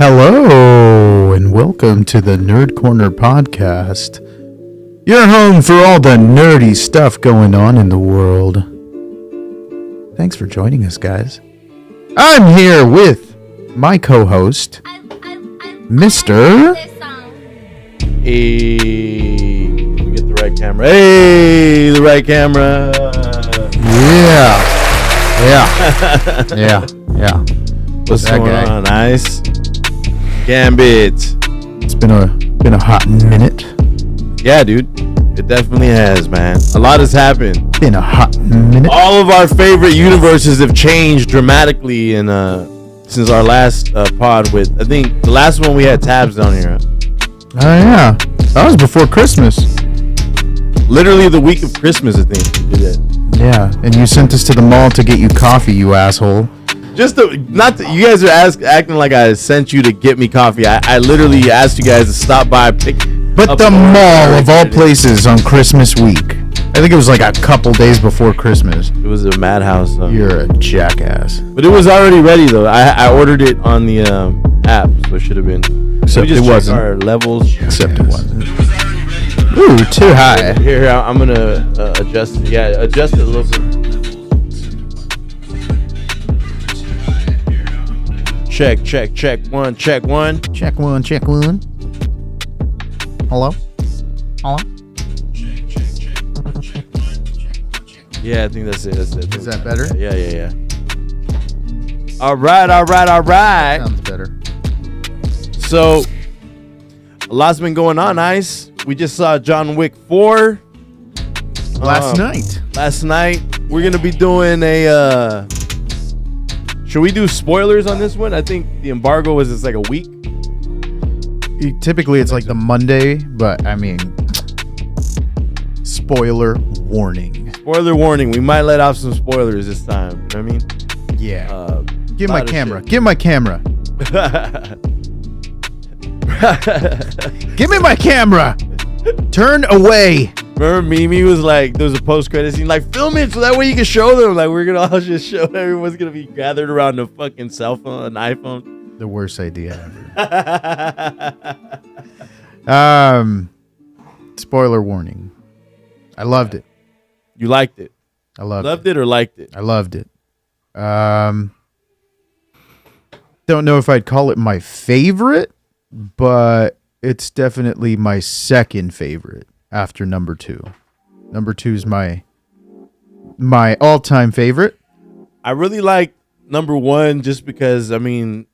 Hello, and welcome to the Nerd Corner podcast. Your home for all the nerdy stuff going on in the world. Thanks for joining us, guys. I'm here with my co-host, Mr. Hey, let me get the right camera. Hey, the right camera. Yeah. What's that going guy? on? Nice. Ghambit. It's been a hot minute. Yeah, dude. It definitely has, man. A lot has happened. Been a hot minute. All of our favorite universes have changed dramatically since our last pod with, I think, the last one we had tabs down here. Oh, yeah. That was before Christmas. Literally the week of Christmas, I think we did it. Yeah, and you sent us to the mall to get you coffee, you asshole. You guys are acting like I sent you to get me coffee. I literally asked you guys to stop by, But the mall of all places on Christmas week. I think it was like a couple days before Christmas. It was a madhouse. You're a jackass. But it was already ready though. I ordered it on the app, so it should have been. Except it wasn't. Our levels. Except it wasn't. Ooh, too high. Here, I'm gonna adjust it. Yeah, adjust it a little bit. Check. 1, check 1. Check one. Hello? Yeah, I think that's it. Is that better? Yeah. All right. Sounds better. So, a lot's been going on, Ice. We just saw John Wick 4. Last night. We're going to be doing a... should we do spoilers on this one? I think the embargo is it's like a week. Typically, it's like the Monday, but I mean, spoiler warning. Spoiler warning. We might let off some spoilers this time. You know what I mean? Yeah. Give my camera. Give me my camera. Turn away. Remember Mimi was like, there was a post-credit scene, like, film it so that way you can show them. Like, we're going to all just show everyone's going to be gathered around a fucking cell phone, an iPhone. The worst idea ever. Spoiler warning. I loved it. You liked it? I loved it or liked it? I loved it. Don't know if I'd call it my favorite, but it's definitely my second favorite after number 2. Number 2 is my all-time favorite. I really like number 1 just because, I mean,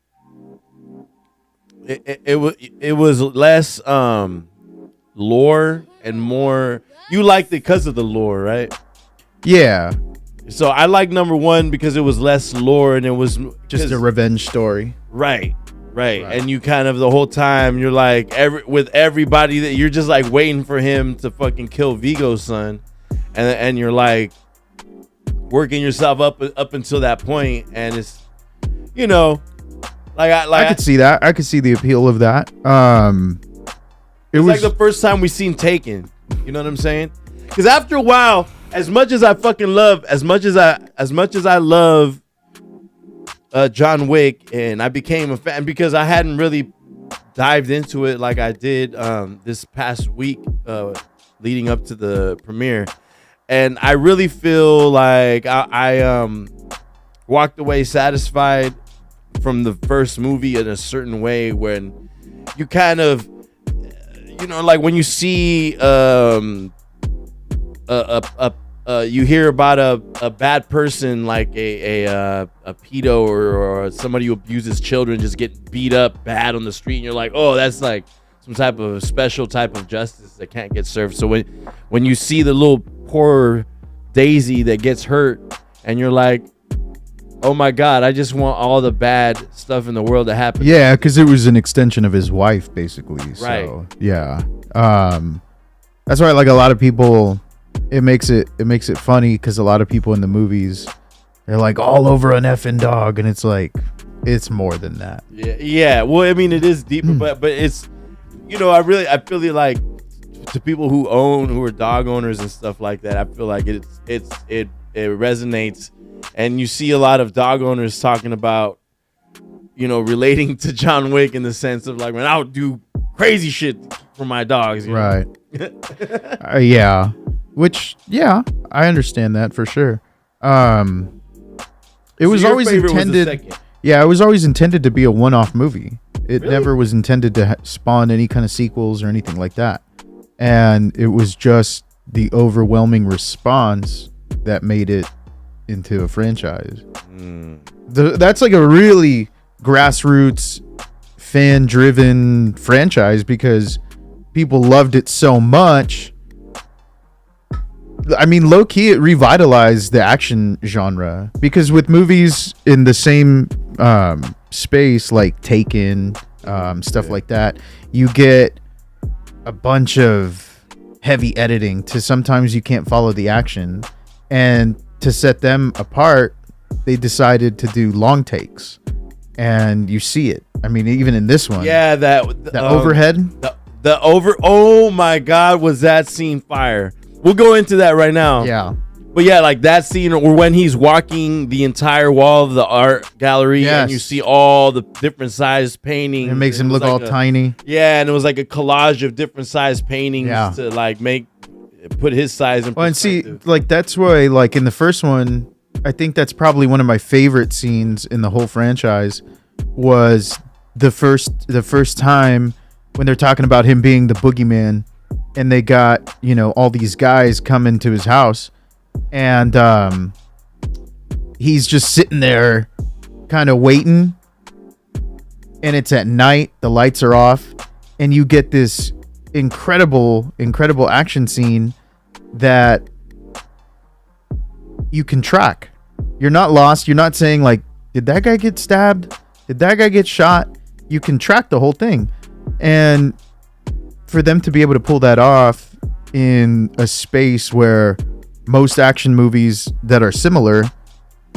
it was less lore and more. You liked it because of the lore, right? Yeah. So I like number 1 because it was less lore and it was just a revenge story. Right. And you kind of the whole time you're like with everybody that you're just like waiting for him to fucking kill Vigo's son, and you're like working yourself up until that point, and it's I could see that. I could see the appeal of that. It was like the first time we seen Taken. You know what I'm saying? Because after a while, as much as I love John Wick, and I became a fan because I hadn't really dived into it like I did this past week leading up to the premiere, and I really feel like I walked away satisfied from the first movie in a certain way when you kind of like when you see you hear about a bad person like a pedo or somebody who abuses children just get beat up bad on the street, and you're like, oh, that's like some type of special type of justice that can't get served. So when you see the little poor Daisy that gets hurt, and you're like, oh my God, I just want all the bad stuff in the world to happen. Yeah, because it was an extension of his wife, basically. So, right. Yeah. That's why, like, a lot of people, it makes it funny because a lot of people in the movies, they're like all over an effing dog, and it's like, it's more than that. Yeah. Well, I mean, it is deeper, but it's, I feel like to people who are dog owners and stuff like that, I feel like it resonates, and you see a lot of dog owners talking about relating to John Wick in the sense of like, man, I would do crazy shit for my dogs. Right. Yeah. Which, yeah, I understand that for sure. It was always intended. Yeah, it was always intended to be a one-off movie. It never was intended to spawn any kind of sequels or anything like that. And it was just the overwhelming response that made it into a franchise. That's like a really grassroots, fan-driven franchise because people loved it so much. I mean, low-key, it revitalized the action genre because with movies in the same space, like Taken, stuff like that, you get a bunch of heavy editing to sometimes you can't follow the action. And to set them apart, they decided to do long takes. And you see it. I mean, even in this one. Yeah, the overhead. Oh my God, was that scene fire? We'll go into that right now. Yeah. But yeah, like that scene or when he's walking the entire wall of the art gallery and you see all the different size paintings. It makes him look like all tiny. Yeah, and it was like a collage of different size paintings to like put his size in perspective. Well, and see, like that's why, like in the first one, I think that's probably one of my favorite scenes in the whole franchise was the first time when they're talking about him being the boogeyman and they got, all these guys come into his house and he's just sitting there kind of waiting and it's at night, the lights are off and you get this incredible action scene that you can track. You're not lost. You're not saying like, did that guy get stabbed? Did that guy get shot? You can track the whole thing. And for them to be able to pull that off in a space where most action movies that are similar,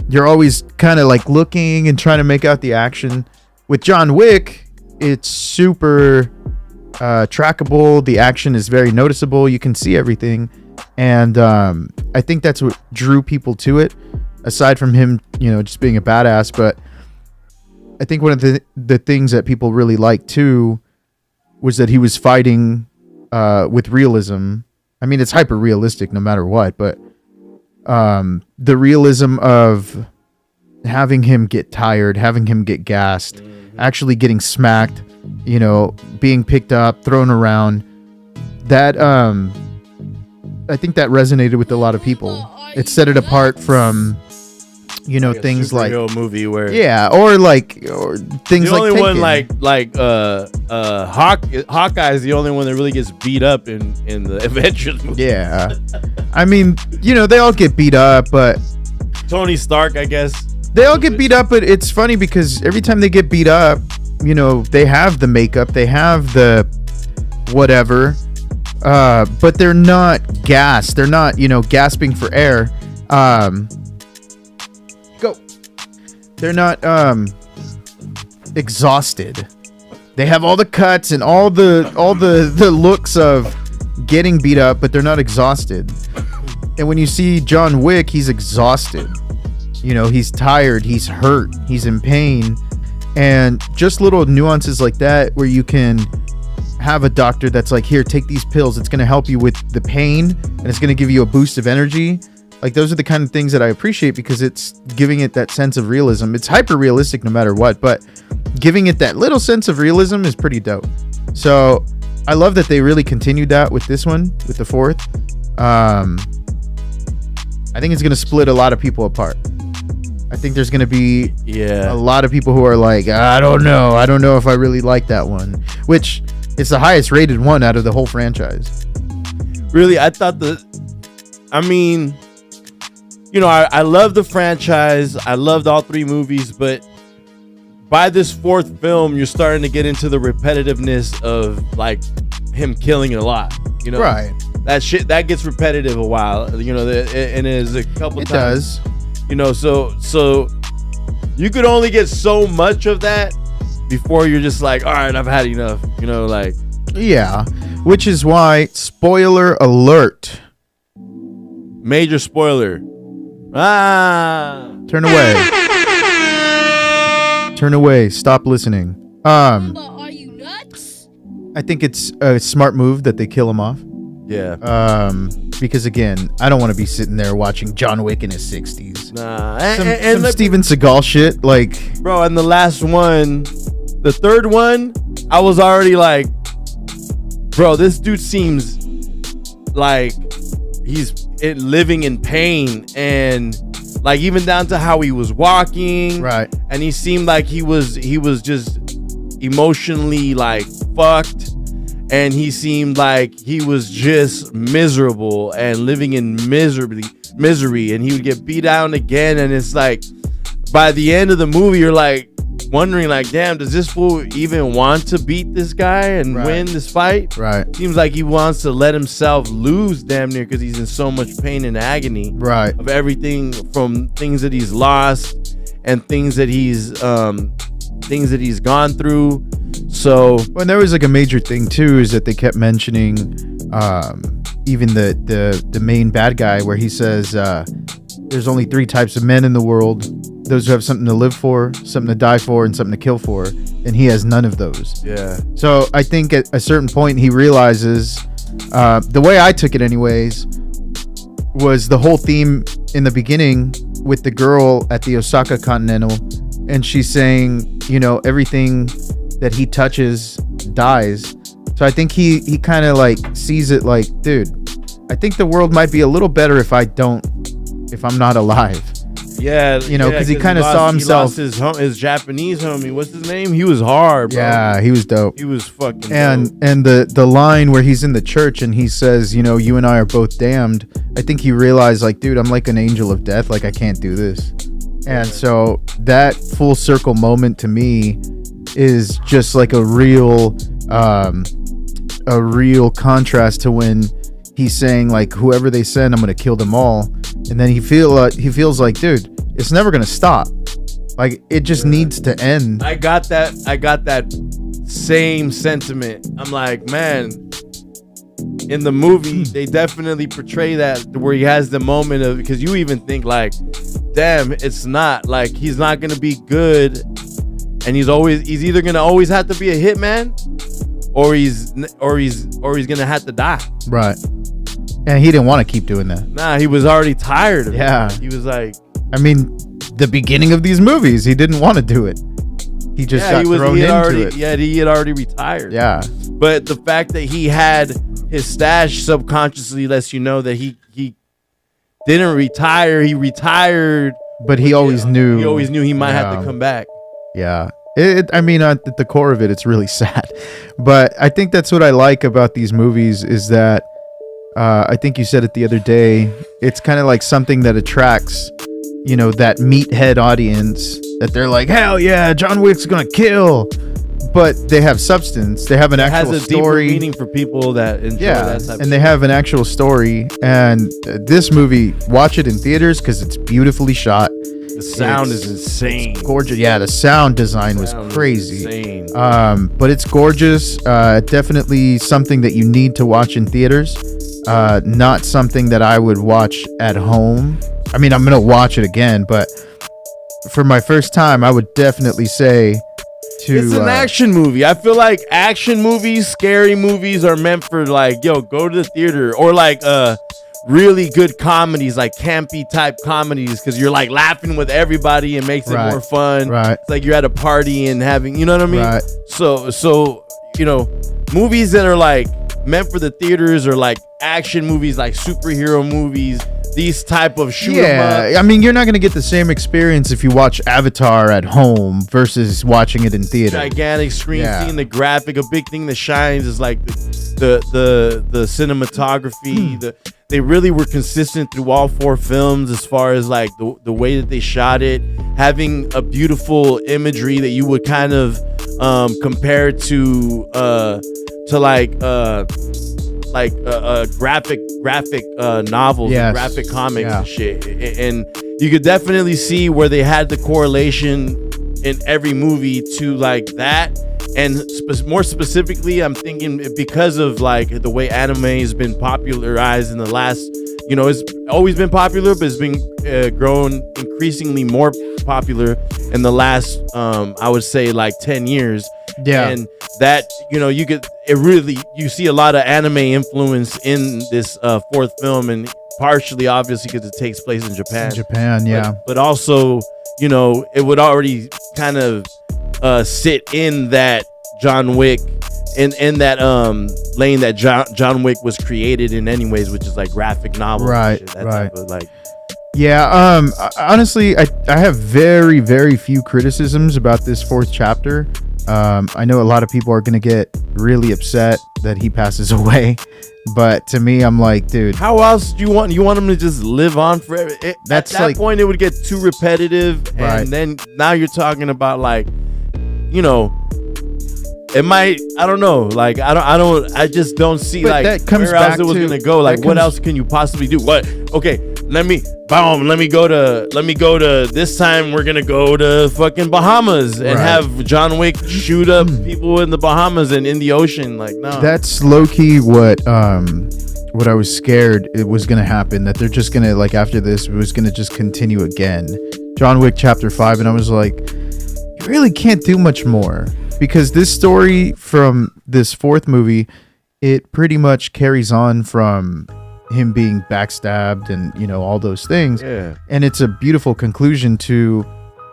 you're always kind of like looking and trying to make out the action. With John Wick, it's super trackable. The action is very noticeable. You can see everything. And I think that's what drew people to it, aside from him, just being a badass. But I think one of the things that people really liked too was that he was fighting with realism. I mean, it's hyper realistic no matter what, but the realism of having him get tired, having him get gassed, actually getting smacked, being picked up, thrown around, that I think that resonated with a lot of people. It set it apart from like things like movie where or things the only like one like Hawkeye is the only one that really gets beat up in the Avengers movie. Yeah, I mean, they all get beat up, but Tony Stark, I guess, they all get beat up. But it's funny because every time they get beat up, they have the makeup, they have the whatever, but they're not gassed. They're not gasping for air. They're not exhausted. They have all the cuts and all the looks of getting beat up, but they're not exhausted. And when you see John Wick, he's exhausted. He's tired, he's hurt, he's in pain. And just little nuances like that where you can have a doctor that's like, here, take these pills. It's going to help you with the pain and it's going to give you a boost of energy. Like, those are the kind of things that I appreciate because it's giving it that sense of realism. It's hyper realistic no matter what, but giving it that little sense of realism is pretty dope. So I love that they really continued that with this one, with the fourth. I think it's going to split a lot of people apart. I think there's going to be a lot of people who are like, I don't know if I really like that one, which is the highest rated one out of the whole franchise. Really, I thought I love the franchise. I loved all three movies, but by this fourth film, you're starting to get into the repetitiveness of like him killing a lot. Right? That shit that gets repetitive a while. And it is a couple times. It does. So you could only get so much of that before you're just like, all right, I've had enough. Yeah, which is why, spoiler alert. Major spoiler. Turn away. Turn away. Stop listening. Are you nuts? I think it's a smart move that they kill him off. Yeah. Because again, I don't want to be sitting there watching John Wick in his 60s. Nah. Some Steven Seagal shit, like, bro, and the last one, the third one, I was already like, bro, this dude seems like he's living in pain, and like even down to how he was walking, right? And he seemed like he was just emotionally like fucked, and he seemed like he was just miserable and living in misery, and he would get beat down again, and it's like by the end of the movie you're like wondering like, damn, does this fool even want to beat this guy and win this fight? Right. Seems like he wants to let himself lose damn near because he's in so much pain and agony. Right. Of everything from things that he's lost and things that he's gone through. So when there was like a major thing too is that they kept mentioning even the main bad guy, where he says there's only 3 types of men in the world: those who have something to live for, something to die for, and something to kill for. And he has none of those. Yeah. So I think at a certain point he realizes, the way I took it anyways, was the whole theme in the beginning with the girl at the Osaka Continental, and she's saying, you know, everything that he touches dies. So I think he kind of like sees it like, dude, I think the world might be a little better if I'm not alive. Yeah, you know, because he kind of saw himself. He lost his Japanese homie. What's his name? He was hard, bro. Yeah, he was dope. He was fucking dope. And the line where he's in the church and he says, you know, you and I are both damned. I think he realized, like, dude, I'm like an angel of death. Like, I can't do this. And so that full circle moment to me is just like a real contrast to when he's saying, like, whoever they send, I'm gonna kill them all. And then he feels like, dude, it's never gonna stop. Like, it just needs to end. I got that same sentiment. I'm like, man, in the movie they definitely portray that, where he has the moment of, because you even think like, damn, it's not like he's not gonna be good, and he's either gonna always have to be a hitman, or he's gonna have to die. Right. And he didn't want to keep doing that. Nah, he was already tired of it. He was like, I mean, the beginning of these movies, he didn't want to do it. He just got thrown into it. Yeah, he had already retired. Yeah. But the fact that he had his stash subconsciously lets you know that he didn't retire. He retired. But he always knew. He always knew he might have to come back. Yeah. I mean, at the core of it, it's really sad. But I think that's what I like about these movies is that, I think you said it the other day, it's kind of like something that attracts, you know, that meathead audience, that they're like, hell yeah, John Wick's gonna kill. But they have substance. They have an actual has a story. Deeper meaning for people that enjoy that type of and they have an actual story. And this movie, watch it in theaters because it's beautifully shot. The sound is insane. It's gorgeous. Yeah, the sound design was crazy. Insane. But it's gorgeous. Definitely something that you need to watch in theaters. Not something that I would watch at home. I mean, I'm gonna watch it again, but for my first time, I would definitely say it's an action movie. I feel like action movies, scary movies are meant for like, yo, go to the theater, or like really good comedies, like campy type comedies, because you're like laughing with everybody and makes it more fun. Right. It's like you're at a party and having, you know what I mean? Right. So you know, movies that are like meant for the theaters, or like action movies, like superhero movies, these type of shoot 'em up. I mean, you're not gonna get the same experience if you watch Avatar at home versus watching it in theater. Gigantic screen, seeing the graphic. A big thing that shines is like the cinematography. They really were consistent through all 4 films as far as like the way that they shot it, having a beautiful imagery that you would kind of compare to graphic novels, and graphic comics and shit. And you could definitely see where they had the correlation in every movie to like that. And more specifically, I'm thinking because of like the way anime has been popularized in the last, you know, it's always been popular, but it's been grown increasingly more popular in the last, I would say like 10 years. Yeah. And that, you see a lot of anime influence in this fourth film, and partially obviously because it takes place in Japan. Yeah. But also, it would already kind of sit in that John Wick, in that lane that John Wick was created in anyways, which is like graphic novels. Right. Type of, like. Yeah. Honestly, I have very, very few criticisms about this fourth chapter. I know a lot of people are going to get really upset that he passes away, but to me, I'm like, dude, how else do you want him to just live on forever? At that point, it would get too repetitive, right. And then now you're talking about like, it might, I don't know, like I just don't see, but like that comes where else it was gonna go. Like, what else can you possibly do? What? Okay, let me go to this time we're gonna go to fucking Bahamas and have John Wick shoot up people in the Bahamas and in the ocean. Like, no, that's low-key what I was scared it was gonna happen, that they're just gonna, like, after this it was gonna just continue again, John Wick chapter 5, and I was like, you really can't do much more, because this story from this fourth movie, it pretty much carries on from him being backstabbed and all those things. Yeah. And it's a beautiful conclusion to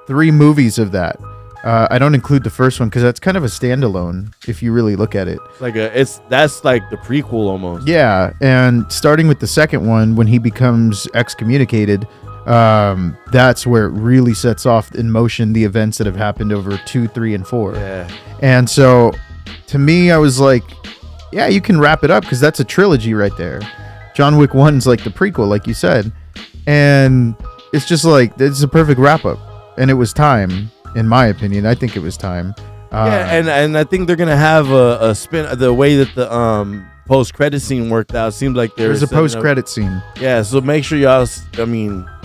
3 movies of that. I don't include the first one because that's kind of a standalone if you really look at it. That's like the prequel almost. Yeah, and starting with the second one when he becomes excommunicated, that's where it really sets off in motion the events that have happened over 2, 3, and 4. Yeah. And so to me, I was like, yeah, you can wrap it up because that's a trilogy right there. John Wick 1's like the prequel, like you said. And it's just like, it's a perfect wrap up. And it was time, in my opinion. I think it was time. And I think they're going to have a spin, the way that the post-credit scene worked out. It seems like there's a post-credit scene. Yeah, so make sure y'all,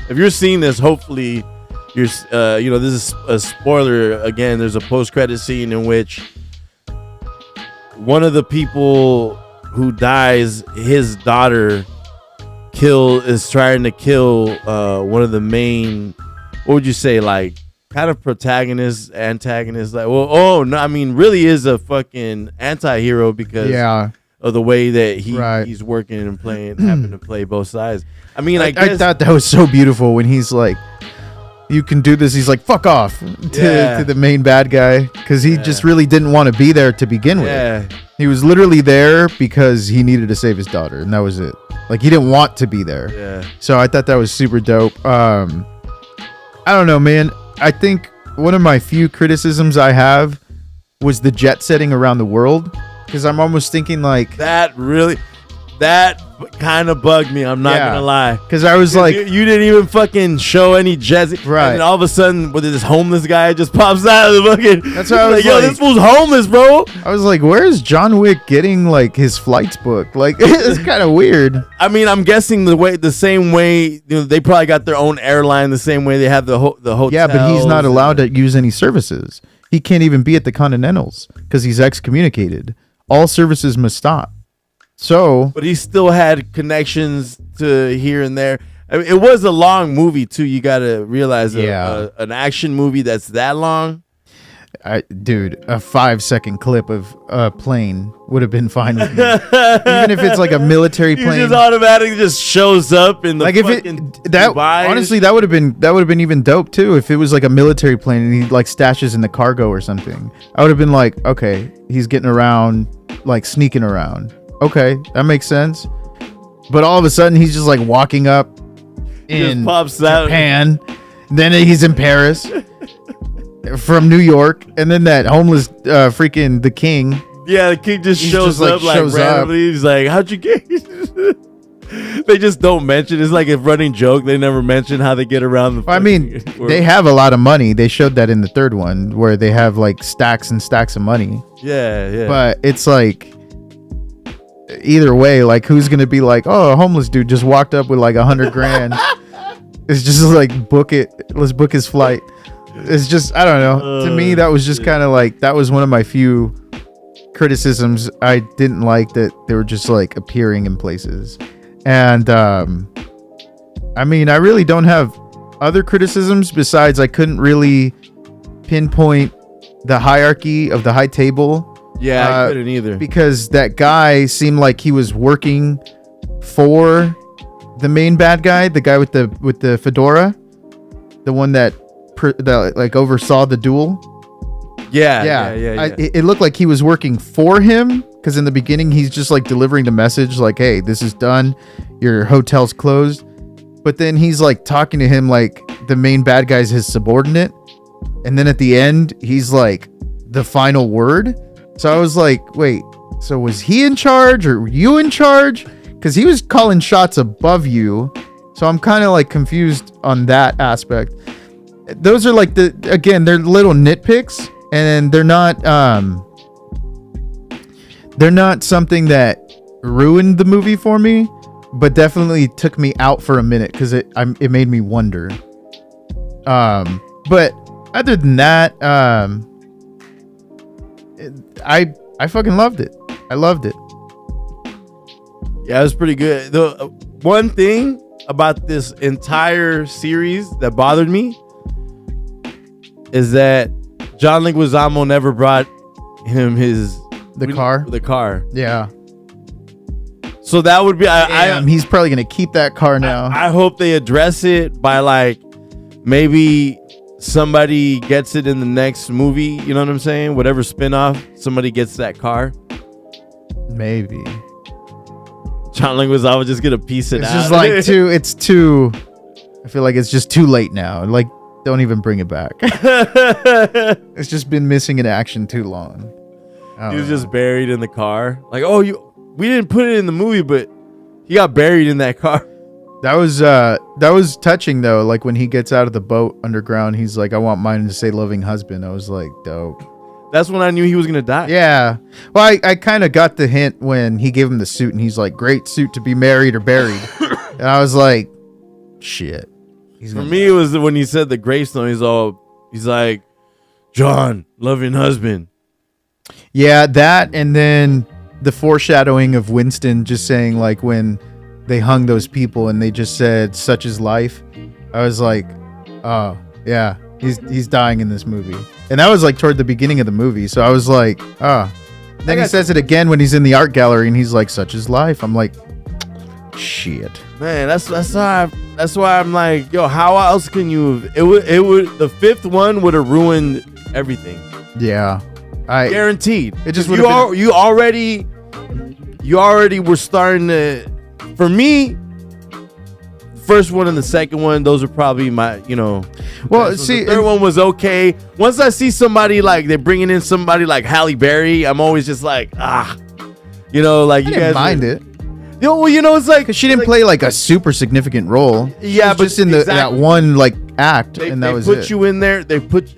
if you're seeing this, hopefully you're, this is a spoiler. Again, there's a post-credit scene in which one of the people who dies, his daughter is trying to kill one of the main, what would you say, like kind of protagonist, antagonist, like, really is a fucking anti-hero because of the way that he's working and playing, having to play both sides. I thought that was so beautiful when he's like, you can do this. He's like, fuck off to the main bad guy, because he just really didn't want to be there to begin with. Yeah. He was literally there because he needed to save his daughter, and that was it. Like, he didn't want to be there. Yeah. So I thought that was super dope. I don't know, man. I think one of my few criticisms I have was the jet setting around the world, because I'm almost thinking like that kind of bugged me. I'm not gonna lie, because I was like, you didn't even fucking show any jets, right? And all of a sudden, with this homeless guy just pops out of the fucking. That's why I was like, yo, this fool's homeless, bro. I was like, where's John Wick getting like his flights booked? Like, it's kind of weird. I'm guessing the same way they probably got their own airline, the same way they have the hotel. Yeah, but he's not allowed to use any services. He can't even be at the Continentals because he's excommunicated. All services must stop. So, but he still had connections to here and there. I mean, it was a long movie too. You got to realize, an action movie that's that long. Dude, a 5-second clip of a plane would have been fine with me. Even if it's like a military plane. He just automatically just shows up in the like fucking Dubai. Honestly, that would have been even dope too if it was like a military plane and he like stashes in the cargo or something. I would have been like, okay, he's getting around, like sneaking around. Okay, that makes sense. But all of a sudden, he's just like walking up in Japan. Then he's in Paris from New York. And then that homeless freaking the king. Yeah, the king just shows up like randomly. He's like, how'd you get They just don't mention. It's like a running joke. They never mention how they get around the they have a lot of money. They showed that in the third one where they have like stacks and stacks of money. Yeah. But it's like, either way, like, who's gonna be like, oh, a homeless dude just walked up with like $100 grand. It's just like, book it. Let's book his flight. It's just, I don't know. To me, that was just kind of like, that was one of my few criticisms. I didn't like that they were just like appearing in places. And I really don't have other criticisms besides I couldn't really pinpoint the hierarchy of the high table. Yeah, I couldn't either. Because that guy seemed like he was working for the main bad guy, the guy with the fedora, the one that like oversaw the duel. Yeah. It looked like he was working for him because in the beginning he's just like delivering the message like, "Hey, this is done. Your hotel's closed." But then he's like talking to him like the main bad guy's his subordinate, and then at the end he's like the final word. So I was like, wait, so was he in charge or were you in charge? Because he was calling shots above you. So I'm kind of like confused on that aspect. Those are like they're little nitpicks, and they're not something that ruined the movie for me, but definitely took me out for a minute because it made me wonder. But other than that, I fucking loved it. I loved it. Yeah, it was pretty good. The one thing about this entire series that bothered me is that John Leguizamo never brought him the car. Yeah. So that would be he's probably gonna keep that car now. I hope they address it by like maybe somebody gets it in the next movie. You know what I'm saying? Whatever spinoff, somebody gets that car. Maybe. John Leguizamo would just get a piece of it. It's just like it's too. I feel like it's just too late now. Like, don't even bring it back. It's just been missing in action too long. He was just buried in the car. Like, we didn't put it in the movie, but he got buried in that car. That was touching though. Like when he gets out of the boat underground, he's like, "I want mine to say loving husband." I was like, dope. That's when I knew he was gonna die. Yeah. Well, I kind of got the hint when he gave him the suit, and he's like, "Great suit to be married or buried." And I was like, "Shit." For me, it was when he said the gravestone. He's like, "John, loving husband." Yeah, that, and then the foreshadowing of Winston just saying like when they hung those people and they just said "such is life." I was like, "Oh yeah, he's dying in this movie." And that was like toward the beginning of the movie. So I was like, oh. Then he says it again when he's in the art gallery and he's like, "Such is life." I'm like, shit. Man, that's why I'm like, yo, how else can you it would the fifth one would have ruined everything. Yeah. I guaranteed. It just you already were starting to, for me, first one and the second one, those are probably my, well, see, the third one was okay. Once I see somebody like they're bringing in somebody like Halle Berry, I'm always just like, like I you didn't guys mind it. Well, it's like because she didn't play like a super significant role. Yeah, but just in that one like act, and that was it. They put you in there. They put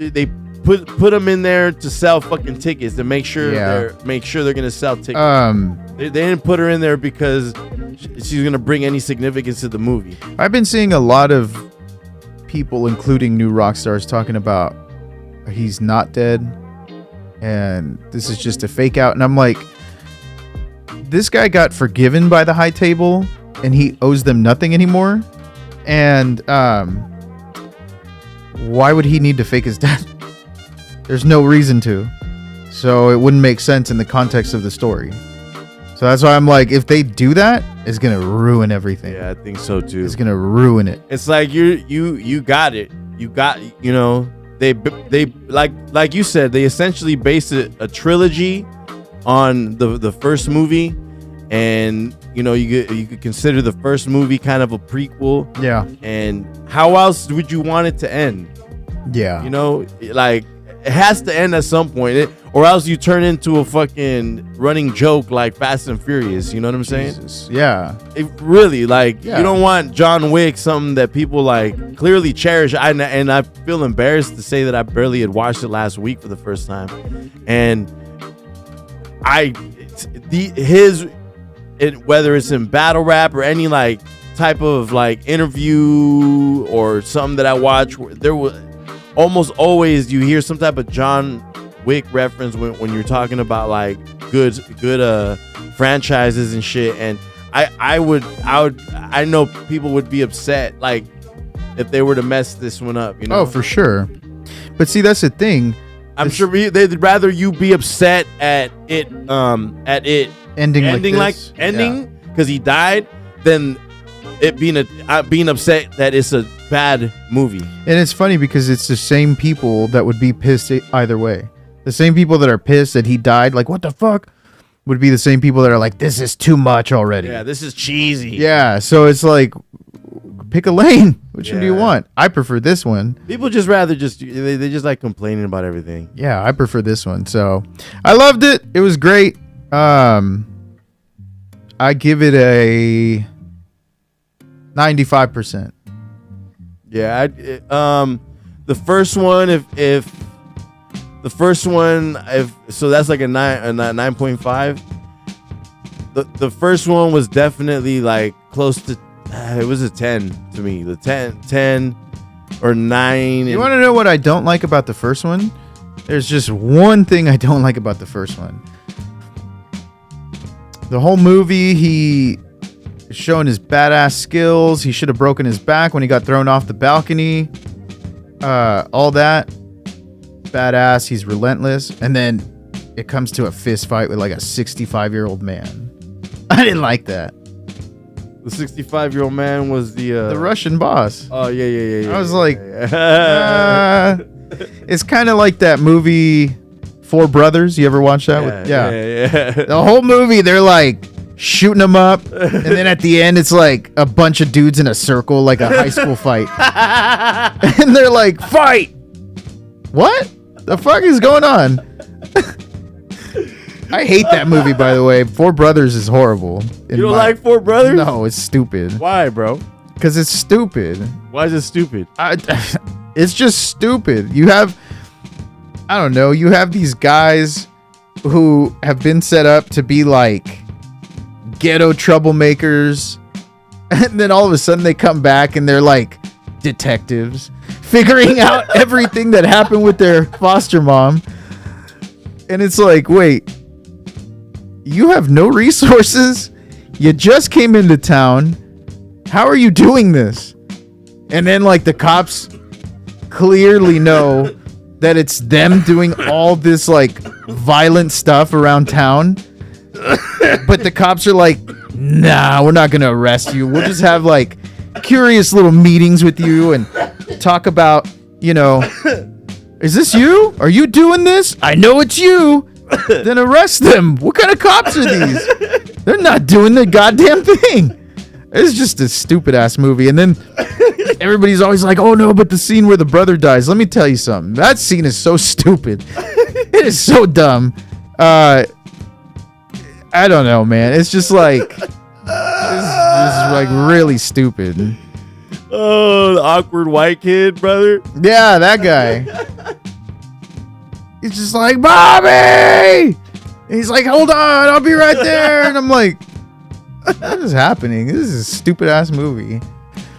them in there to sell fucking tickets to make sure they're gonna sell tickets. They didn't put her in there because she's gonna bring any significance to the movie. I've been seeing a lot of people, including new rock stars, talking about he's not dead and this is just a fake out. And I'm like, this guy got forgiven by the high table and he owes them nothing anymore. And why would he need to fake his death? There's no reason to. So it wouldn't make sense in the context of the story. So that's why I'm like, if they do that, it's gonna ruin everything. Yeah, I think so too. It's gonna ruin it. It's like you got it. You got, they like you said, they essentially based a trilogy on the first movie, and you could consider the first movie kind of a prequel. Yeah. And how else would you want it to end? Yeah. Like it has to end at some point, or else you turn into a fucking running joke like Fast and Furious. You know what I'm saying? Jesus. Yeah. It really, like, you don't want John Wick, something that people like clearly cherish. And I feel embarrassed to say that I barely had watched it last week for the first time, and whether it's in battle rap or any like type of like interview or something that I watch, there was almost always you hear some type of John Wick reference when you're talking about like good franchises and shit. And I know people would be upset, like if they were to mess this one up. You know? Oh, for sure. But see, that's the thing. I'm sure they'd rather you be upset at it ending like this. because he died than it being upset that it's a bad movie. And it's funny because it's the same people that would be pissed either way. The same people that are pissed that he died, like, what the fuck, would be the same people that are like, this is too much already. Yeah, this is cheesy. Yeah, so it's like, pick a lane. Which one do you want? I prefer this one. People just rather they just like complaining about everything. Yeah, I prefer this one. So I loved it. It was great. I give it a 95%. Yeah, the first one, so that's like a 9.5. The first one was definitely like close to, it was a 10 to me. The 10 or 9. You want to know what I don't like about the first one? There's just one thing I don't like about the first one. The whole movie, he is showing his badass skills. He should have broken his back when he got thrown off the balcony. All that. Badass. He's relentless. And then it comes to a fist fight with like a 65-year-old man. I didn't like that. The 65-year-old man was the Russian boss. Oh, yeah. I was like, it's kind of like that movie Four Brothers. You ever watch that? Yeah. The whole movie, they're like shooting them up. And then at the end, it's like a bunch of dudes in a circle, like a high school fight. And they're like, fight! What? The fuck is going on? I hate that movie, by the way. Four Brothers is horrible. You don't like Four Brothers? No, it's stupid. Why, bro? Because it's stupid. Why is it stupid? It's just stupid. You have these guys who have been set up to be like ghetto troublemakers. And then all of a sudden they come back and they're like detectives figuring out everything that happened with their foster mom. And it's like, wait, you have no resources? You just came into town. How are you doing this? And then like the cops clearly know that it's them doing all this like violent stuff around town. But the cops are like, nah, we're not going to arrest you. We'll just have like curious little meetings with you and talk about, is this you? Are you doing this? I know it's you. Then arrest them. What kind of cops are these? They're not doing the goddamn thing. It's just a stupid ass movie. And then everybody's always like, oh no, but the scene where the brother dies. Let me tell you something. That scene is so stupid. It is so dumb. I don't know, man. It's just like, really stupid. Oh, the awkward white kid, brother. Yeah, that guy. He's just like, Bobby! And he's like, hold on, I'll be right there. And I'm like, what is happening? This is a stupid ass movie.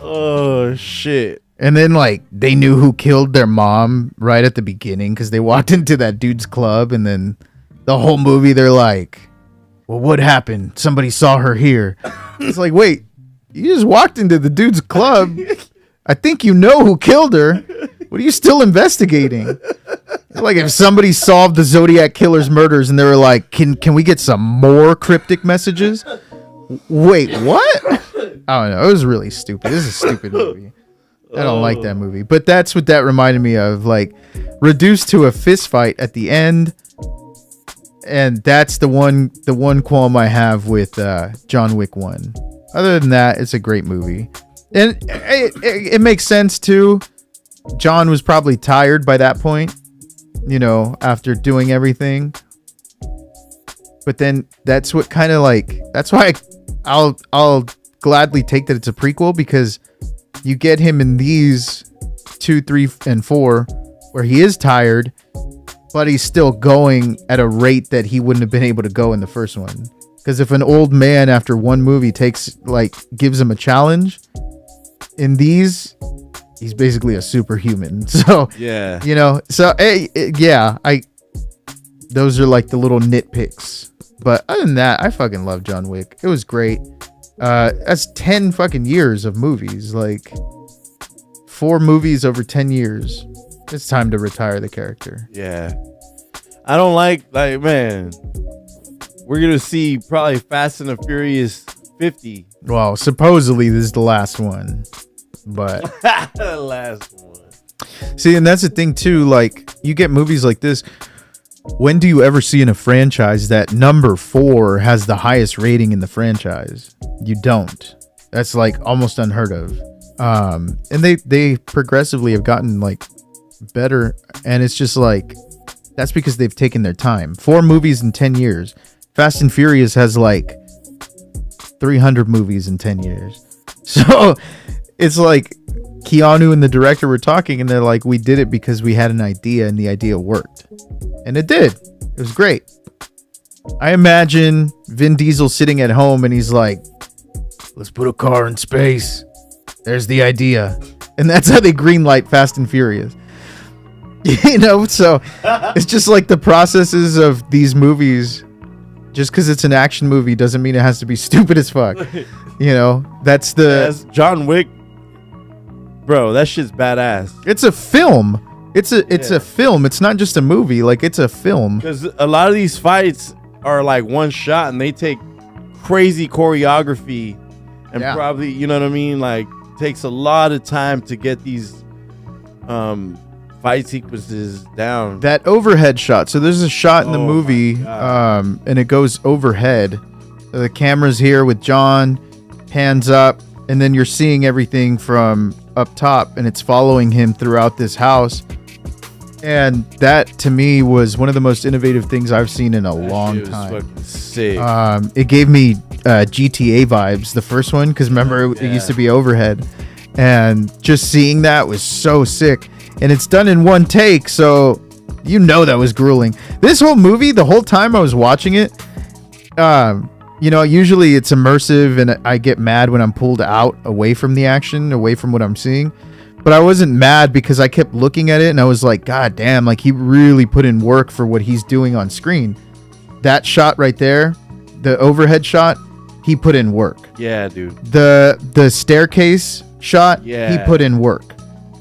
Oh, shit. And then, like, they knew who killed their mom right at the beginning because they walked into that dude's club. And then the whole movie, they're like, well, what happened? Somebody saw her here. It's like, wait, you just walked into the dude's club. I think you know who killed her. What are you still investigating? Like if somebody solved the Zodiac Killer's murders and they were like, can we get some more cryptic messages? Wait, what? I don't know. It was really stupid. This is a stupid movie. I don't like that movie. But that's what that reminded me of. Like, reduced to a fist fight at the end. And that's the one qualm I have with John Wick 1. Other than that, it's a great movie. And it makes sense, too. John was probably tired by that point, after doing everything. But then that's what kind of like, that's why I'll gladly take that it's a prequel, because you get him in these 2, 3, and 4 where he is tired, but he's still going at a rate that he wouldn't have been able to go in the first one. Because if an old man after one movie gives him a challenge, in these, he's basically a superhuman. So yeah, those are like the little nitpicks. But other than that, I fucking love John Wick. It was great. That's 10 fucking years of movies. Like, 4 movies over 10 years. It's time to retire the character. Yeah. I don't like man. We're gonna see probably Fast and the Furious 50. Well, supposedly this is the last one, but The last one. see, and that's the thing too. Like, you get movies like this. When do you ever see in a franchise that number 4 has the highest rating in the franchise? You don't. That's like almost unheard of. And they progressively have gotten like better, and it's just like that's because they've taken their time. 4 movies in 10 years. Fast and Furious has like 300 movies in 10 years. So it's like Keanu and the director were talking, and they're like, we did it because we had an idea, and the idea worked. And it did. It was great. I imagine Vin Diesel sitting at home, and he's like, let's put a car in space. There's the idea. And that's how they greenlight Fast and Furious. You know, so it's just like the processes of these movies. Just because it's an action movie doesn't mean it has to be stupid as fuck. You know, that's the John Wick. Bro, that shit's badass. It's a film. It's a film. It's not just a movie. Like, it's a film. Because a lot of these fights are like one shot, and they take crazy choreography, and probably, you know what I mean, like takes a lot of time to get these fight sequences down. That overhead shot. So there's a shot in the movie, and it goes overhead. The camera's here with John, hands up, and then you're seeing everything from up top, and it's following him throughout this house. And that, to me, was one of the most innovative things I've seen in a long time. Fucking sick. It gave me GTA vibes, the first one, because remember, it used to be overhead. And just seeing that was so sick. And it's done in one take, so you know that was grueling. This whole movie, the whole time I was watching it, you know, usually it's immersive, and I get mad when I'm pulled out away from the action, away from what I'm seeing. But I wasn't mad because I kept looking at it, and I was like, God damn, like, he really put in work for what he's doing on screen. That shot right there, the overhead shot, he put in work. Yeah, dude. The staircase shot, he put in work.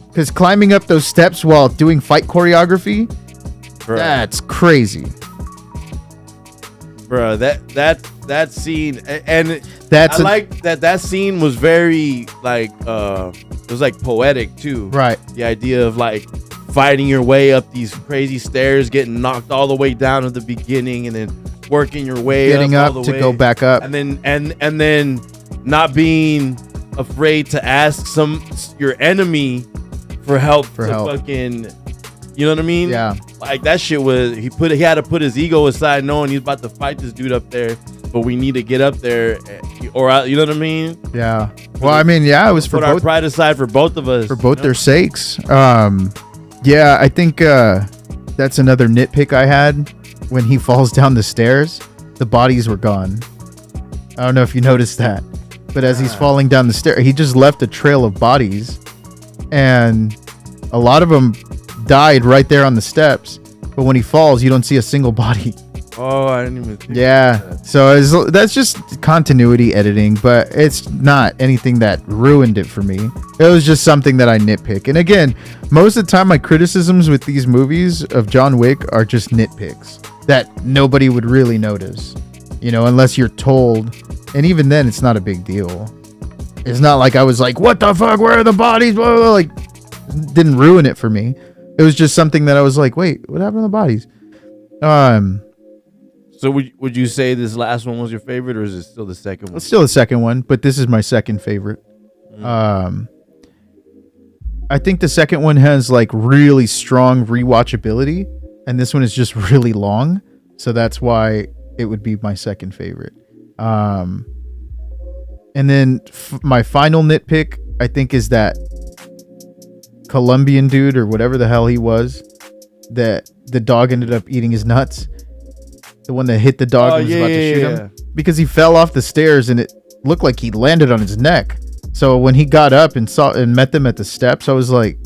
Because climbing up those steps while doing fight choreography, that's crazy. Bro, that scene, and I like that scene was very like it was like poetic too. Right. The idea of like fighting your way up these crazy stairs, getting knocked all the way down at the beginning, and then working your way getting up to go back up, and then not being afraid to ask your enemy for help. Fucking, you know what I mean? Yeah. Like, that shit was, he had to put his ego aside, knowing he's about to fight this dude up there, but we need to get up there, or you know what I mean? Yeah. Well, I mean, yeah, it was for put our pride aside for both of us, for both their sakes. Yeah, I think that's another nitpick I had. When he falls down the stairs, the bodies were gone. I don't know if you noticed that, but as he's falling down the stair, he just left a trail of bodies, and a lot of them died right there on the steps. But when he falls, you don't see a single body. Oh, I didn't even think that. So that's just continuity editing, but it's not anything that ruined it for me. It was just something that I nitpick. And again, most of the time my criticisms with these movies of John Wick are just nitpicks that nobody would really notice, you know, unless you're told. And even then, it's not a big deal. It's not like I was like, what the fuck, where are the bodies? Blah, blah, blah. Like, didn't ruin it for me. It was just something that I was like, wait, what happened to the bodies? So would you say this last one was your favorite, or is it still the second one? It's still the second one, but this is my second favorite. I think the second one has like really strong rewatchability, and this one is just really long, so that's why it would be my second favorite. And then my final nitpick, I think, is that Colombian dude, or whatever the hell he was, that the dog ended up eating his nuts. The one that hit the dog and was about to shoot him. Because he fell off the stairs and it looked like he landed on his neck. So when he got up and met them at the steps, I was like,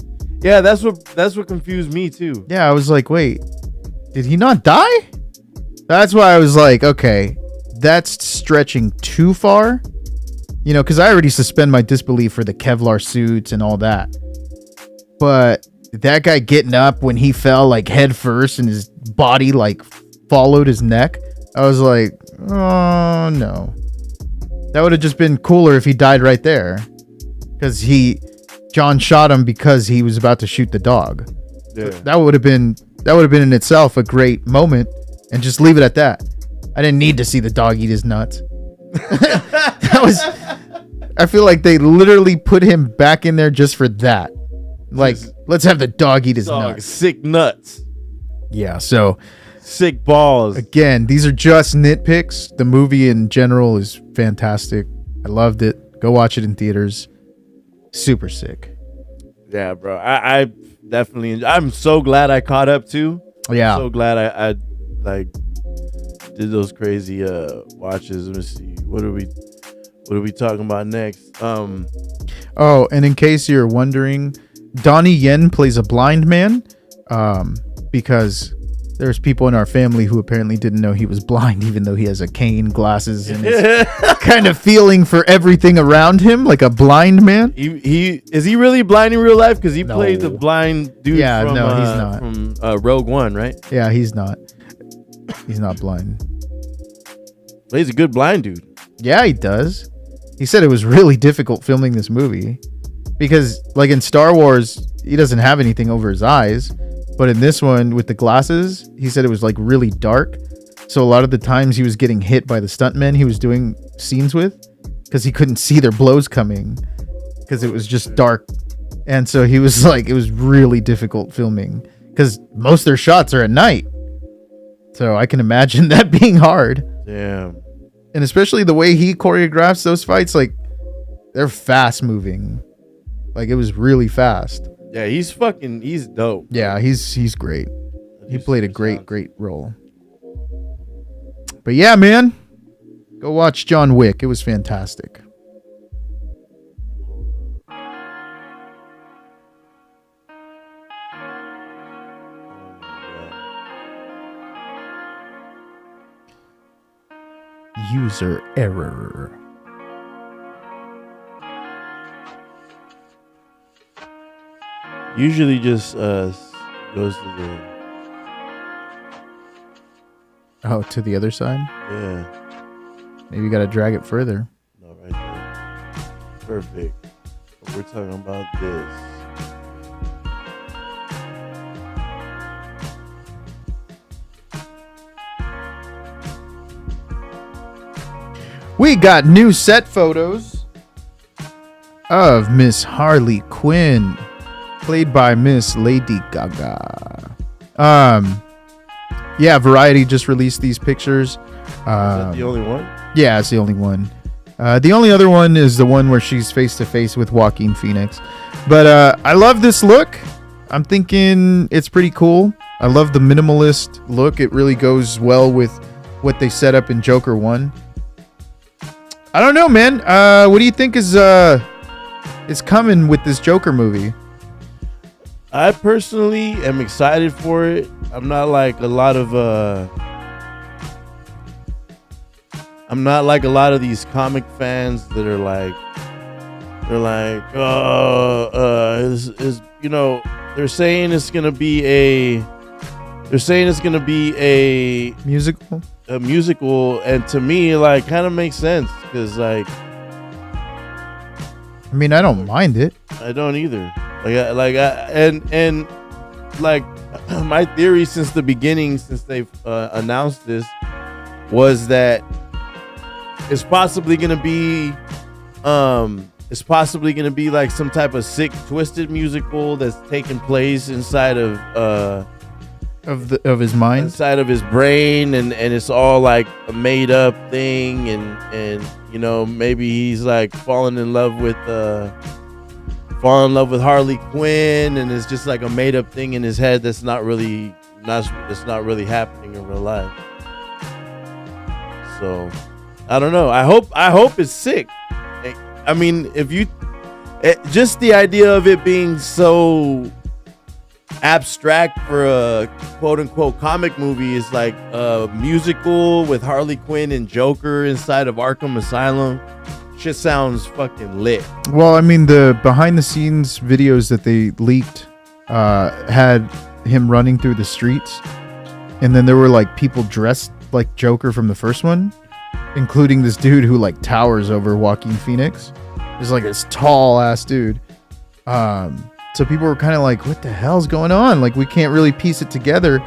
yeah, that's what confused me too. Yeah, I was like, wait, did he not die? That's why I was like, okay, that's stretching too far. You know, because I already suspend my disbelief for the Kevlar suits and all that. but that guy getting up when he fell like head first and his body like followed his neck, I was like, oh no. That would have just been cooler if he died right there, because John shot him because he was about to shoot the dog. Yeah. That would have been in itself a great moment, and just leave it at that. I didn't need to see the dog eat his nuts. I feel like they literally put him back in there just for that. Like, let's have the dog eat his nuts. Sick nuts. Yeah, so sick balls. Again, these are just nitpicks. The movie in general is fantastic. I loved it. Go watch it in theaters. Super sick. Yeah, bro. I definitely. I'm so glad I caught up too. Yeah. I'm so glad I like did those crazy watches. Let me see. What are we talking about next? Oh, and in case you're wondering, Donnie Yen plays a blind man. Because there's people in our family who apparently didn't know he was blind, even though he has a cane, glasses, and is kind of feeling for everything around him like a blind man. He is he really blind in real life? Because he played the blind dude. Yeah, from, no, he's not. From Rogue One, right? Yeah, he's not. He's not blind. But he's a good blind dude. Yeah, he does. He said it was really difficult filming this movie because, like in Star Wars, he doesn't have anything over his eyes. But in this one, with the glasses, he said it was like really dark. So a lot of the times he was getting hit by the stuntmen he was doing scenes with because he couldn't see their blows coming because it was just dark. And so he was like, it was really difficult filming because most of their shots are at night. So I can imagine that being hard. Damn. And especially the way he choreographs those fights, like they're fast moving. Like it was really fast. Yeah, he's dope. Yeah, he's great. He played a great role. But yeah, man, go watch John Wick. It was fantastic. User error. Usually just goes to the to the other side. Yeah. Maybe you got to drag it further. No, right there. Perfect. We're talking about this. We got new set photos of Miss Harley Quinn, played by Miss Lady Gaga. Yeah, Variety just released these pictures. Is that the only one? Yeah, it's the only one. The only other one is the one where she's face to face with Joaquin Phoenix. But I love this look. I'm thinking it's pretty cool. I love the minimalist look. It really goes well with what they set up in Joker 1. I don't know, man. What do you think is coming with this Joker movie? I personally am excited for it. I'm not like a lot of these comic fans that are like, they're saying it's gonna be a Musical? A musical, and to me, like, kind of makes sense because, like, I mean, I don't mind it. I don't either. My theory since the beginning, since they've announced this, was that it's possibly gonna be like some type of sick, twisted musical that's taking place inside of his mind, inside of his brain, and it's all like a made up thing, and you know, maybe he's like falling in love with Harley Quinn, and it's just like a made up thing in his head that's not really happening in real life. So I don't know. I hope it's sick. I mean, just the idea of it being so abstract for a quote unquote comic movie is like a musical with Harley Quinn and Joker inside of Arkham Asylum. shit sounds fucking lit. Well, I mean, the behind the scenes videos that they leaked had him running through the streets, and then there were like people dressed like Joker from the first one, including this dude who like towers over Joaquin Phoenix. He's like this tall ass dude. So people were kind of like, what the hell's going on? Like, we can't really piece it together.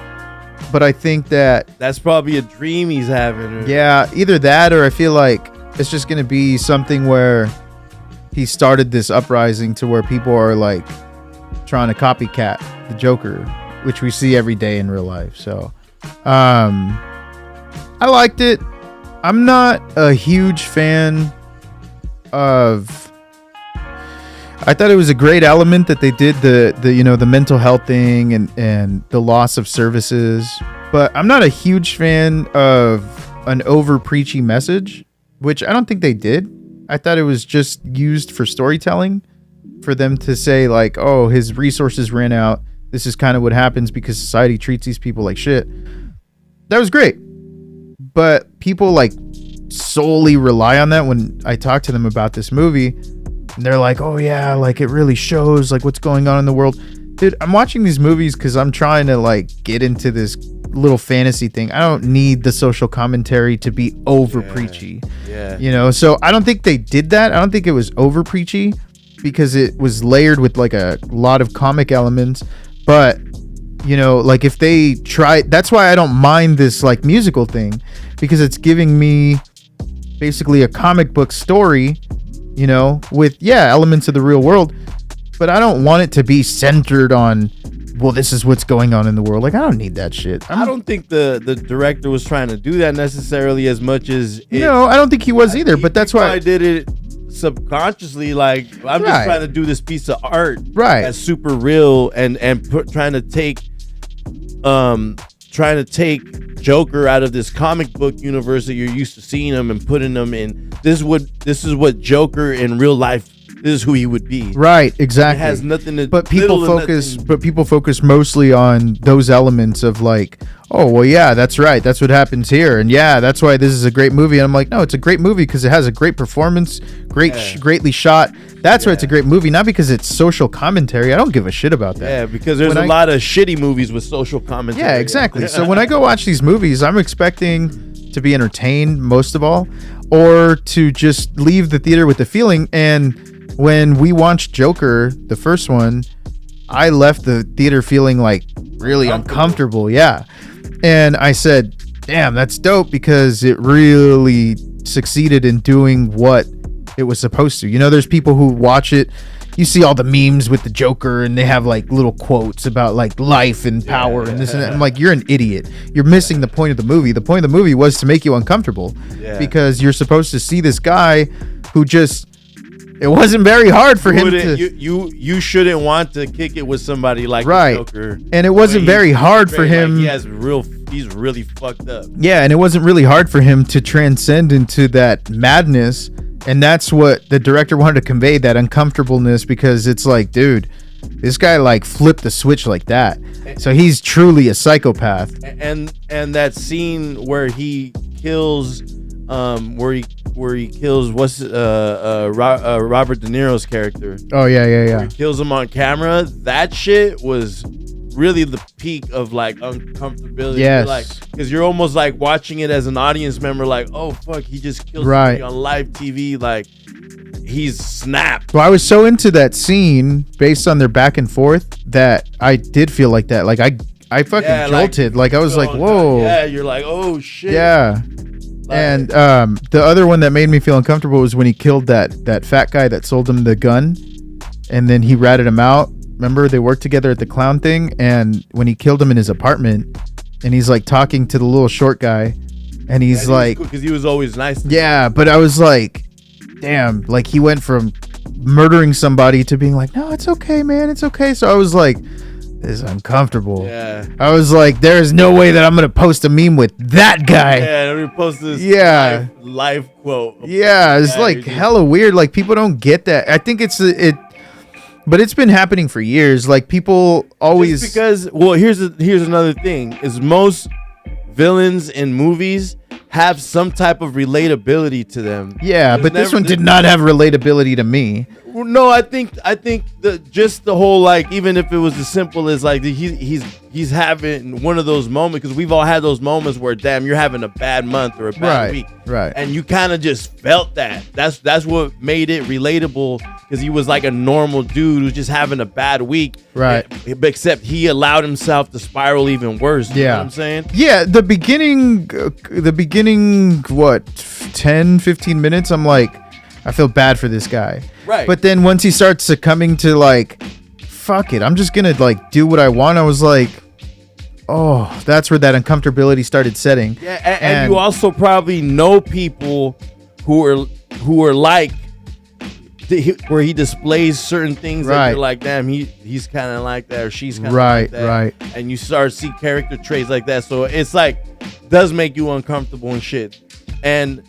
But I think that's probably a dream he's having. Yeah, either that, or I feel like it's just going to be something where he started this uprising to where people are like trying to copycat the Joker, which we see every day in real life. So I liked it. I'm not a huge fan of... I thought it was a great element that they did the mental health thing and the loss of services, but I'm not a huge fan of an over preachy message, which I don't think they did. I thought it was just used for storytelling, for them to say like, oh, his resources ran out. This is kind of what happens because society treats these people like shit. That was great, but people like solely rely on that when I talk to them about this movie. And they're like, oh yeah, like it really shows like what's going on in the world. Dude, I'm watching these movies because I'm trying to like get into this little fantasy thing. I don't need the social commentary to be over preachy. Yeah. You know, so I don't think they did that. I don't think it was over preachy because it was layered with like a lot of comic elements. But, you know, like if they try, that's why I don't mind this like musical thing, because it's giving me basically a comic book story, you know, with elements of the real world, but I don't want it to be centered on, well, this is what's going on in the world. Like, I don't need that shit. I don't think the director was trying to do that necessarily as much as no, I don't think he was either. But that's why I did it subconsciously. Like, I'm just trying to do this piece of art, that's super real, and trying to take Joker out of this comic book universe that you're used to seeing him and putting him in. This is what Joker in real life, this is who he would be. Right, exactly. It has nothing to. But people focus mostly on those elements of like, oh well, yeah, that's right, that's what happens here, and yeah, that's why this is a great movie. And I'm like, no, it's a great movie because it has a great performance, greatly shot. That's why it's a great movie, not because it's social commentary. I don't give a shit about that. Yeah, because there's a lot of shitty movies with social commentary. Yeah, exactly. So when I go watch these movies, I'm expecting to be entertained most of all, or to just leave the theater with the feeling. And when we watched Joker, the first one, I left the theater feeling like really uncomfortable. Yeah. And I said, damn, that's dope, because it really succeeded in doing what it was supposed to. You know, there's people who watch it, you see all the memes with the Joker and they have like little quotes about like life and power and this and that. I'm like, you're an idiot. You're missing the point of the movie. The point of the movie was to make you uncomfortable, because you're supposed to see this guy who just, it wasn't very hard for him to... You shouldn't want to kick it with somebody like the Joker. And it wasn't very hard for him... Like he's really fucked up. Yeah, and it wasn't really hard for him to transcend into that madness. And that's what the director wanted to convey, that uncomfortableness, because it's like, dude, this guy like flipped the switch like that. So he's truly a psychopath. And that scene where he kills... where he kills Robert De Niro's character. Oh yeah. He kills him on camera. That shit was really the peak of like uncomfortability. Yes. Like, because you're almost like watching it as an audience member, like, oh fuck, he just killed somebody on live TV. Like, he's snapped. Well, I was so into that scene based on their back and forth that I did feel like that. Like I fucking jolted. Like I was like, whoa. Yeah, you're like, oh shit. Yeah. And the other one that made me feel uncomfortable was when he killed that fat guy that sold him the gun, and then he ratted him out. Remember, they worked together at the clown thing, and when he killed him in his apartment, and he's like talking to the little short guy, and he's like, because he was always nice. Yeah, but I was like, damn, like he went from murdering somebody to being like, no, it's okay, man, it's okay. So I was like, this is uncomfortable. Yeah. I was like, there's no way that I'm gonna post a meme with that guy. Yeah, let me post this life quote. Yeah, it's like hella weird. Like, people don't get that. I think but it's been happening for years. Like, people always... Just because, well, here's another thing, is most villains in movies have some type of relatability to them. Yeah, There's but this never- one did not have relatability to me. No, I think the whole, like, even if it was as simple as like he's having one of those moments, because we've all had those moments where damn, you're having a bad month or a bad week, right, and you kind of just felt that. That's what made it relatable, because he was like a normal dude who's just having a bad week, right? Except he allowed himself to spiral even worse. You know what I'm saying? Yeah, the beginning, what, 10, 15 minutes, I'm like, I feel bad for this guy. Right. But then once he starts succumbing to like, fuck it, I'm just gonna like do what I want, I was like, oh, that's where that uncomfortability started setting. Yeah, and you also probably know people who are like, where he displays certain things that you're like, damn, he's kind of like that, or she's kind of like that. Right. And you start to see character traits like that. So it's like, does make you uncomfortable and shit. And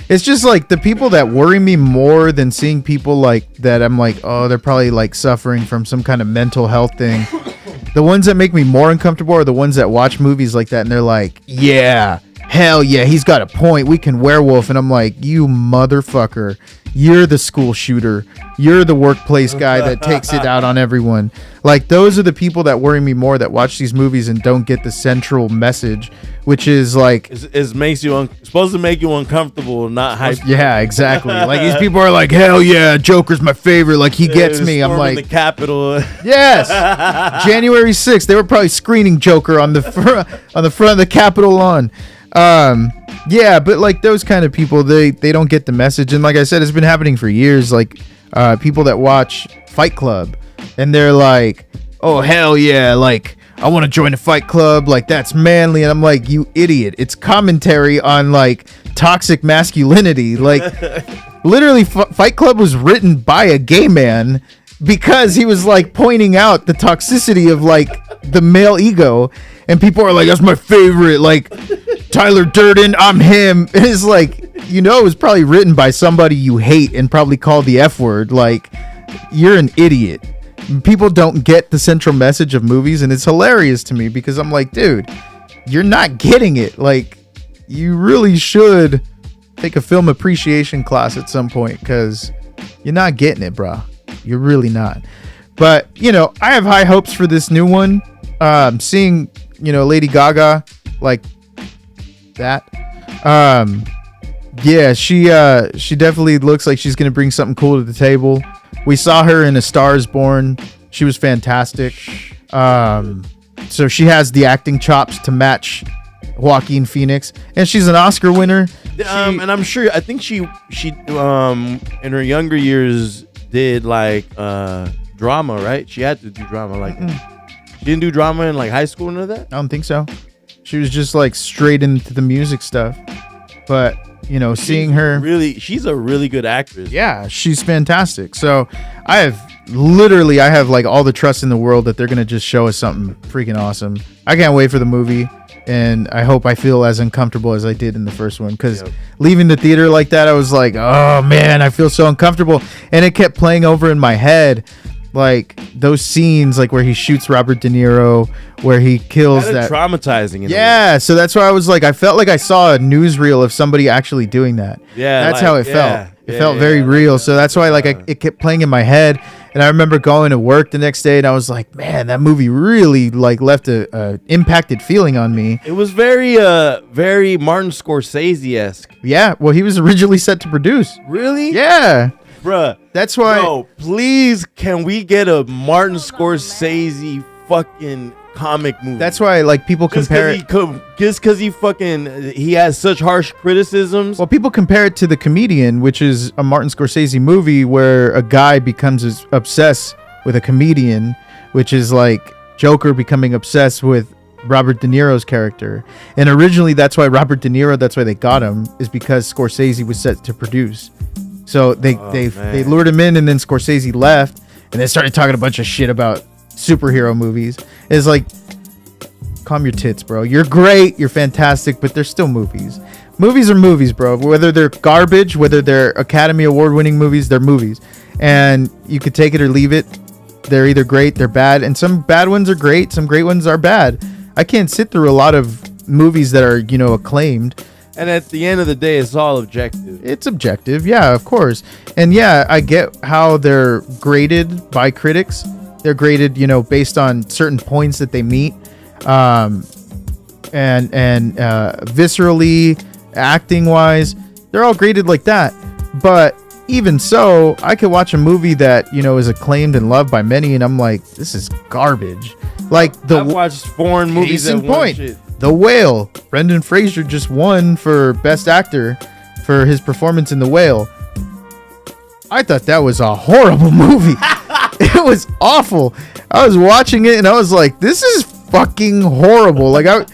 it's just like the people that worry me more than seeing people like that. I'm like, oh, they're probably like suffering from some kind of mental health thing. The ones that make me more uncomfortable are the ones that watch movies like that and they're like, yeah, hell yeah, he's got a point. We can werewolf. And I'm like, you motherfucker. You're the school shooter. You're the workplace guy that takes it out on everyone. Like, those are the people that worry me more, that watch these movies and don't get the central message, which is like, it makes you supposed to make you uncomfortable, not hype. Yeah, exactly. Like, these people are like, hell yeah, Joker's my favorite. Like, he gets me. I'm like, the Capitol. Yes. January 6th, they were probably screening Joker on the front of the Capitol lawn. Yeah, but like those kind of people, they don't get the message. And like I said, it's been happening for years. Like people that watch Fight Club and they're like, oh hell yeah, like I want to join a fight club, like that's manly. And I'm like, you idiot, it's commentary on like toxic masculinity. Like literally Fight Club was written by a gay man because he was like pointing out the toxicity of like the male ego, and people are like, that's my favorite, like Tyler Durden, I'm him. And it's like, you know, it was probably written by somebody you hate and probably called the F word. Like, you're an idiot. People don't get the central message of movies, and it's hilarious to me because I'm like, dude, you're not getting it. Like, you really should take a film appreciation class at some point because you're not getting it, bro. You're really not. But, you know, I have high hopes for this new one. Seeing, you know, Lady Gaga, like that. Yeah, she definitely looks like she's going to bring something cool to the table. We saw her in A Star Is Born. She was fantastic. So she has the acting chops to match Joaquin Phoenix, and she's an Oscar winner. And I'm sure, I think she in her younger years did like drama, right? She had to do drama. Like, she didn't do drama in like high school, none of that? I don't think so. She was just like straight into the music stuff. But, you know, seeing her, she's a really good actress. Yeah, she's fantastic. So I have like all the trust in the world that they're going to just show us something freaking awesome. I can't wait for the movie. And I hope I feel as uncomfortable as I did in the first one. Because leaving the theater like that, I was like, oh, man, I feel so uncomfortable. And it kept playing over in my head. Like, those scenes, like, where he shoots Robert De Niro, where he kills that. Traumatizing. Yeah, so that's why I was like, I felt like I saw a newsreel of somebody actually doing that. Yeah. That's like, how it felt. It felt very real. So that's why, like, it kept playing in my head. And I remember going to work the next day and I was like, man, that movie really like left a impacted feeling on me. It was very Martin Scorsese-esque. Yeah, well, he was originally set to produce. Really? Yeah. Bruh. That's why. Bro, please, can we get a Martin Scorsese fucking comic movie? That's why, like, people compare it. Just because he has such harsh criticisms. Well, people compare it to The Comedian, which is a Martin Scorsese movie where a guy becomes obsessed with a comedian, which is like Joker becoming obsessed with Robert De Niro's character. And originally, that's why Robert De Niro, that's why they got him, is because Scorsese was set to produce. So they lured him in, and then Scorsese left, and they started talking a bunch of shit about superhero movies. It's like, calm your tits, bro. You're great, you're fantastic, but they're still movies. Movies are movies, bro. Whether they're garbage, whether they're Academy Award-winning movies, they're movies. And you could take it or leave it. They're either great, they're bad, and some bad ones are great, some great ones are bad. I can't sit through a lot of movies that are, you know, acclaimed And at the end of the day, it's all objective. It's objective, yeah, of course. And yeah, I get how they're graded by critics. They're graded, based on certain points that they meet, and viscerally, acting wise, they're all graded like that. But even so, I could watch a movie that is acclaimed and loved by many, and I'm like, this is garbage. Like I've watched foreign movies that won shit. The Whale. Brendan Fraser just won for Best Actor for his performance in The Whale. I thought that was a horrible movie. It was awful. I was watching it and I was like, this is fucking horrible. Like I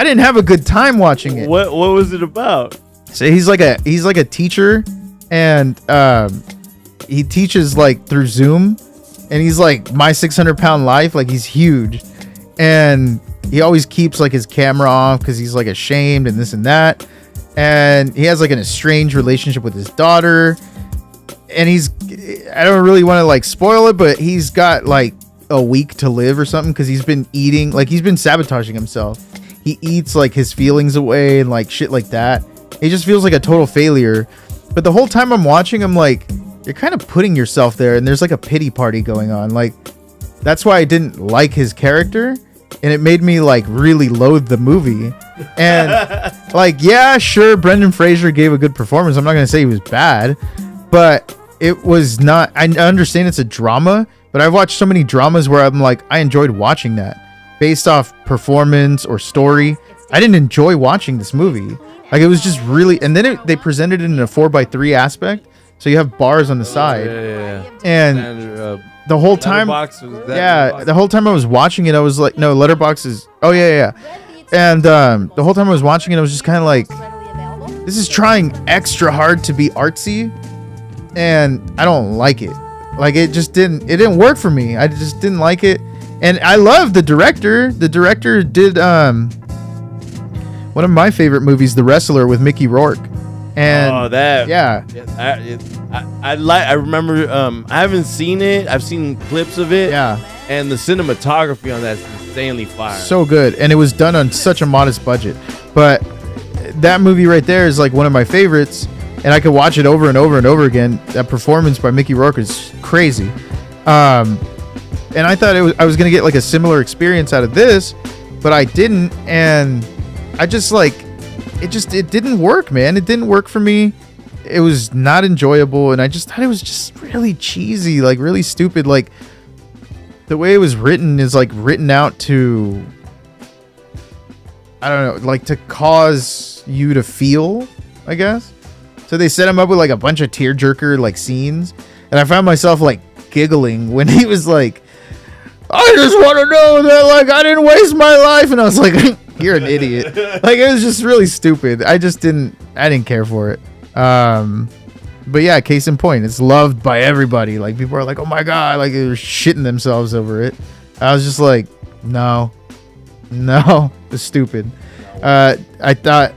didn't have a good time watching it. What was it about? So he's like a teacher, and he teaches like through Zoom, and he's like My 600-Pound Life, like he's huge, and he always keeps like his camera off because he's like ashamed and this and that, and he has like an estranged relationship with his daughter, and I don't really want to like spoil it, but he's got like a week to live or something because he's been eating, like he's been sabotaging himself. He eats like his feelings away and like shit like that. He just feels like a total failure. But the whole time I'm watching, I'm like, you're kind of putting yourself there, and there's like a pity party going on. Like, that's why I didn't like his character, and it made me like really loathe the movie. And like, yeah, sure, Brendan Fraser gave a good performance. I'm not gonna say he was bad, but it was not. I understand it's a drama, but I've watched so many dramas where I'm like, I enjoyed watching that based off performance or story. I didn't enjoy watching this movie. Like, it was just really, and then they presented it in a 4:3 aspect, so you have bars on the side. Yeah. And the whole time, the whole time I was watching it, I was like, no, Letterboxd is, oh yeah. And the whole time I was watching it, I was just kind of like, this is trying extra hard to be artsy, and I don't like it. Like, it didn't work for me. I just didn't like it. And I love the director. The director did one of my favorite movies, The Wrestler, with Mickey Rourke. And I remember, I haven't seen it. I've seen clips of it. Yeah. And the cinematography on that is insanely fire. So good. And it was done on such a modest budget. But that movie right there is like one of my favorites, and I could watch it over and over and over again. That performance by Mickey Rourke is crazy. And I thought I was going to get like a similar experience out of this, but I didn't. And I just like, it didn't work, man. It didn't work for me. It was not enjoyable. And I just thought it was just really cheesy, like really stupid. Like, the way it was written is like written out to, I don't know, like to cause you to feel, I guess. So they set him up with like a bunch of tearjerker like scenes. And I found myself like giggling when he was like, I just want to know that like I didn't waste my life. And I was like, you're an idiot. Like, it was just really stupid. I didn't care for it. But yeah, case in point, it's loved by everybody. Like, people are like, oh my God, like they were shitting themselves over it. I was just like, no, it's stupid. I thought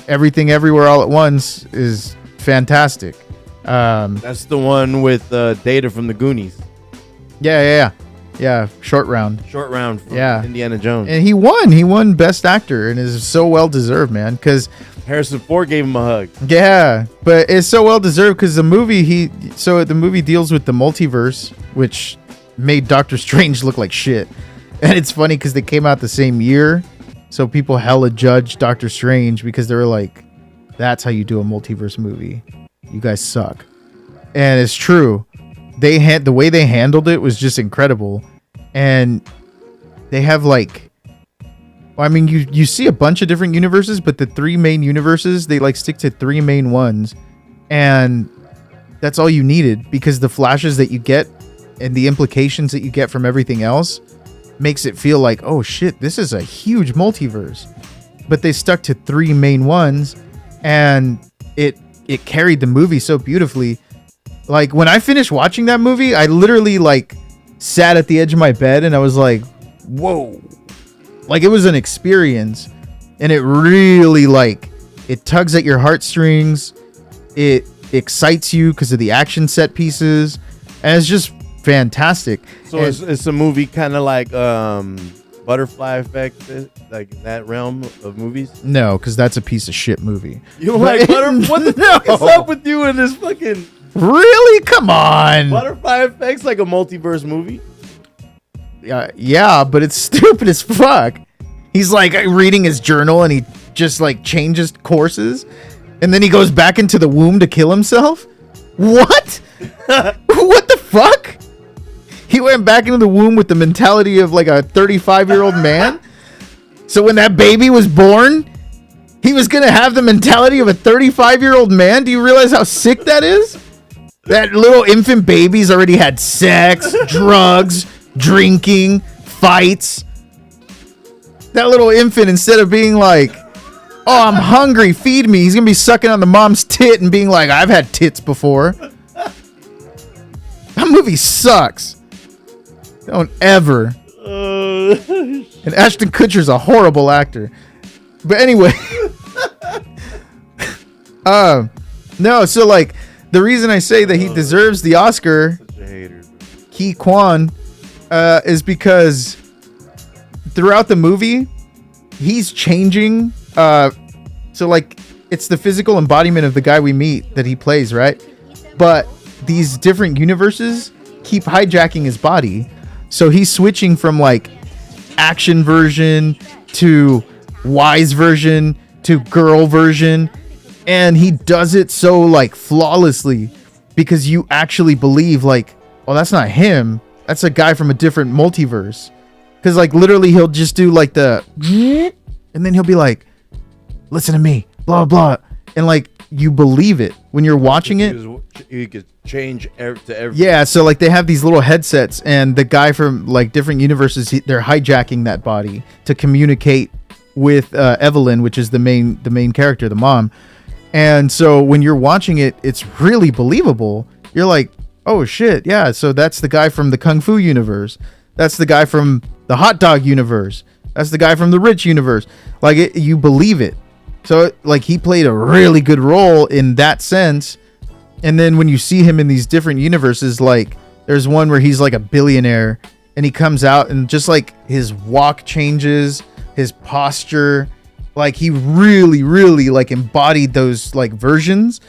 Everything Everywhere All at Once is fantastic. That's the one with Data from the Goonies. Yeah. Short round from Indiana Jones. And he won Best Actor, and is so well deserved, man, because Harrison Ford gave him a hug. Yeah, but it's so well deserved because the movie deals with the multiverse, which made Doctor Strange look like shit. And it's funny because they came out the same year, so people hella judged Doctor Strange because they were like, that's how you do a multiverse movie. You guys suck. And it's true. The way they handled it was just incredible. And they have like, I mean, you see a bunch of different universes, but the three main universes, they like stick to three main ones. And that's all you needed, because the flashes that you get and the implications that you get from everything else makes it feel like, oh shit, this is a huge multiverse. But they stuck to three main ones, and it carried the movie so beautifully. Like, when I finished watching that movie, I literally like sat at the edge of my bed and I was like, whoa. Like, it was an experience, and it really like, it tugs at your heartstrings. It excites you because of the action set pieces, and it's just fantastic. So it's a movie kind of like butterfly effect, like in that realm of movies? No, because that's a piece of shit movie. You don't like butterfly? What the fuck is up with you in this fucking Really? Come on. butterfly effects? Like a multiverse movie? Yeah, but it's stupid as fuck. He's like reading his journal and he just like changes courses, and then he goes back into the womb to kill himself. What? What the fuck? He went back into the womb with the mentality of like a 35-year-old man. So when that baby was born, he was gonna have the mentality of a 35-year-old man. Do you realize how sick that is? That little infant baby's already had sex, drugs, drinking, fights. That little infant, instead of being like, oh, I'm hungry, feed me, he's gonna be sucking on the mom's tit and being like, I've had tits before. That movie sucks. Don't ever. And Ashton Kutcher's a horrible actor. But anyway. No, so like, the reason I say that he deserves the Oscar, Such a hater. Ki Kwan, is because throughout the movie, he's changing. So like, it's the physical embodiment of the guy we meet that he plays, right? But these different universes keep hijacking his body. So he's switching from like action version to wise version to girl version. And he does it so like flawlessly because you actually believe like, oh, that's not him. That's a guy from a different multiverse. Because like literally he'll just do like the and then he'll be like, listen to me, blah, blah. And like you believe it when you're watching it. You could change to every. Yeah, so like they have these little headsets, and the guy from like different universes, they're hijacking that body to communicate with Evelyn, which is the main character, the mom. And so when you're watching it, it's really believable. You're like, oh shit, yeah. So that's the guy from the Kung Fu universe. That's the guy from the hot dog universe. That's the guy from the rich universe. Like you believe it. So like he played a really good role in that sense. And then when you see him in these different universes, like there's one where he's like a billionaire and he comes out and just like his walk changes, his posture, like he really, really like embodied those like versions.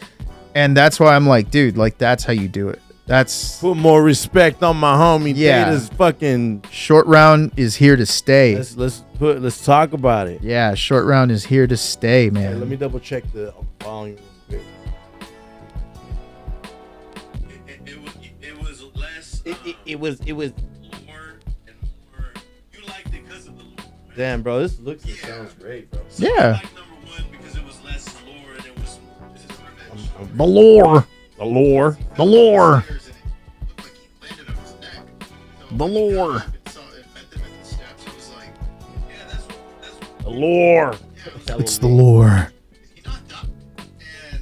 And that's why I'm like, dude, like that's how you do it. That's Put more respect on my homie. Yeah. Data's fucking. Short Round is here to stay. Let's talk about it. Yeah, Short Round is here to stay, man. Hey, let me double check the volume. It was less. It was. Lore and more. You liked it because of the lore. Right? Damn, bro, this looks and sounds great, bro. So Yeah. I liked number one because it was less lore and it was. This is revenge. The lore. The lore. The lore. It looked like he landed on his neck. So The when he got lore. up, it met them at the steps. It was like, yeah, that's The lore. yeah, it was It's the lore. he knocked up. And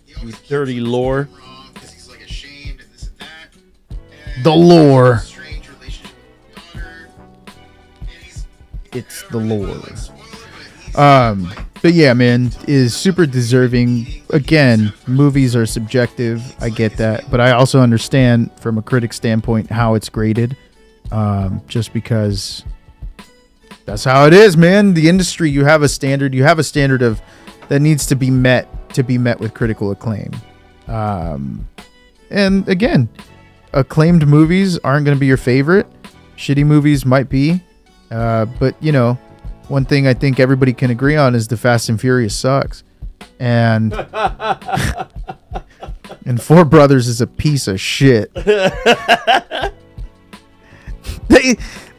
he always keeps dirty lore. getting wrong because he's like ashamed and this and that. And The lore. strange relationship with his daughter. And he's It's the really lore. wanna, like, spoil it, but he's But yeah, man, is super deserving. Again, movies are subjective. I get that, but I also understand from a critic standpoint how it's graded. Just because that's how it is, man. The industry, you have a standard. You have a standard of that needs to be met with critical acclaim. And again, acclaimed movies aren't going to be your favorite. Shitty movies might be, but you know. One thing I think everybody can agree on is the Fast and Furious sucks. And and Four Brothers is a piece of shit. They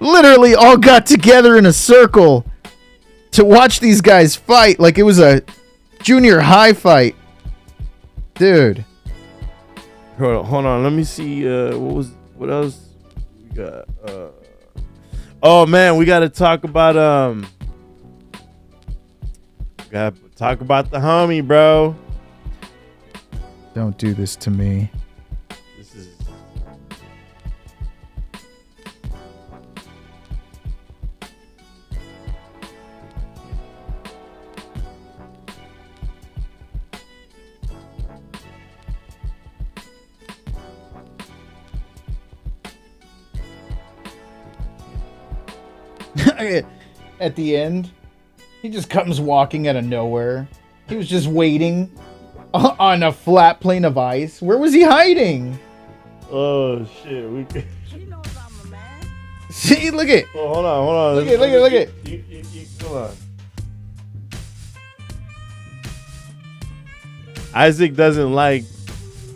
literally all got together in a circle to watch these guys fight like it was a junior high fight. Dude. Hold on. Let me see. What else we got? Oh man, we got to talk about Gotta talk about the homie, bro. Don't do this to me. This is. At the end, he just comes walking out of nowhere. He was just waiting on a flat plane of ice. Where was he hiding? Oh shit! She knows I'm a man. See, look at. Oh, hold on. Look at. Hold on. Isaac doesn't like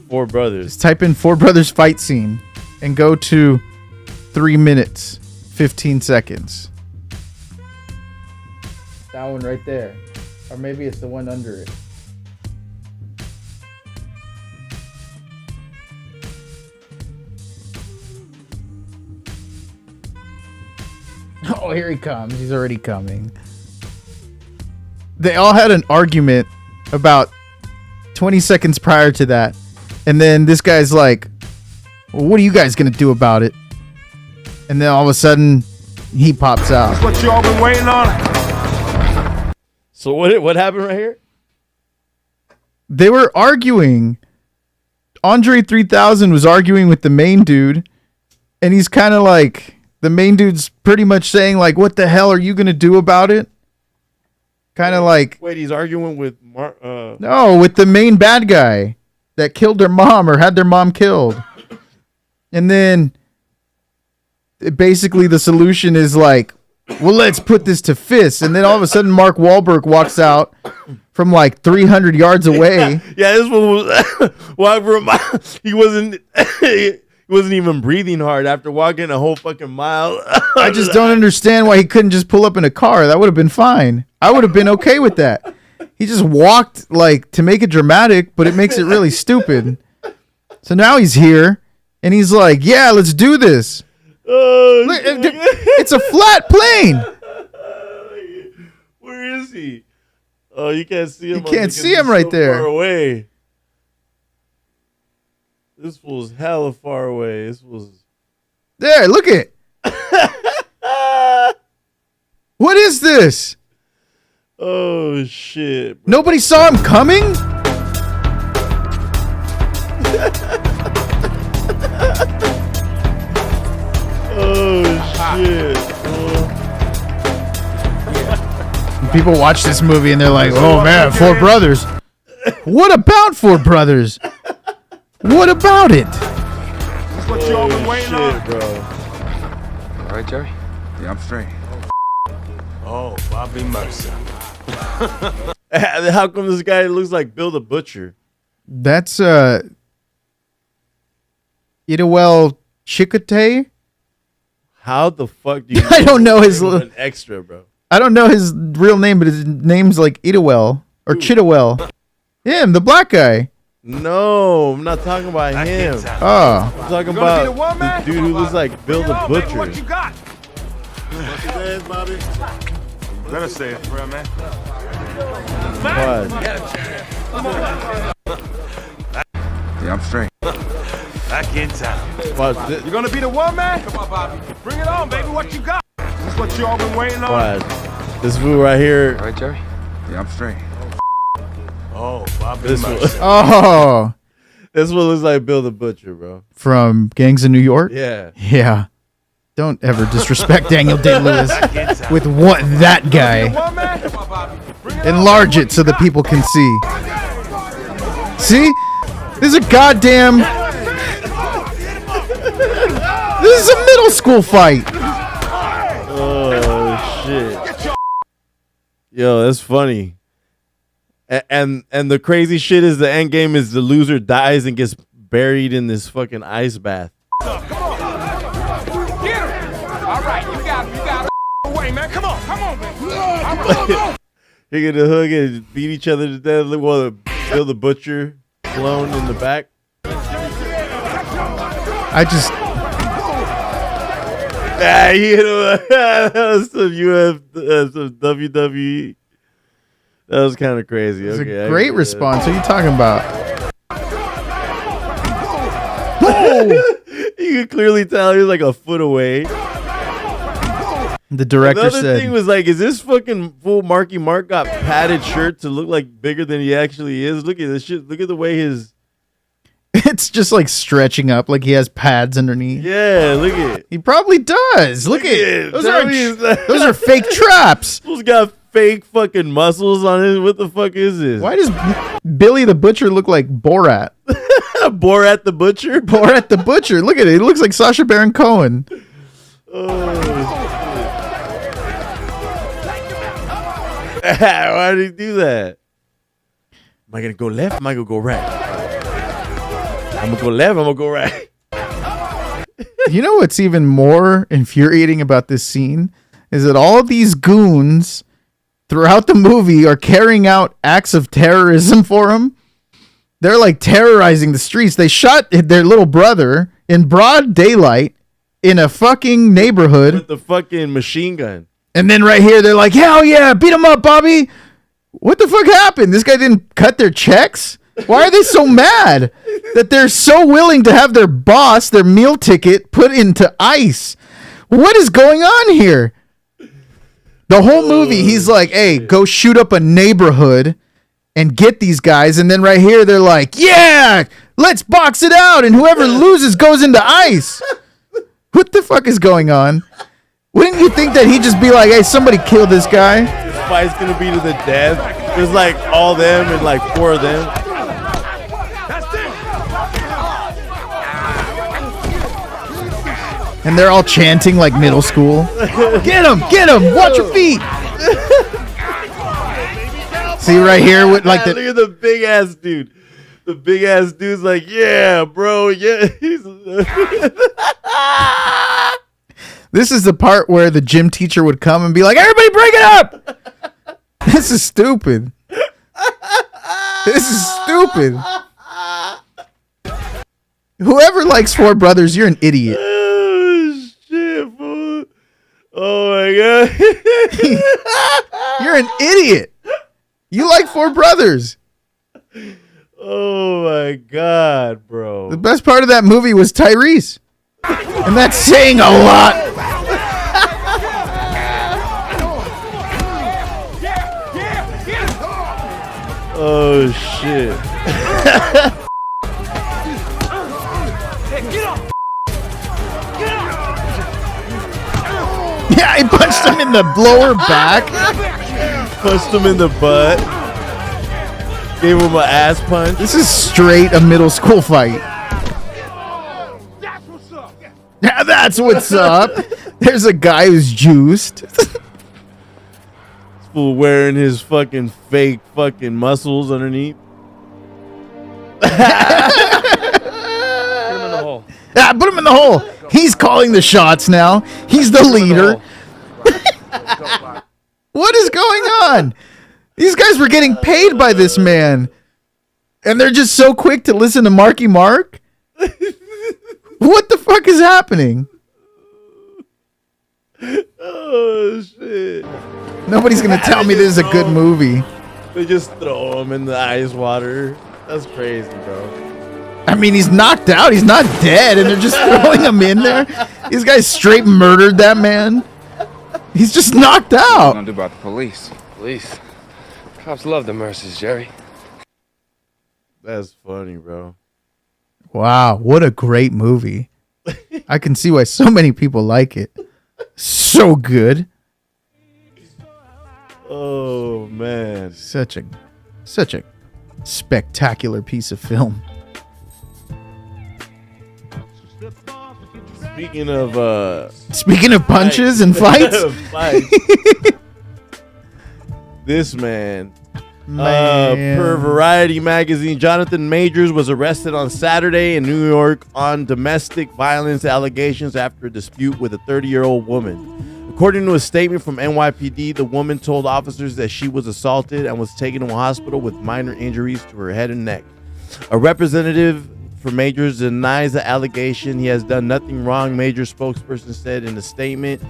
Four Brothers. Just type in Four Brothers fight scene and go to 3 minutes, 15 seconds. That one right there. Or maybe it's the one under it. Oh, here he comes. He's already coming. They all had an argument about 20 seconds prior to that. And then this guy's like, well, what are you guys going to do about it? And then all of a sudden, he pops out. That's what you all been waiting on. So what happened right here? They were arguing. Andre 3000 was arguing with the main dude. And he's kind of like, the main dude's pretty much saying like, what the hell are you going to do about it? Kind of like. Wait, he's arguing with No, with the main bad guy that killed their mom or had their mom killed. And then basically the solution is like, well, let's put this to fists. And then all of a sudden Mark Wahlberg walks out from like 300 yards away. Yeah, this one was he wasn't even breathing hard after walking a whole fucking mile. I just don't understand why he couldn't just pull up in a car. That would have been fine. I would have been okay with that. He just walked like to make it dramatic, but it makes it really stupid. So now he's here and he's like, yeah, let's do this. Look, it's a flat plane. Where is he? Oh, you can't see him. You can't see him right there. Far away. This fool's hella far away. This was there. Look it. What is this? Oh shit! Bro. Nobody saw him coming. Oh shit! People watch this movie and they're like, "Oh man, Four Brothers." What about Four Brothers? What about it? That's what you all been waiting on. Bro. All right, Jerry? Yeah, I'm straight. Oh, Bobby Mercer. How come this guy looks like Bill the Butcher? That's Idawel Chikotay. How the fuck do you? I don't know his an extra, bro. I don't know his real name, but his name's like Idawel or Chidawell. Him, the black guy. No, I'm not talking about him. Oh, I'm talking about the dude who looks like Bill the Butcher. What you got? What's your name, Bobby? Better say it for him, man. What? Yeah, I'm straight. Back in town. What? You gonna be the one, man? Come on, Bobby. Bring it on, baby. What you got? That's what you all been waiting on. What? This fool right here. All right, Jerry? Yeah, I'm straight. Oh, Bobby This Mercer. oh, This one looks like Bill the Butcher, bro. from Gangs of New York. Yeah. Yeah. Don't ever disrespect Daniel Day-Lewis with what that guy. One, man? Come on, Bobby. Bring it on. Enlarge it so that people can see. See? This is a goddamn. This is a middle school fight. Oh shit. Yo, that's funny. And the crazy shit is the end game is the loser dies and gets buried in this fucking ice bath. All right, you got away, man. Come on, man. All right, They get a hug and beat each other to death. Look, well, Bill the Butcher clone in the back. I just. Ah, you know, that was some some WWE. That was kind of crazy. It's Okay, a great response. What are you talking about? Oh! You can clearly tell he was like a foot away. The director Another said. thing was like, is this fucking fool Marky Mark got padded shirt to look like bigger than he actually is? Look at this shit. Look at the way his It's just like stretching up, like he has pads underneath. Yeah, look at it. He probably does. Look at it. those Tell me it's not- those are fake traps. Who's got fake fucking muscles on it? What the fuck is this? Why does Billy the Butcher look like Borat? Borat the Butcher? Borat the Butcher. Look at it. It looks like Sacha Baron Cohen. Why did he do that? Am I gonna go left? Am I gonna go right? I'm gonna go left. I'm gonna go right. You know what's even more infuriating about this scene is that all of these goons throughout the movie are carrying out acts of terrorism for him. They're like terrorizing the streets. They shot their little brother in broad daylight in a fucking neighborhood With the fucking machine gun. And then right here, they're like, hell yeah, beat him up, Bobby. What the fuck happened? This guy didn't cut their checks? Why are they so mad that they're so willing to have their boss, their meal ticket, put into ice? What is going on here? The whole movie, he's like, hey, go shoot up a neighborhood and get these guys. And then right here, they're like, yeah, let's box it out. And whoever loses goes into ice. What the fuck is going on? Wouldn't you think that he'd just be like, hey, somebody kill this guy? This fight's gonna be to the death. There's like all them and like 4 of them. And they're all chanting like middle school. Get him! Get him! Watch your feet! See right here with like Look at the big ass dude. The big ass dude's like, yeah, bro, yeah. This is the part where the gym teacher would come and be like, everybody break it up! This is stupid. This is stupid. Whoever likes Four Brothers, you're an idiot. Oh, shit, fool. Oh, my God. You're an idiot. You like Four Brothers. Oh, my God, bro. The best part of that movie was Tyrese. And that's saying a lot. Oh, shit. Yeah, he punched him in the lower back. Punched him in the butt. Gave him an ass punch. This is straight a middle school fight. Yeah, that's what's up. There's a guy who's juiced. Fool wearing his fucking fake fucking muscles underneath. Put him in the hole. Ah, put him in the hole. He's calling the shots now. He's the leader. What is going on? These guys were getting paid by this man. And they're just so quick to listen to Marky Mark? What the fuck is happening? Oh, shit. Nobody's going to tell me this is a good movie. They just throw him in the ice water. That's crazy, bro. I mean, he's knocked out. He's not dead, and they're just throwing him in there. These guys straight murdered that man. He's just knocked What out. gonna do about the police? Police? Cops love the Mercers, Jerry. That's funny, bro. Wow, what a great movie. I can see why so many people like it. So good. Oh, man. Such a spectacular piece of film. Speaking of punches and fights, this man, per Variety magazine, Jonathan Majors was arrested on Saturday in New York on domestic violence allegations after a dispute with a 30-year-old woman. According to a statement from NYPD, the woman told officers that she was assaulted and was taken to a hospital with minor injuries to her head and neck. A representative for Majors denies the allegation. He has done nothing wrong, Majors spokesperson said in a statement.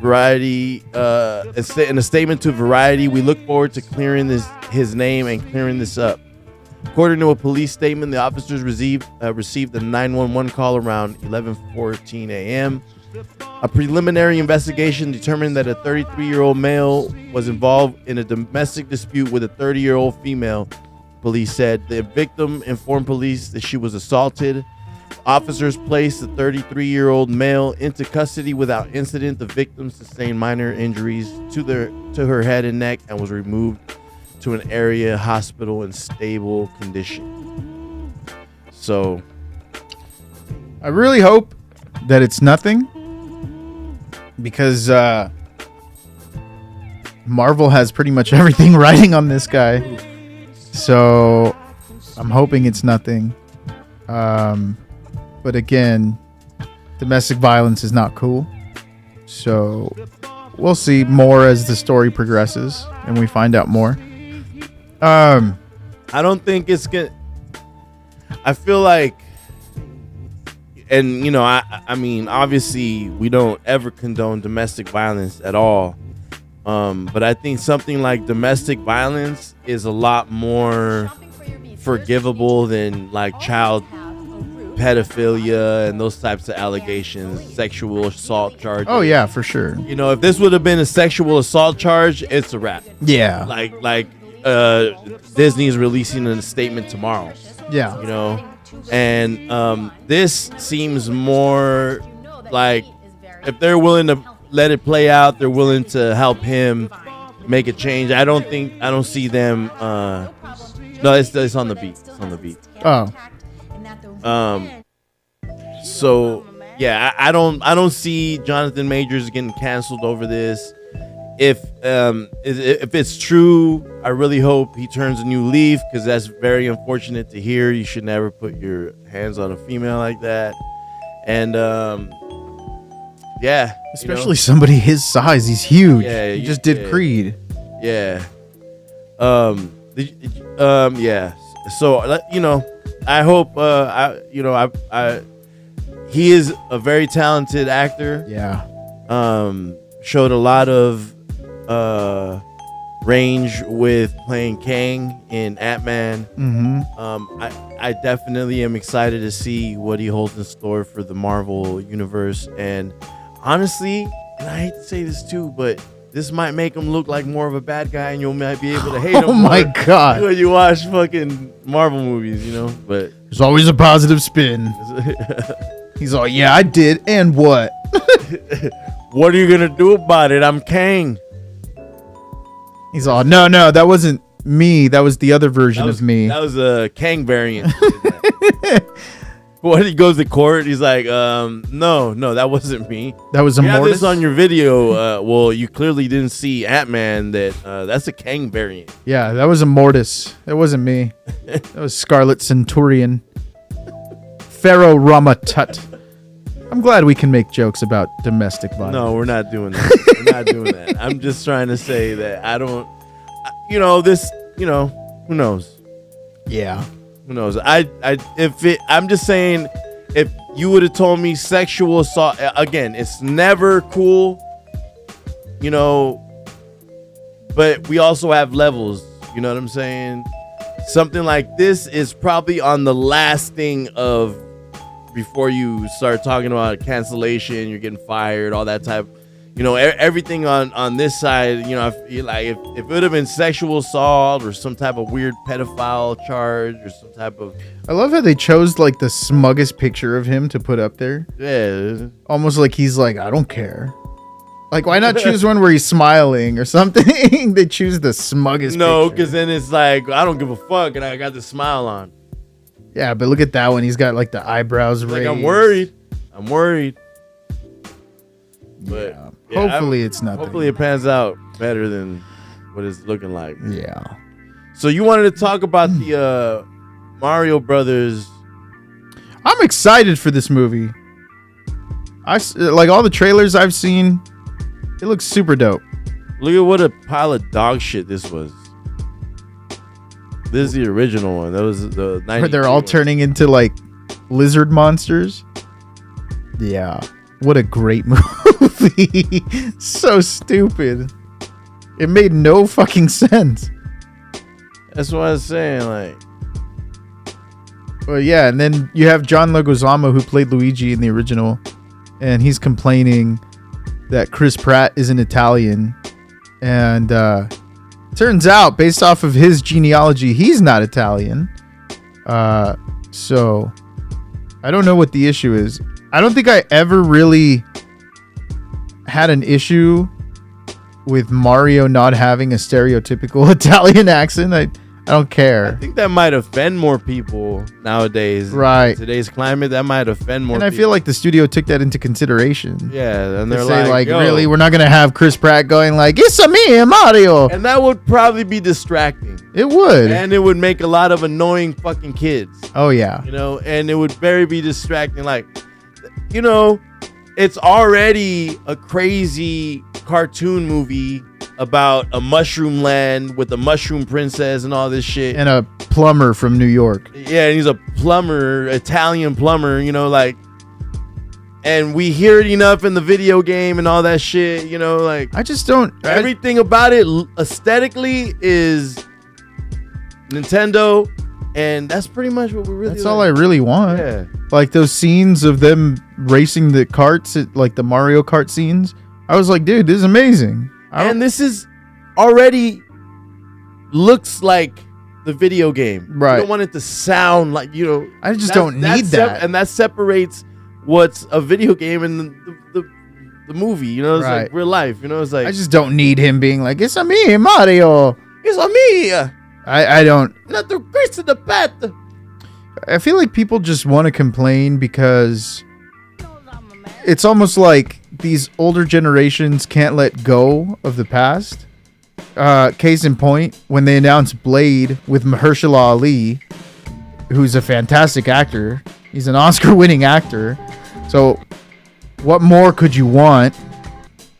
Variety, in a statement to Variety, we look forward to clearing his name and clearing this up. According to a police statement, the officers received a 911 call around 11:14 a.m. A preliminary investigation determined that a 33-year-old male was involved in a domestic dispute with a 30-year-old female. police said. The victim informed police that she was assaulted. Officers placed the 33-year-old male into custody without incident. The victim sustained minor injuries to her head and neck and was removed to an area hospital in stable condition. So, I really hope that it's nothing, because Marvel has pretty much everything riding on this guy. So I'm hoping it's nothing. But again, domestic violence is not cool. So we'll see more as the story progresses and we find out more. I don't think it's gonna. I feel like, and you know, I mean, obviously, we don't ever condone domestic violence at all. But I think something like domestic violence is a lot more forgivable than like child pedophilia and those types of allegations, sexual assault charges. Oh yeah, for sure. You know, if this would have been a sexual assault charge, it's a wrap. Yeah. Like Disney is releasing a statement tomorrow. Yeah. You know, and this seems more like if they're willing to let it play out, they're willing to help him make a change. I don't see them. No, it's on the beat. It's on the beat. Oh. So yeah, I don't see Jonathan Majors getting canceled over this. If it's true, I really hope he turns a new leaf, because that's very unfortunate to hear. You should never put your hands on a female like that. And yeah, especially somebody his size. He's huge. Yeah, he just did Creed. Yeah. Yeah. So you know, I hope he is a very talented actor. Yeah. Showed a lot of range with playing Kang in Ant-Man. Mm-hmm. I definitely am excited to see what he holds in store for the Marvel universe. And honestly, and I hate to say this too, but this might make him look like more of a bad guy, and you might be able to hate him. Oh my God! When you watch fucking Marvel movies, you know. But there's always a positive spin. He's all, yeah, I did, and what? What are you gonna do about it? I'm Kang. He's all, no, that wasn't me. That was the other version of me. That was a Kang variant. When he goes to court, he's like, no, that wasn't me. That was a you have Mortis? this on your video. Well, you clearly didn't see Ant-Man. That's a Kang variant. Yeah, that was a Mortis. That wasn't me. That was Scarlet Centurion. Pharaoh Ramatut. I'm glad we can make jokes about domestic violence. No, we're not doing that. We're not doing that. I'm just trying to say that I don't, who knows? Yeah. Who knows? I'm just saying, if you would have told me sexual assault, again, it's never cool, but we also have levels. You know what I'm saying? Something like this is probably on the last thing of before you start talking about cancellation, you're getting fired, all that type. Everything on this side, if it would have been sexual assault or some type of weird pedophile charge or some type of. I love how they chose like the smuggest picture of him to put up there. Yeah. Almost like he's like, I don't care. Like, why not choose one where he's smiling or something? They choose the smuggest No, picture. because then it's like, I don't give a fuck, and I got the smile on. Yeah, but look at that one. He's got like the eyebrows raised. Like, I'm worried. But hopefully it's nothing. Hopefully it pans out better than what it's looking like. Yeah. So you wanted to talk about the Mario Brothers. I'm excited for this movie. Like all the trailers I've seen, it looks super dope. Look at what a pile of dog shit this was. This is the original one. That was the 90s. Where they're all turning into like lizard monsters. Yeah. What a great movie. So stupid. It made no fucking sense. That's what I was saying. Like, well, yeah, and then you have John Leguizamo, who played Luigi in the original, and he's complaining that Chris Pratt isn't Italian, and Turns out, based off of his genealogy, he's not Italian. So I don't know what the issue is. I don't think I ever really had an issue with Mario not having a stereotypical Italian accent. I don't care. I think that might offend more people nowadays. Right. In today's climate, that might offend more And I people. feel like the studio took that into consideration. Yeah, and They they're say like, yo. really, we're not going to have Chris Pratt going like, it's a me, Mario. And that would probably be distracting. It would. And it would make a lot of annoying fucking kids. Oh, yeah. You know, and it would very be distracting. Like, you know, it's already a crazy cartoon movie about a mushroom land with a mushroom princess and all this shit. And a plumber from New York. Yeah, and he's a plumber, Italian plumber, you know, like, and we hear it enough in the video game and all that shit, you know, like, I just don't. everything about it aesthetically is Nintendo, and that's pretty much what we really That's all I really want. Yeah. Like those scenes of them racing the carts, like the Mario Kart scenes. I was like, dude, this is amazing. And this is already looks like the video game. Right. You don't want it to sound like, you know. I just don't need that. And that separates what's a video game and the movie. You know, it's Right. like real life. You know, it's like, I just don't need him being like, it's a me, Mario. it's a me. I don't. Not the grace of the path. I feel like people just want to complain because knows I'm a man. it's almost like these older generations can't let go of the past. Case in point, when they announced Blade with Mahershala Ali, who's a fantastic actor. He's an Oscar-winning actor. So what more could you want?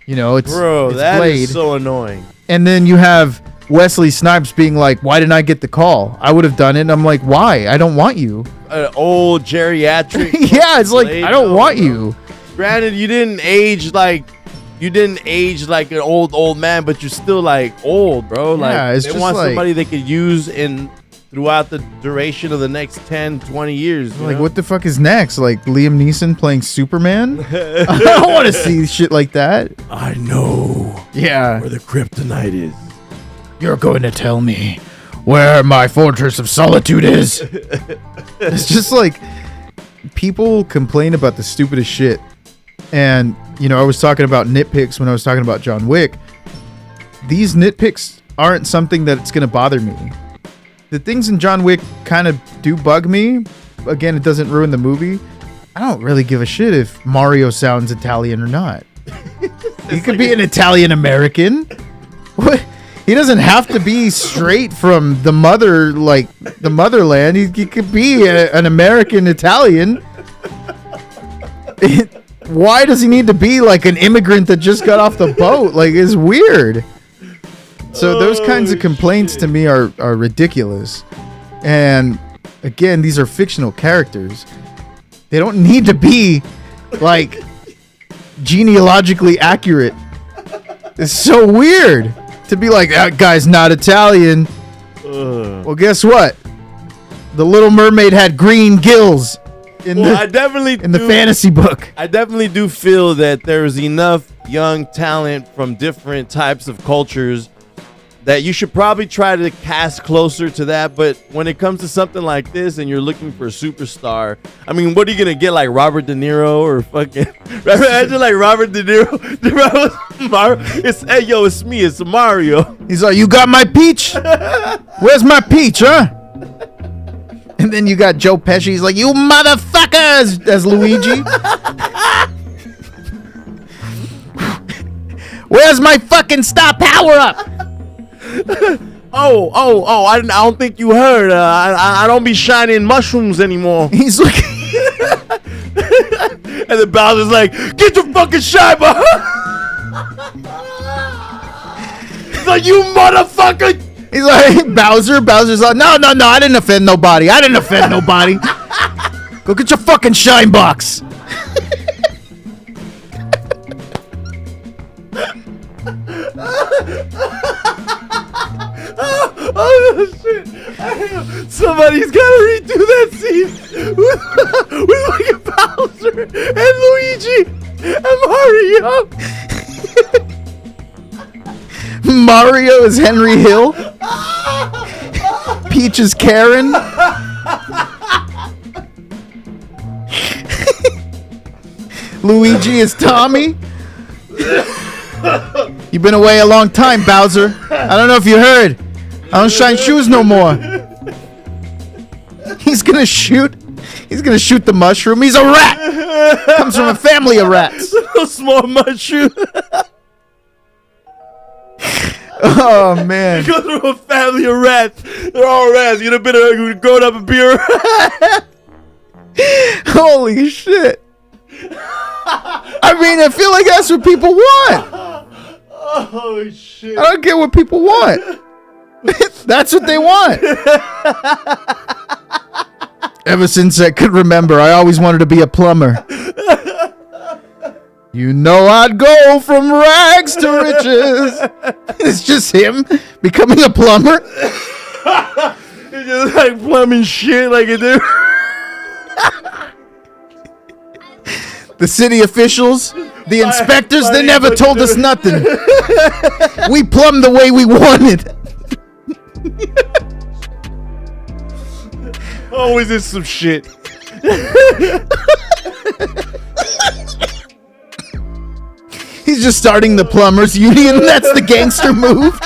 You know, it's That Blade. is so annoying. And then you have Wesley Snipes being like, why didn't I get the call? I would have done it. And I'm like, why? I don't want you. An old geriatric. Yeah, it's like, Blade, I don't no, want bro. you. Granted, you didn't age like an old man, but you're still like old, bro. Like, Yeah, it's they just want like- somebody they could use throughout the duration of the next 10, 20 years. you Like, know? what the fuck is next? Like, Liam Neeson playing Superman? I don't want to see shit like that. I know Yeah. where the kryptonite is. You're going to tell me where my fortress of solitude is. It's just like, people complain about the stupidest shit. And, you know, I was talking about nitpicks when I was talking about John Wick. These nitpicks aren't something that's going to bother me. The things in John Wick kind of do bug me. Again, it doesn't ruin the movie. I don't really give a shit if Mario sounds Italian or not. He could be an Italian American. What? He doesn't have to be straight from the motherland. He could be an American Italian. Why does he need to be like an immigrant that just got off the boat? Like, it's weird. So those kinds of complaints to me are ridiculous. And again, these are fictional characters. They don't need to be like genealogically accurate. It's so weird to be like, that guy's not Italian. Well, guess what? The Little Mermaid had green gills in I definitely the fantasy book. I definitely do feel that there's enough young talent from different types of cultures that you should probably try to cast closer to that. But when it comes to something like this and you're looking for a superstar, I mean, what are you going to get, like Robert De Niro or fucking... Imagine like Robert De Niro. It's, hey, yo, it's me. It's Mario. He's like, you got my peach? Where's my peach, huh? And then you got Joe Pesci. He's like, you motherfuckers, as Luigi. Where's my fucking star power up? I don't think you heard. I don't be shining mushrooms anymore. He's like, And the Bowser's like, get your fucking shine, bro. He's like, you motherfucker. he's like, Bowser's like, no, I didn't offend nobody. Go get your fucking shine box. Oh shit! Somebody's gotta redo that scene with fucking Bowser and Luigi and Mario. Mario is Henry Hill. Peach is Karen. Luigi is Tommy. You've been away a long time, Bowser. I don't know if you heard. I don't shine shoes no more. He's gonna shoot the mushroom. He's a rat. Comes from a family of rats. A small mushroom. Oh man. He goes from a family of rats. They're all rats. You'd have been grown up and be a rat. Holy shit. I mean, I feel like that's what people want. Oh shit. I don't get what people want. That's what they want. Ever since I could remember, I always wanted to be a plumber. You know I'd go from rags to riches. It's just him becoming a plumber. It's just like plumbing shit like it do. The city officials, the inspectors, they never told us nothing. We plumbed the way we wanted. Always is some shit. He's just starting the plumbers union. That's the gangster move.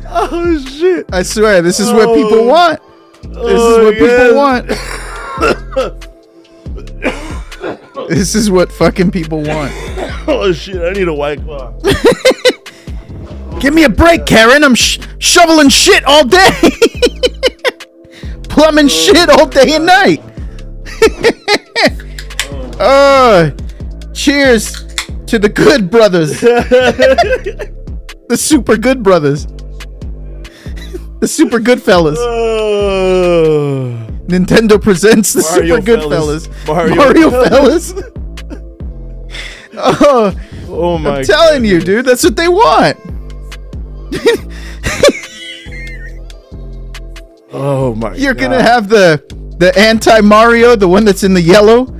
Oh shit. I swear, this is what people want. This is what people want. This is what fucking people want. Oh shit, I need a White Claw. Give me a break, Karen. I'm shoveling shit all day. Plumbing shit all day and night. Cheers to the good brothers. The super good brothers. The super good fellas. Nintendo presents the Mario super good fellas. fellas. Mario fellas. Oh my I'm telling you, dude, that's what they want. Oh my You're God. gonna have the anti-Mario, the one that's in the yellow.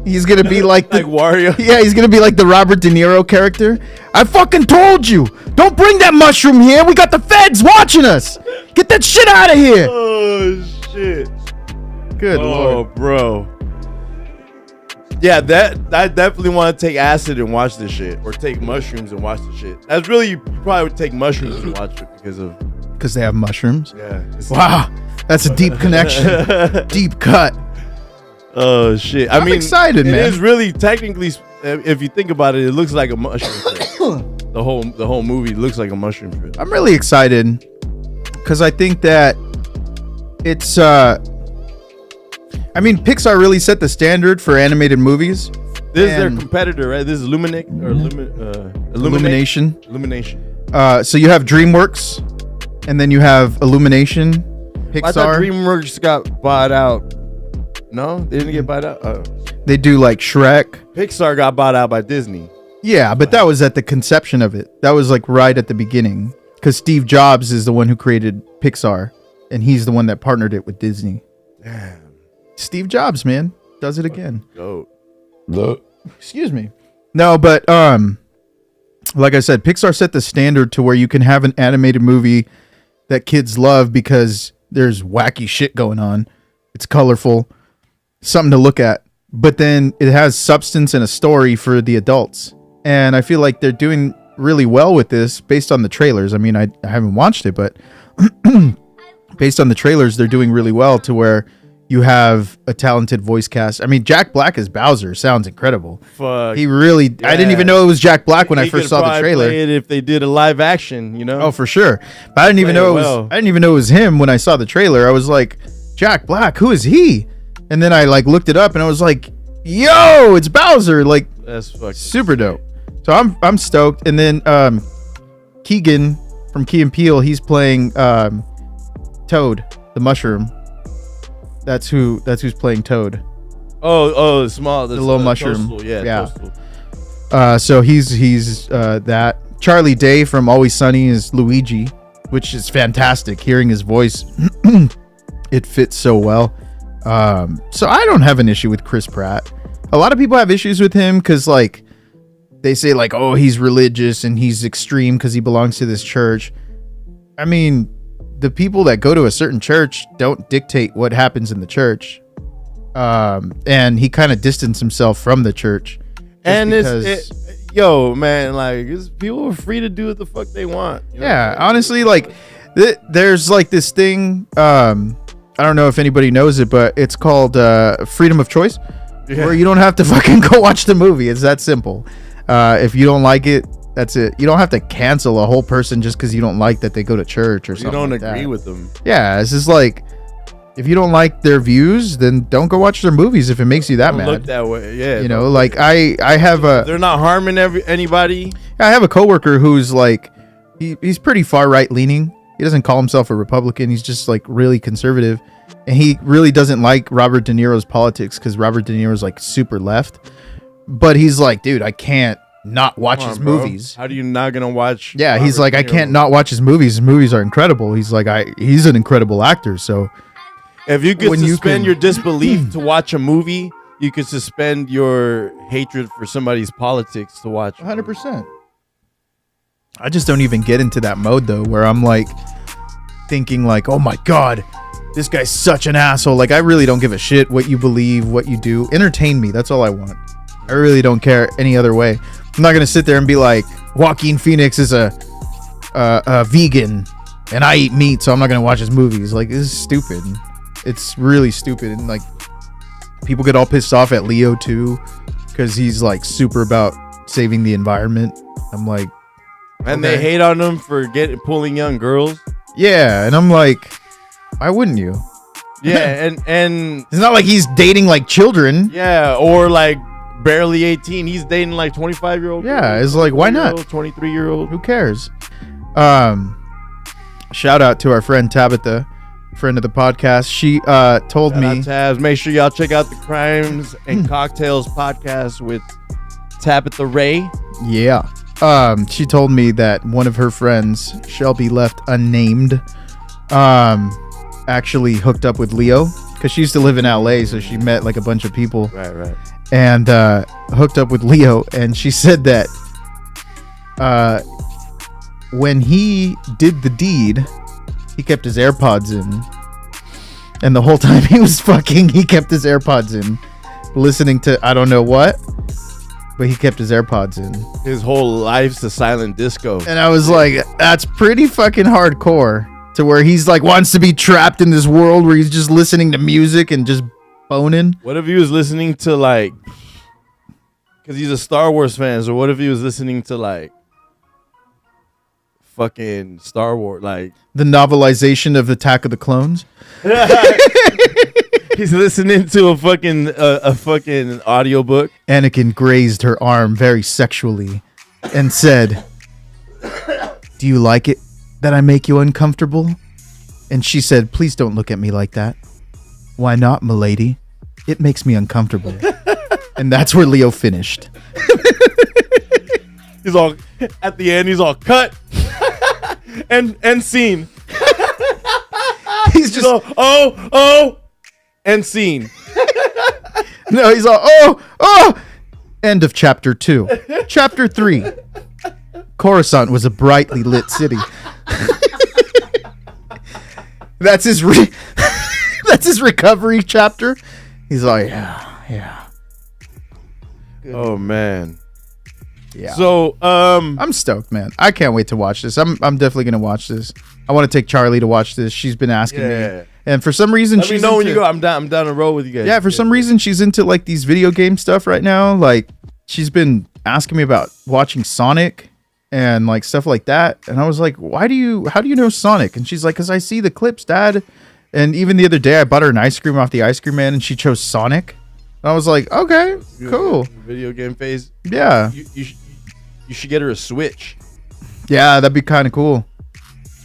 He's gonna be like the like Wario. Yeah, he's gonna be like the Robert De Niro character. I fucking told you, don't bring that mushroom here. We got the feds watching us. Get that shit out of here. Oh shit. Good lord. Bro. Yeah, I definitely want to take acid and watch this shit, or take mushrooms and watch the shit. That's really, you probably would take mushrooms and watch it Because they have mushrooms. Yeah. Wow, that's a deep connection. Deep cut. Oh shit! I'm excited, man. It is really technically, if you think about it, it looks like a mushroom trip. The whole movie looks like a mushroom trip. I'm really excited because I think that it's. I mean, Pixar really set the standard for animated movies. This is their competitor, right? This is Illuminate or Illumination. Illumination. So you have DreamWorks, and then you have Illumination. Pixar. I thought DreamWorks got bought out. No, they didn't get bought out. They do like Shrek. Pixar got bought out by Disney. Yeah, but that was at the conception of it. That was like right at the beginning, because Steve Jobs is the one who created Pixar, and he's the one that partnered it with Disney. Damn. Steve Jobs, man, does it again. Goat. Excuse me. No, but like I said, Pixar set the standard to where you can have an animated movie that kids love because there's wacky shit going on. It's colorful, something to look at, but then it has substance and a story for the adults. And I feel like they're doing really well with this based on the trailers. I mean, I haven't watched it, but based on the trailers, they're doing really well to where you have a talented voice cast. I mean, Jack Black as Bowser sounds incredible. Fuck. He really, I didn't even know it was Jack Black when I first saw the trailer. Play it if they did a live action, you know? Oh, for sure. But I didn't even know I didn't even know it was him when I saw the trailer. I was like, Jack Black, who is he? And then I like looked it up and I was like, yo, it's Bowser. Like, that's fucking super dope. So I'm stoked. And then Keegan from Key and Peele, he's playing Toad, the mushroom. That's who's playing Toad. Oh, the little mushroom. Toadstool. Yeah. Toadstool. So he's that. Charlie Day from Always Sunny is Luigi, which is fantastic. Hearing his voice, it fits so well. So I don't have an issue with Chris Pratt. a lot of people have issues with him because like they say like, oh, he's religious and he's extreme because he belongs to this church. I mean, the people that go to a certain church don't dictate what happens in the church. And he kind of distanced himself from the church. And yo, man, like people are free to do what the fuck they want. You know? Yeah, honestly, like there's like this thing. I don't know if anybody knows it, but it's called freedom of choice, where you don't have to fucking go watch the movie. It's that simple. If you don't like it, that's it. You don't have to cancel a whole person just because you don't like that they go to church or something. You don't agree with them. Yeah, it's just like, if you don't like their views, then don't go watch their movies if it makes you that mad. Look that way, yeah. You know, like I have a. They're not harming anybody. I have a coworker who's like, he's pretty far right leaning. He doesn't call himself a Republican. He's just like really conservative, and he really doesn't like Robert De Niro's politics because Robert De Niro's like super left. But he's like, dude, I can't not watch his movies. How do you not gonna watch? Yeah, Robert he's like, I can't not watch his movies. His movies are incredible. He's like, he's an incredible actor. So. If you could suspend your disbelief to watch a movie, you could suspend your hatred for somebody's politics to watch. 100%. I just don't even get into that mode though, where I'm like thinking like, oh my God, this guy's such an asshole. Like I really don't give a shit what you believe, what you do. Entertain me. That's all I want. I really don't care any other way. I'm not going to sit there and be like, Joaquin Phoenix is a vegan and I eat meat, so I'm not going to watch his movies. Like, this is stupid. It's really stupid. And like, people get all pissed off at Leo too, because he's like super about saving the environment. I'm like, and they hate on him for pulling young girls. Yeah, and I'm like, why wouldn't you? Yeah, and it's not like he's dating like children. Yeah, or like barely 18. He's dating like 25-year-old. Yeah, it's like, why not? 23-year-old. Who cares? Shout out to our friend Tabitha, friend of the podcast. She told me, Tabs, make sure y'all check out the Crimes and Cocktails podcast with Tabitha Ray. Yeah. She told me that one of her friends, Shelby left unnamed, actually hooked up with Leo, because she used to live in LA, so she met like a bunch of people. Right. And hooked up with Leo, and she said that when he did the deed, he kept his AirPods in, and the whole time he was fucking, he kept his AirPods in, listening to I don't know what, but he kept his AirPods in. His whole life's a silent disco. And I was like, that's pretty fucking hardcore, to where he's like wants to be trapped in this world where he's just listening to music and just boning. What if he was listening to like, because he's a Star Wars fan, so what if he was listening to like fucking Star Wars, like the novelization of Attack of the Clones? He's listening to a fucking audiobook. Anakin grazed her arm very sexually and said, "Do you like it that I make you uncomfortable?" And she said, "Please don't look at me like that." "Why not, milady? It makes me uncomfortable." And that's where Leo finished. He's all, at the end, he's all cut and scene. He's just all, oh, and scene. No, he's all, oh. End of chapter 2. Chapter 3. Coruscant was a brightly lit city. That's his that's his recovery chapter. He's like, yeah. Good. Oh man. Yeah. So I'm stoked, man. I can't wait to watch this. I'm definitely gonna watch this. I want to take Charlie to watch this. She's been asking me, and for some reason, let me know when you go. I'm down to roll with you guys. Yeah, for some reason, she's into like these video game stuff right now. Like, she's been asking me about watching Sonic and like stuff like that. And I was like, how do you know Sonic? And she's like, because I see the clips, Dad. And even the other day, I bought her an ice cream off the ice cream man, and she chose Sonic. And I was like, okay, cool. Video game phase. Yeah. You should get her a Switch. Yeah, that'd be kind of cool.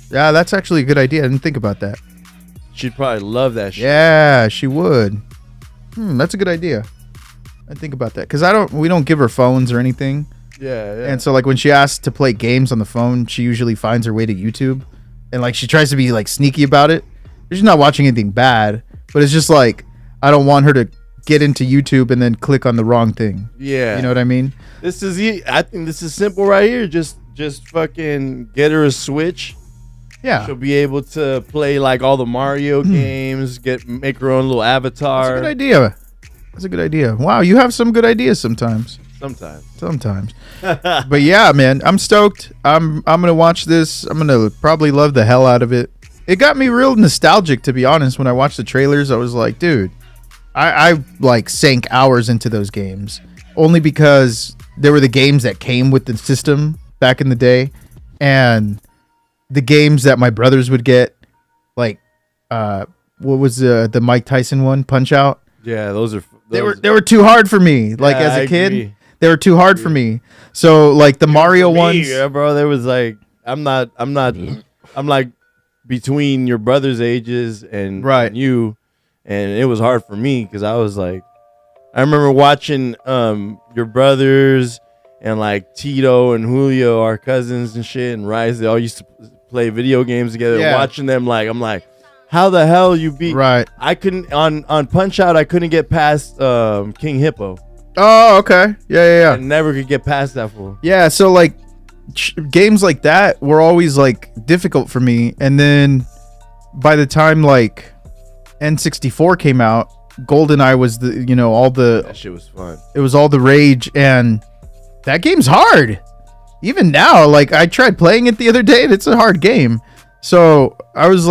Yeah, that's actually a good idea. I didn't think about that. She'd probably love that shit. Yeah, she would. That's a good idea. I think about that because we don't give her phones or anything. Yeah. And so like when she asks to play games on the phone, she usually finds her way to YouTube, and like she tries to be like sneaky about it. She's not watching anything bad, but it's just like I don't want her to get into YouTube and then click on the wrong thing. Yeah. You know what I mean? I think this is simple right here. Just fucking get her a Switch. Yeah. She'll be able to play like all the Mario games, make her own little avatar. That's a good idea. That's a good idea. Wow, you have some good ideas sometimes. Sometimes. But yeah, man, I'm stoked. I'm gonna watch this. I'm gonna probably love the hell out of it. It got me real nostalgic, to be honest. When I watched the trailers, I was like, dude, I like sank hours into those games only because they were the games that came with the system back in the day, and the games that my brothers would get, like what was the Mike Tyson one, Punch Out? Yeah, those they were too hard for me. Like as a kid, agree. they were too hard for me. So like the Mario ones, yeah, bro. There was like I'm like between your brother's ages and you, and it was hard for me because I was like, I remember watching your brothers and like Tito and Julio, our cousins and shit, and Rice. They all used to play video games together. Yeah. Watching them, like I'm like, how the hell you beat? Right. I couldn't on Punch Out. I couldn't get past King Hippo. Oh, okay. Yeah. I never could get past that fool. Yeah, so like games like that were always like difficult for me, and then by the time like N64 came out, GoldenEye was That shit was fun. it was all the rage, and that game's hard. Even now, like I tried playing it the other day and it's a hard game. So I was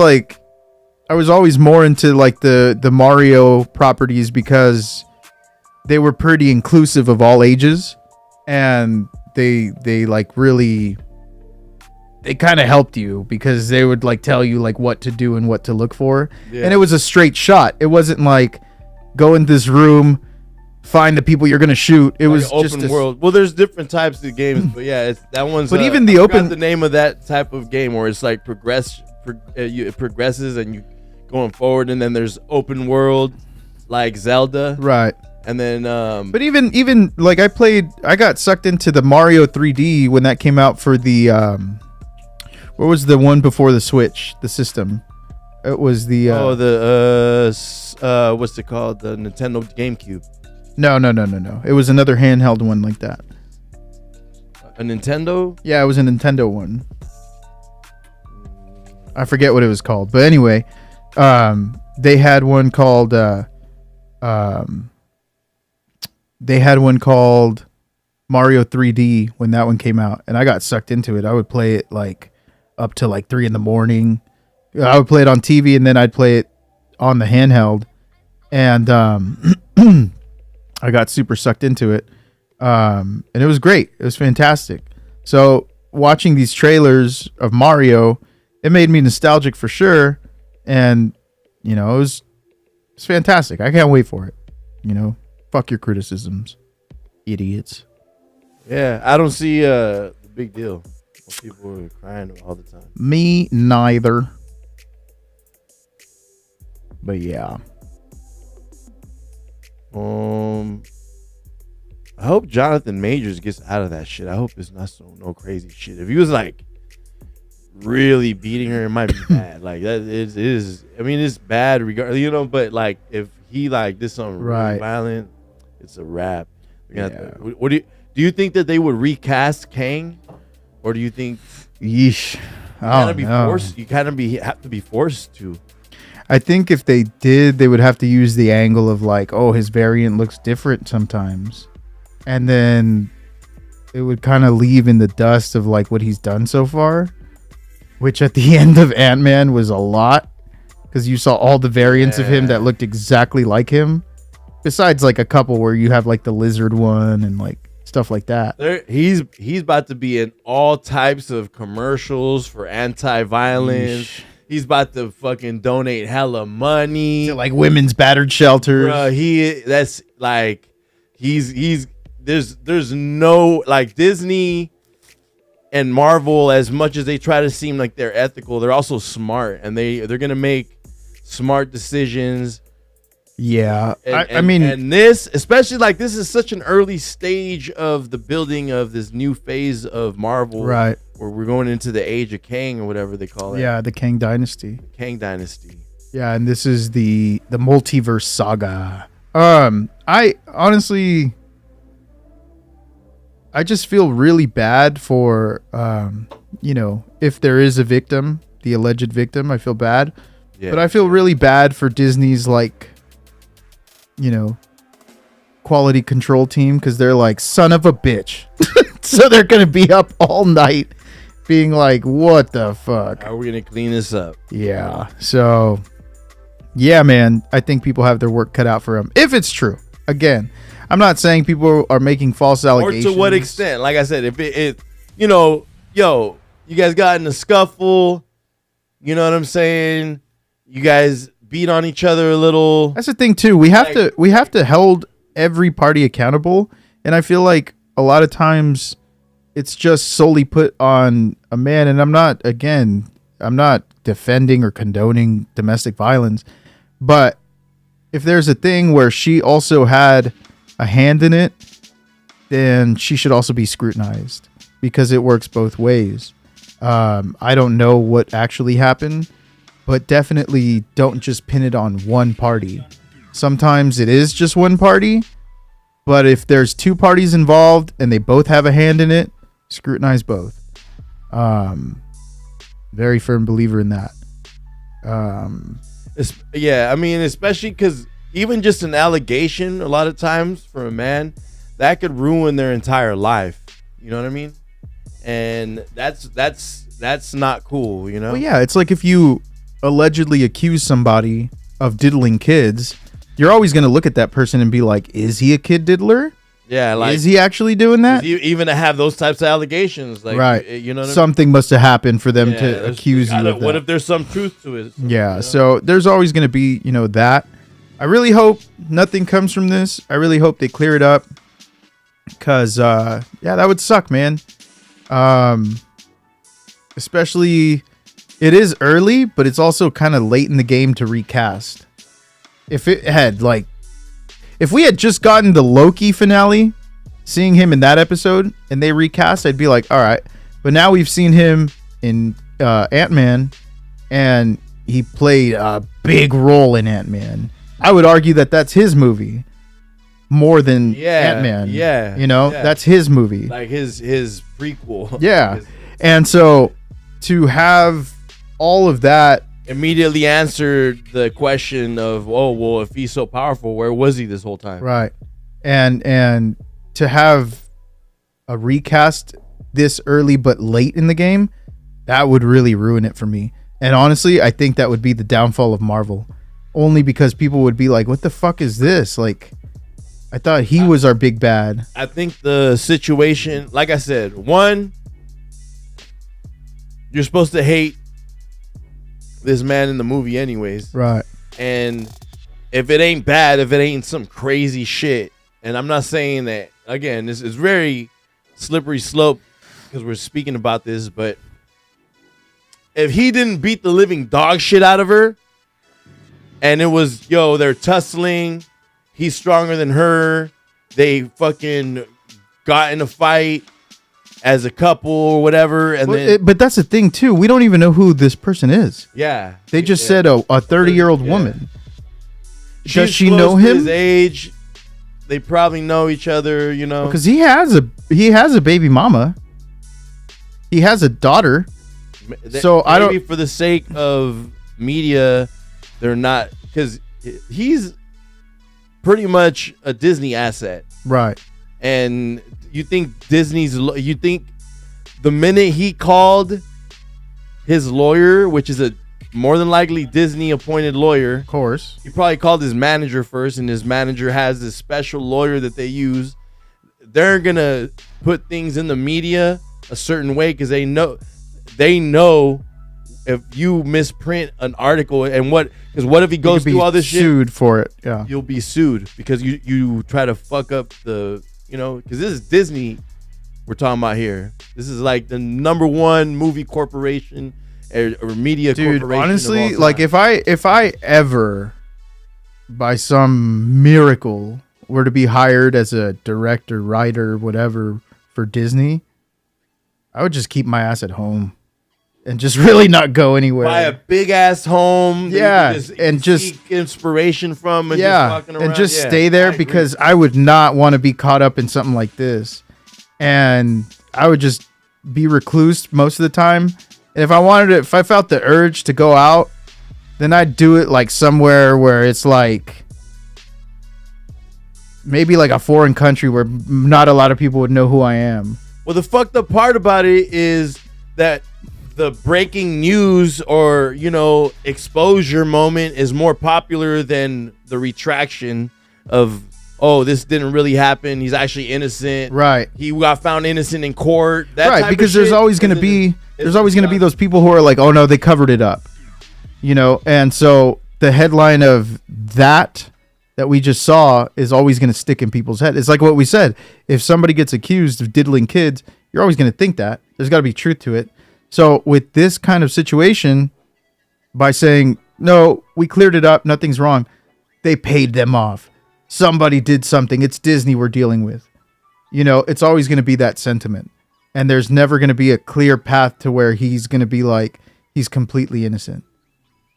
always more into like the Mario properties because they were pretty inclusive of all ages, and they like really, they kind of helped you because they would like tell you like what to do and what to look for. Yeah. And it was a straight shot. It wasn't like go in this room, find the people you're gonna shoot. It was open just world. Well, there's different types of games, but yeah, that one's. But even the I forgot open- the name of that type of game where it's like it progresses and you going forward, and then there's open world like Zelda, right. and then But even like I got sucked into the Mario 3D when that came out for the what was the one before the Switch, the system? It was the what's it called? The Nintendo GameCube. No. It was another handheld one like that. A Nintendo? Yeah, it was a Nintendo one. I forget what it was called, but anyway, they had one called Mario 3D when that one came out, and I got sucked into it. I would play it like up to like 3 a.m. I would play it on TV, and then I'd play it on the handheld, and I got super sucked into it, and it was great. It was fantastic. So watching these trailers of Mario, it made me nostalgic for sure, and it's fantastic. I can't wait for it. Fuck your criticisms, idiots. Yeah, I don't see the big deal. People are crying all the time. Me neither. But yeah. I hope Jonathan Majors gets out of that shit. I hope it's not no crazy shit. If he was like really beating her, it might be bad. Like that is. I mean, it's bad regardless, but like if he like did something really violent, it's a wrap. What do you think that they would recast Kang, or do you think? Yeesh. You kind of have to be forced to. I think if they did, they would have to use the angle of like, oh, his variant looks different sometimes, and then it would kind of leave in the dust of like what he's done so far, which at the end of Ant-Man was a lot, because you saw all the variants of him that looked exactly like him, besides like a couple where you have like the lizard one and like stuff like that. He's about to be in all types of commercials for anti-violence. Yeesh. He's about to fucking donate hella money to like women's battered shelters. There's no like Disney and Marvel, as much as they try to seem like they're ethical, they're also smart, and they're gonna make smart decisions. Yeah, and this, especially like this is such an early stage of the building of this new phase of Marvel, right? Where we're going into the age of Kang or whatever they call it. Yeah, the Kang Dynasty. Kang Dynasty. Yeah, and this is the multiverse saga. I honestly, I just feel really bad for, if there is a victim, the alleged victim, I feel bad. Yeah. But I feel really bad for Disney's, quality control team, because they're like, son of a bitch. So they're going to be up all night being like, what the fuck? How are we gonna clean this up? Yeah. So, yeah, man, I think people have their work cut out for them. If it's true. Again, I'm not saying people are making false allegations. Or to what extent? Like I said, if it you guys got in a scuffle, you know what I'm saying? You guys beat on each other a little. That's the thing too. We have to hold every party accountable, and I feel like a lot of times it's just solely put on a man. And I'm not defending or condoning domestic violence, but if there's a thing where she also had a hand in it, then she should also be scrutinized, because it works both ways. I don't know what actually happened, but definitely don't just pin it on one party. Sometimes it is just one party, but if there's two parties involved and they both have a hand in it, scrutinize both. Very firm believer in that. Especially because even just an allegation, a lot of times for a man, that could ruin their entire life. You know what I mean? And that's not cool. You know? Well, yeah, it's like if you allegedly accuse somebody of diddling kids, you're always going to look at that person and be like, is he a kid diddler? Yeah, like, is he actually doing that? Even to have those types of allegations, like, right? You know, what something must have happened for them to accuse you of that. What if there's some truth to it? Yeah, so there's always going to be, that. I really hope nothing comes from this. I really hope they clear it up, because that would suck, man. Especially, it is early, but it's also kind of late in the game to recast. If we had just gotten the Loki finale, seeing him in that episode, and they recast, I'd be like, all right. But now we've seen him in Ant-Man, and he played a big role in Ant-Man. I would argue that that's his movie more than Ant-Man. Yeah. That's his movie. Like his prequel. Yeah. And so to have all of that immediately answered the question of, oh, well, if he's so powerful, where was he this whole time? Right. And to have a recast this early but late in the game, that would really ruin it for me. And honestly, I think that would be the downfall of Marvel, only because people would be like, what the fuck is this? Like, I thought he was our big bad. I think the situation, like I said, one, you're supposed to hate this man in the movie anyways. Right. And if it ain't bad, if it ain't some crazy shit, and I'm not saying that, again, this is very slippery slope because we're speaking about this, but if he didn't beat the living dog shit out of her, and it was, they're tussling, he's stronger than her, they fucking got in a fight as a couple or whatever, and but that's the thing too. We don't even know who this person is. Yeah, they just said a 30-year-old woman. Does she close know to him? His age, they probably know each other. Because he has a baby mama. He has a daughter. So I don't. Maybe for the sake of media, they're not, because he's pretty much a Disney asset, right? And you think the minute he called his lawyer, which is a more than likely Disney appointed lawyer, of course, he probably called his manager first, and his manager has this special lawyer that they use. They're gonna put things in the media a certain way because they know if you misprint an article, and what if he goes through all this shit, sued for it. Yeah, you'll be sued because you try to fuck up the, because this is Disney we're talking about here. This is like the number one movie corporation or media corporation. Honestly, like if I ever by some miracle were to be hired as a director, writer, whatever for Disney, I would just keep my ass at home. and just really not go anywhere. Buy a big ass home. That you can just seek inspiration from. And yeah, just walking around. and just Yeah, stay there I agree. because I would not want to be caught up in something like this, and I would just be recluse most of the time. And if I felt the urge to go out, then I'd do it like somewhere where it's like maybe like a foreign country where not a lot of people would know who I am. Well, the fucked up part about it is that the breaking news or, exposure moment is more popular than the retraction of, oh, this didn't really happen. He's actually innocent. Right. He got found innocent in court. That Right, type of because there's shit. always going to be those people who are like, oh no, they covered it up. And so the headline of that we just saw is always going to stick in people's head. It's like what we said. If somebody gets accused of diddling kids, you're always going to think that. There's got to be truth to it. So with this kind of situation, by saying, no, we cleared it up, nothing's wrong, they paid them off. Somebody did something. It's Disney we're dealing with. It's always going to be that sentiment. And there's never going to be a clear path to where he's going to be like, he's completely innocent.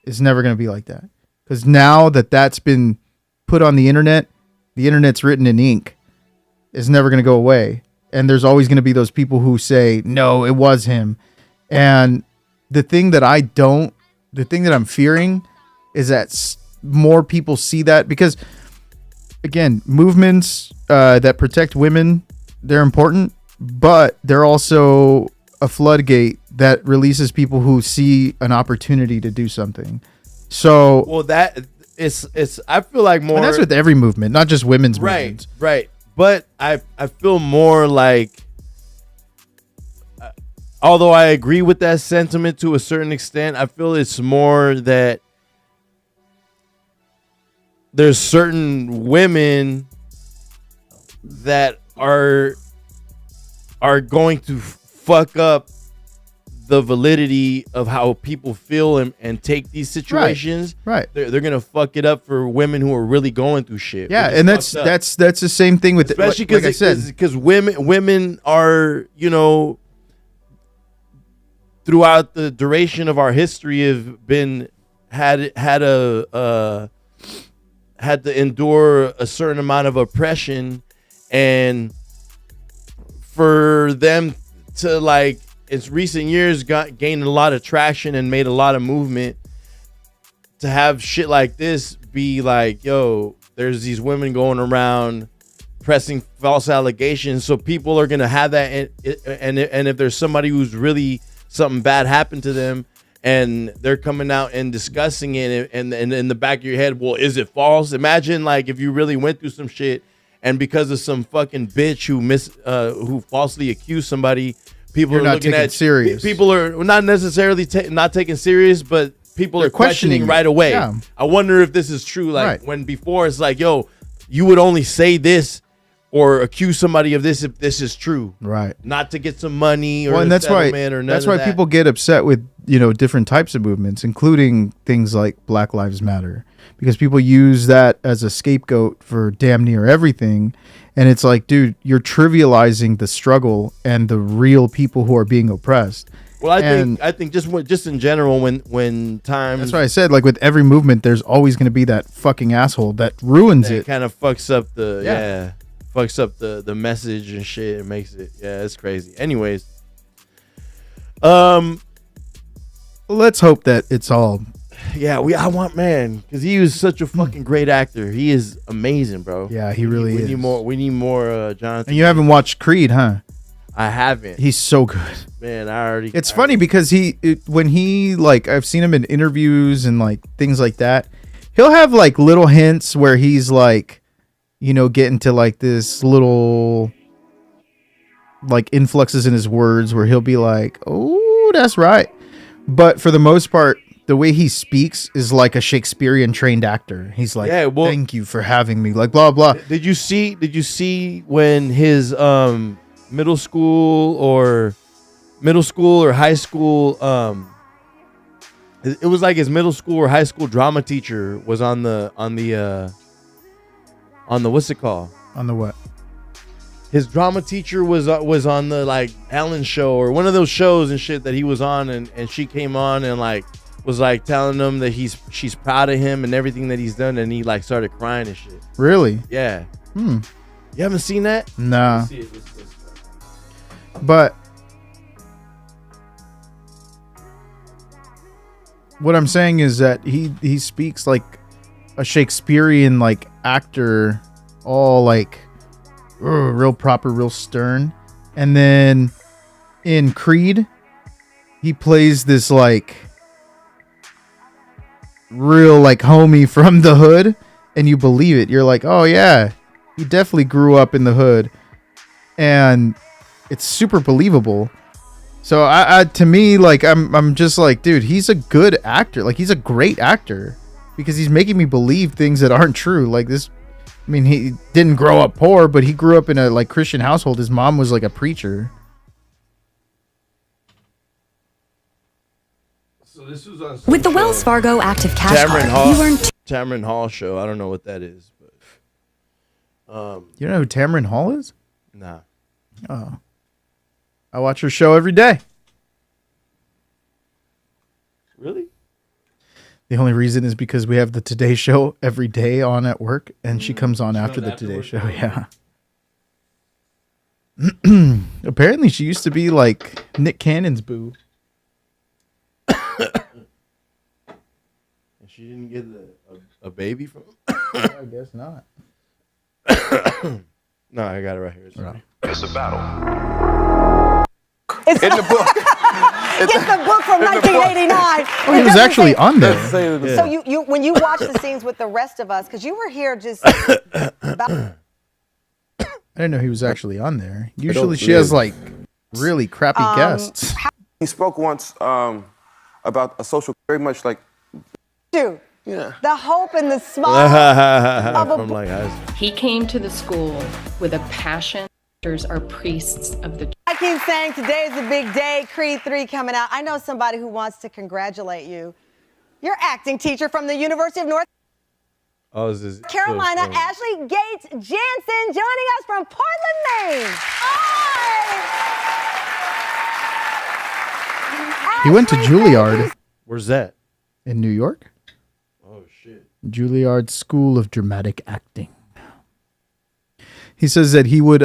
It's never going to be like that. Because now that's been put on the internet's written in ink. It's never going to go away. And there's always going to be those people who say, no, it was him. And the thing that I'm fearing is that more people see that because, again, movements that protect women, they're important, but they're also a floodgate that releases people who see an opportunity to do something. So, Well, that it's. I feel like more. and that's with every movement, not just women's movements. Right. But I feel more like, although I agree with that sentiment to a certain extent, I feel it's more that there's certain women that are going to fuck up the validity of how people feel and take these situations. Right. They're gonna fuck it up for women who are really going through shit. Yeah, which is and fucked up. that's the same thing with especially like I said. because women are throughout the duration of our history have been had to endure a certain amount of oppression, and for them to like in recent years gained a lot of traction and made a lot of movement, to have shit like this be like, yo, there's these women going around pressing false allegations, so people are gonna have that, and if there's somebody who's really something bad happened to them and they're coming out and discussing it, and in the back of your head, well, is it false? Imagine like if you really went through some shit and because of some fucking bitch who falsely accused somebody, people You're are not looking taking at serious. People are not necessarily not taking serious, but people They're are questioning questioning right away. Yeah. I wonder if this is true. Like Right. when before it's like, yo, you would only say this or accuse somebody of this if this is true, Right. not to get some money or Well, and that's why that. people get upset with different types of movements, including things like Black Lives Matter, because people use that as a scapegoat for damn near everything. And it's like, dude, you're trivializing the struggle and the real people who are being oppressed. Well, I think just in general, when times That's why I said, like with every movement, there's always going to be that fucking asshole that ruins it it. kind of fucks up the Yeah. fucks up the message and shit. It makes it it's crazy. Anyways, Let's hope that it's all. yeah, I want because he was such a fucking great actor. He is amazing, bro. Yeah, he really we is. need more Jonathan. And you haven't watched Creed, huh? I haven't. He's so good. Man, I already. It's funny because when he like, I've seen him in interviews and like things like that. He'll have like little hints where he's like, getting to like this little like influxes in his words where he'll be like, oh, that's right. But for the most part, the way he speaks is like a Shakespearean trained actor. He's like, thank you for having me, like blah, blah. Did you see when his middle school or high school it was like his middle school or high school drama teacher was on the what's it called? On the what? his drama teacher was on the like Ellen show or one of those shows and shit that he was on, and she came on and like was like telling him that she's proud of him and everything that he's done, and he like started crying and shit. Really? Yeah. You haven't seen that? Nah. Let's see it. But what I'm saying is that he speaks like a Shakespearean like actor, all like real proper, real stern. And then in Creed, he plays this like real like homie from the hood, and you believe it. You're like, oh yeah, he definitely grew up in the hood, and it's super believable. So I to me, like I'm just like, dude, he's a good actor. Like he's a great actor because he's making me believe things that aren't true. Like this, I mean, he didn't grow up poor, but he grew up in a like Christian household. His mom was like a preacher. So this was on With the Wells Fargo Active Cash Tamron Card, you earn Tamron Hall show. I don't know what that is, but You know who Tamron Hall is? nah. Oh, I watch her show every day. Really? The only reason is because we have the Today Show every day on at work, and she comes on after the Today Show. Yeah. Apparently, she used to be like Nick Cannon's boo. And she didn't get a baby from him? I guess not. No, I got it right here. Right. It's a battle. In the book. Get the book from 1989. He was actually on there. So you when you watch the scenes with the rest of us, because you were here just about. I didn't know he was actually on there. Usually she has like really crappy guests. He spoke once about a social, very much like. Dude, Yeah. the hope and the smile. From like us. He came to the school with a passion. Are priests of the. I keep saying today is a big day. Creed 3 coming out. I know somebody who wants to congratulate you. Your acting teacher from the University of North Carolina, Ashley Gates Jansen, joining us from Portland, Maine. Hi. He went to Juilliard Where's that? in New York. Oh shit. Juilliard School of Dramatic Acting. He says that he would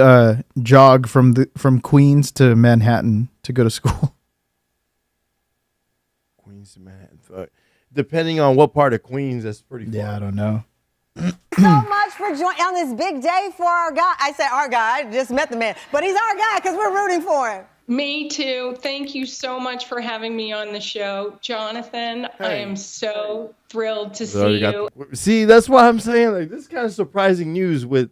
jog from Queens to Manhattan to go to school. Queens to Manhattan. Fuck. Depending on what part of Queens, that's pretty far. Yeah, I don't know. So much for joining on this big day for our guy. I say our guy. I just met the man, but he's our guy because we're rooting for him. Me too. Thank you so much for having me on the show, Jonathan. I am so thrilled to see you. See, that's why I'm saying like this is kind of surprising news with.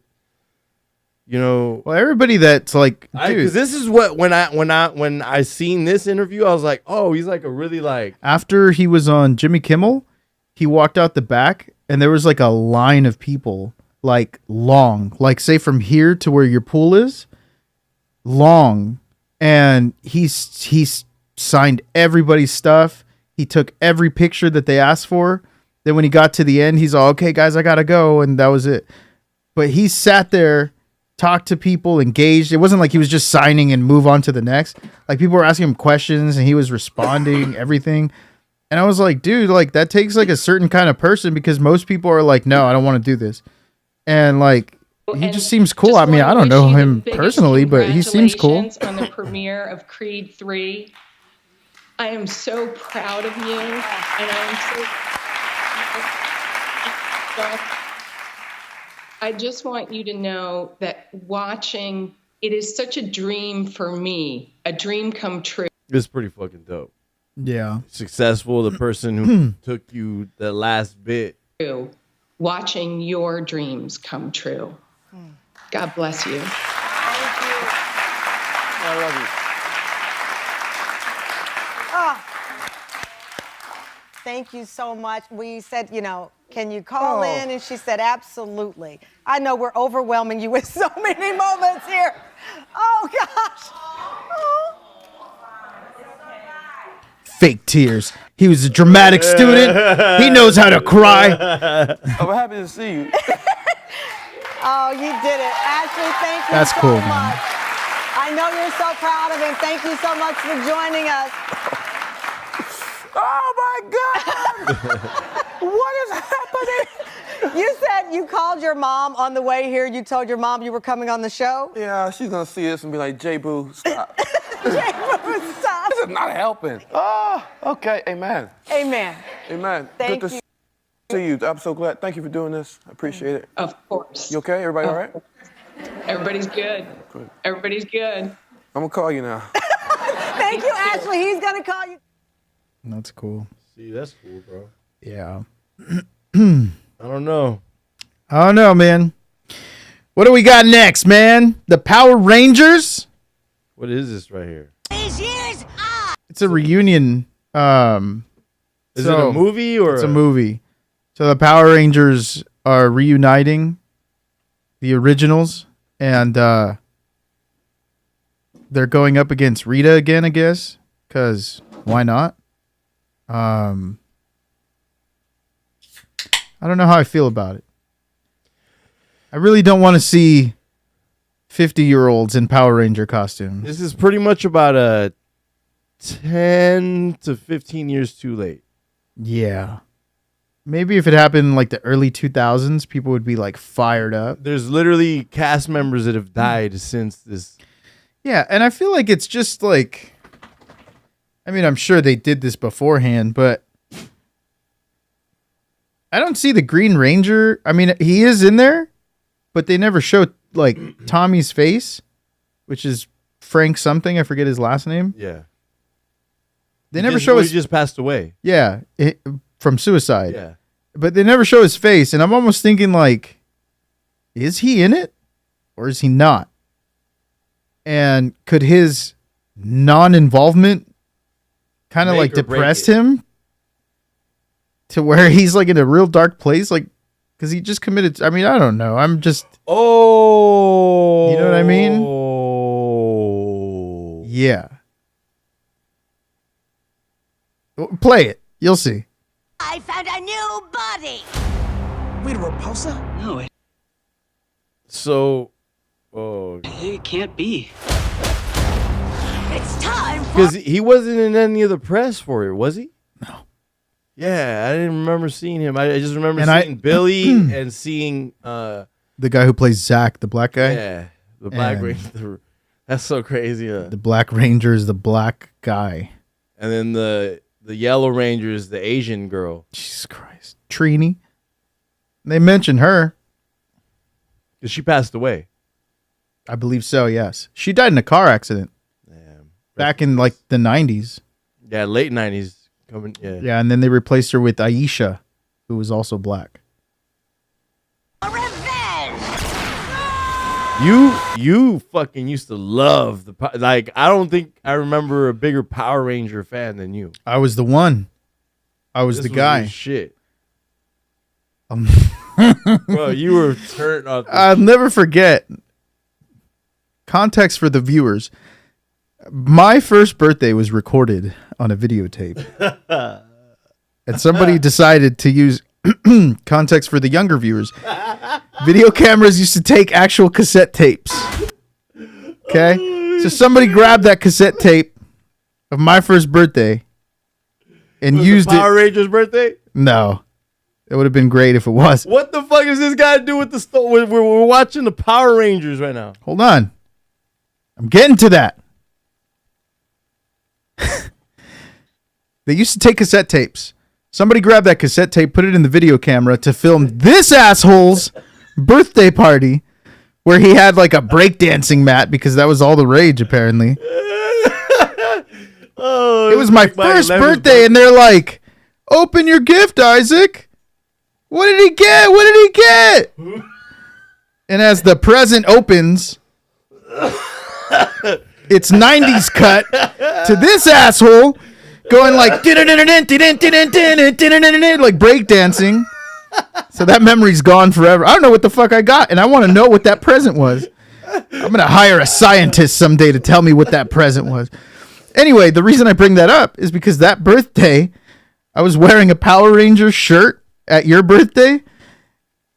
You know, Well, everybody that's like, dude, because this is what when I seen this interview, I was like, oh, he's like a really like. after he was on Jimmy Kimmel, he walked out the back and there was like a line of people, like long, like say from here to where your pool is, long, and he's signed everybody's stuff. He took every picture that they asked for. Then when he got to the end, he's all, okay, guys, I gotta go, and that was it. But he sat there, talked to people, engaged. It wasn't like he was just signing and move on to the next. Like people were asking him questions and he was responding, everything. And I was like, dude, like that takes like a certain kind of person, because most people are like, no, I don't want to do this. And like, he And just seems cool. just I mean, wanna I don't wish know you the him biggest personally, but he seems cool. congratulations on the premiere of Creed 3. I am so proud of you, and I just want you to know that watching, it is such a dream for me, a dream come true. It's pretty fucking dope. Yeah. Successful, the person who took you the last bit. Watching your dreams come true. God bless you. I love you. Thank you so much. We said, can you call in? And she said, absolutely. I know we're overwhelming you with so many moments here. Oh, gosh. Oh. Fake tears. He was a dramatic student. He knows how to cry. I'm happy to see you. Oh, you did it. Ashley, thank you That's so cool, much. man. I know you're so proud of him. Thank you so much for joining us. Oh my God! What is happening? You said you called your mom on the way here. You told your mom you were coming on the show? Yeah, she's gonna see this and be like, J-Boo, stop. J-Boo, stop. This is not helping. Oh, okay, amen. Amen. Amen. Thank Good you. to see you. I'm so glad. Thank you for doing this. I appreciate it. Of course. You okay? Everybody all right? Everybody's good. Everybody's good. I'm gonna call you now. Thank you, Ashley. He's going to call you. That's cool. See, that's cool, bro. Yeah. I don't know. I don't know, man. What do we got next, man? The Power Rangers? What is this right here? It's a reunion. Is it a movie or It's a movie. So the Power Rangers are reuniting the originals, and they're going up against Rita again, I guess, because why not? I don't know how I feel about it. I really don't want to see 50-year-olds in Power Ranger costumes. This is pretty much about a 10 to 15 years too late. Yeah. Maybe if it happened in like the early 2000s, people would be like fired up. There's literally cast members that have died since this. Yeah, and I feel like it's just like, I mean, I'm sure they did this beforehand, but I don't see the Green Ranger. I mean, he is in there, but they never show like Tommy's face, which is Frank something. I forget his last name. Yeah. They never show his. He just passed away. Yeah, from suicide. Yeah. But they never show his face, and I'm almost thinking like, is he in it or is he not? And could his non-involvement kind of like Make or break depress it. him to where he's like in a real dark place? Like, because he just committed. I mean, I don't know. I'm just. Oh. You know what I mean? Oh. Yeah. Play it. You'll see. I found a new body. Wait, a repulsor? No, So. Oh. it can't be. It's time for Because he wasn't in any of the press for it, was he? No. Yeah, I didn't remember seeing him. I just remember seeing Billy and seeing The guy who plays Zach, the black guy. yeah, the Black And- Ranger. That's so crazy. The Black Ranger is the black guy. And then the Yellow Ranger is the Asian girl. Jesus Christ. Trini. They mention her. Because she passed away. I believe so, yes. She died in a car accident Damn. back in like the 90s. Yeah, late 90s. Coming. Yeah. Yeah, and then they replaced her with Aisha, who was also black. revenge. You fucking used to love like I don't think I remember a bigger Power Ranger fan than you. I was the one. I was This the guy. your shit. Bro, you were turned on. I'll never forget. Context for the viewers. My first birthday was recorded on a videotape. And somebody decided to use context for the younger viewers. Video cameras used to take actual cassette tapes. Okay? So somebody grabbed that cassette tape of my first birthday and Was used it Power it. Rangers birthday? No. It would have been great if it was. What the fuck does this guy do with the story? We're watching the Power Rangers right now. Hold on. I'm getting to that. They used to take cassette tapes. Somebody grabbed that cassette tape, put it in the video camera to film this asshole's birthday party where he had like a breakdancing mat because that was all the rage apparently. Oh, It was my first birthday and they're like, "Open your gift, Isaac." What did he get? What did he get? And as the present opens, it's 90s cut to this asshole going like like breakdancing. So that memory's gone forever. I don't know what the fuck I got, and I want to know what that present was. I'm gonna hire a scientist someday to tell me what that present was. Anyway, the reason I bring that up is because that birthday, I was wearing a Power Ranger shirt at your birthday,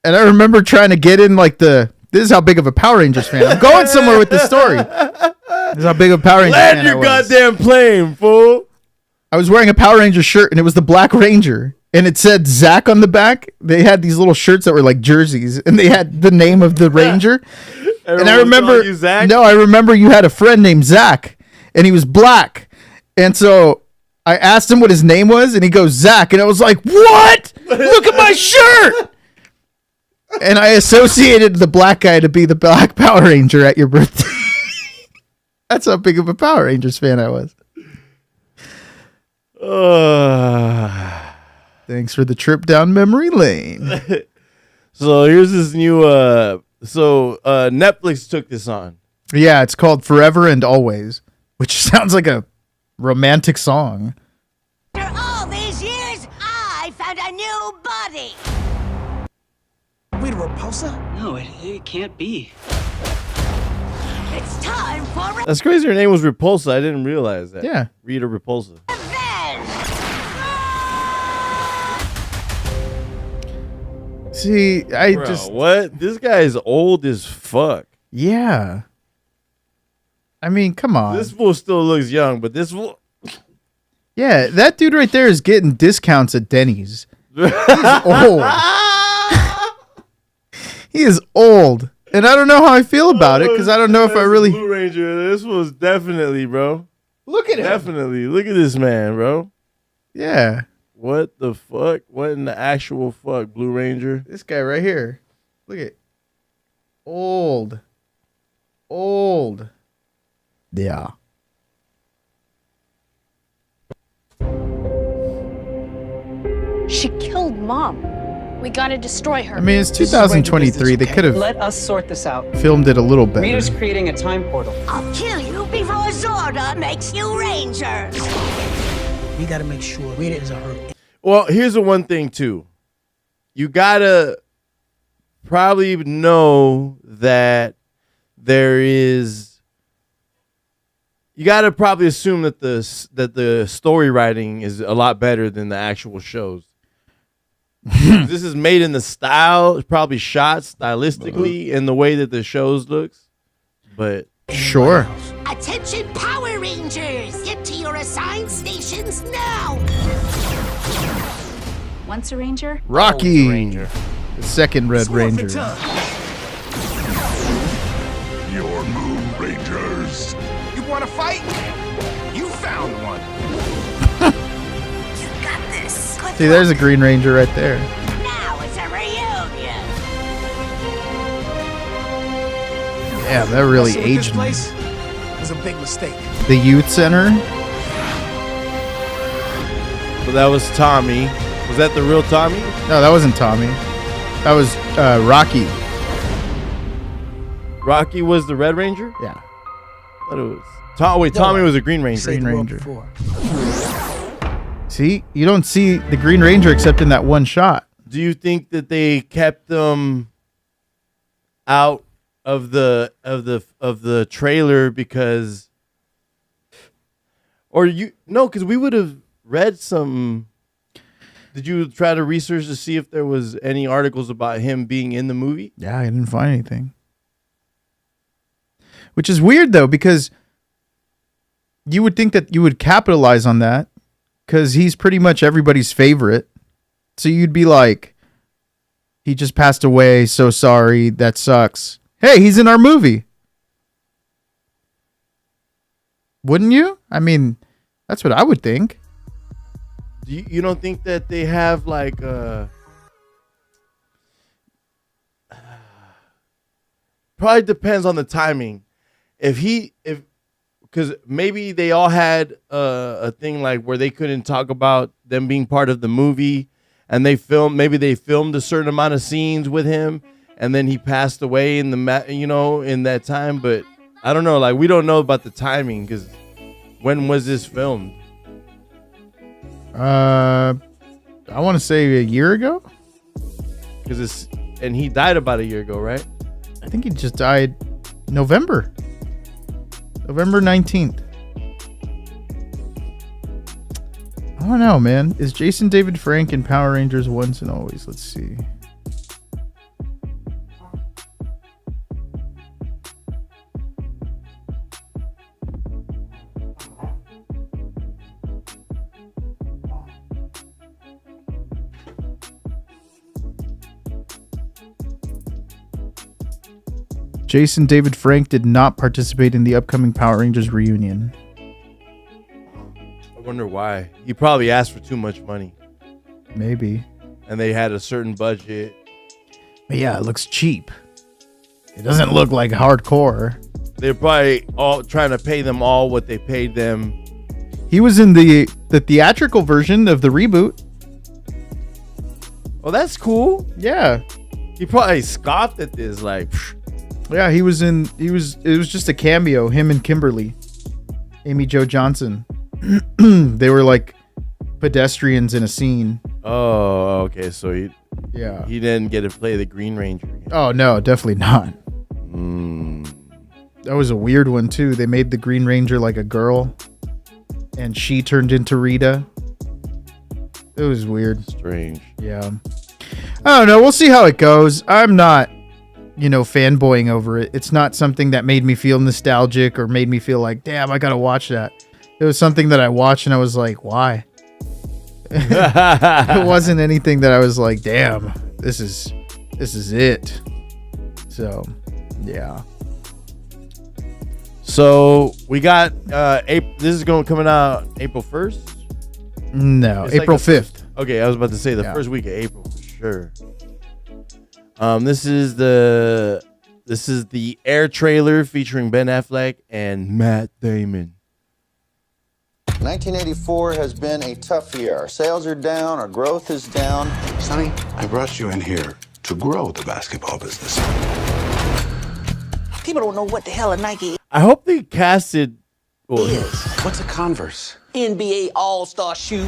And I remember trying to get in like this is how big of a Power Rangers fan. I'm going somewhere with this story. This is how big of a Power Rangers fan Land I your was. goddamn plane, fool. I was wearing a Power Ranger shirt and it was the Black Ranger. And it said Zach on the back. They had these little shirts that were like jerseys and they had the name of the Ranger. And I remember, you Zach? no, I remember you had a friend named Zach and he was black. And so I asked him what his name was and he goes, Zach. And I was like, what? Look at my shirt. And I associated the black guy to be the Black Power Ranger at your birthday. That's how big of a Power Rangers fan I was. Thanks for the trip down memory lane. So here's this new Netflix took this on. Yeah, it's called Forever and Always, which sounds like a romantic song. After all these years, I found a new body. Rita Repulsa? No, it can't be. It's time for That's crazy. Her name was Repulsa. I didn't realize that. Yeah. Rita Repulsa. revenge. See, Bro, what? This guy is old as fuck. Yeah. I mean, come on. This fool still looks young, but this fool. Yeah, that dude right there is getting discounts at Denny's. He's old. He is old. And I don't know how I feel about it because I don't know if I really. Blue Ranger. This was definitely, bro. Look at him. Definitely. Look at this man, bro. Yeah. What the fuck? What in the actual fuck, Blue Ranger? This guy right here. Look at. Old. Old. Yeah. She killed Mom. We gotta destroy her. I mean, it's 2023. They could have Let us sort this out. filmed it a little better. Rita's creating a time portal. I'll kill you before Zorda makes you Rangers. We gotta make sure Rita isn't hurt. Well, here's the one thing, too. You gotta probably know that there is. You gotta probably assume that the story writing is a lot better than the actual shows. This is made in the style, it's probably shot stylistically in the way that the shows looks, but sure. Attention, Power Rangers! Get to your assigned stations now! Once a ranger, Rocky. Ranger. The second Red Ranger. Your move, Rangers. You want to fight? You found one. You got this. Good See, there's a Green Ranger right there. Now it's a reunion. Yeah, that really Messing with aged this me. place was a big mistake. The youth center. so that was Tommy. Was that the real Tommy? No, that wasn't Tommy. That was Rocky. Rocky was the Red Ranger? Yeah. I thought it was Tommy was a Green Ranger. Green Ranger. See, you don't see the Green Ranger except in that one shot. Do you think that they kept them out of the trailer because, or because we would have read some. Did you try to research to see if there was any articles about him being in the movie? Yeah, I didn't find anything. Which is weird though, because you would think that you would capitalize on that because he's pretty much everybody's favorite. So you'd be like, he just passed away. So sorry. That sucks. Hey, he's in our movie. Wouldn't you? I mean, that's what I would think. You don't think that they have like probably depends on the timing. Because maybe they all had a thing like where they couldn't talk about them being part of the movie, and they filmed a certain amount of scenes with him, and then he passed away in in that time. But I don't know, like we don't know about the timing because when was this filmed? I want to say a year ago. And he died about a year ago, right? I think he just died November 19th. I don't know, man. Is Jason David Frank in Power Rangers Once and Always? Let's see. Jason David Frank did not participate in the upcoming Power Rangers reunion. I wonder why. He probably asked for too much money. Maybe. And they had a certain budget. But yeah, it looks cheap. It doesn't look like hardcore. They're probably all trying to pay them all what they paid them. He was in the theatrical version of the reboot. Oh, that's cool. Yeah. He probably scoffed at this, like. Yeah, it was just a cameo, him and Kimberly. Amy Jo Johnson. They were like pedestrians in a scene. Oh, okay. So he didn't get to play the Green Ranger again. Oh no, definitely not. That was a weird one too. They made the Green Ranger like a girl, and she turned into Rita. It was weird. Strange. Yeah. I don't know. We'll see how it goes. I'm not, fanboying over it. It's not something that made me feel nostalgic or made me feel like, damn, I gotta watch that. It was something that I watched and I was like, why? It wasn't anything that I was like, damn, this is it. So, yeah. So we got this is coming out April 1st? No, It's April like 5th. Okay, I was about to say the first week of April for sure. This is the Air trailer featuring Ben Affleck and Matt Damon. 1984 has been a tough year. Our sales are down, our growth is down. Sonny, I brought you in here to grow the basketball business. People don't know what the hell a Nike is. I hope they casted. What's a Converse? NBA All-Star shoe.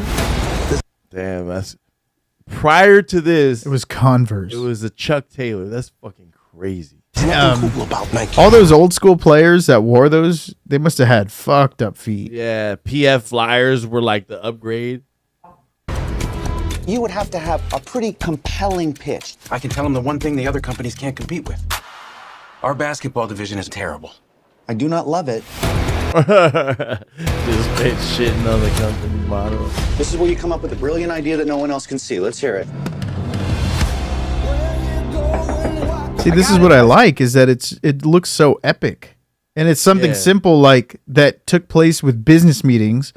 Damn, that's prior to this. It was Converse. It was a Chuck Taylor. That's fucking crazy. Cool about Nike. All those old school players that wore those, they must have had fucked up feet. Yeah, PF Flyers were like the upgrade. You would have to have a pretty compelling pitch. I can tell them the one thing the other companies can't compete with. Our basketball division is terrible. I do not love it. Just shitting on the company model. This is where you come up with a brilliant idea that no one else can see. Let's hear it. See, this is what I like, is that it looks so epic. And it's something simple like that took place with business meetings,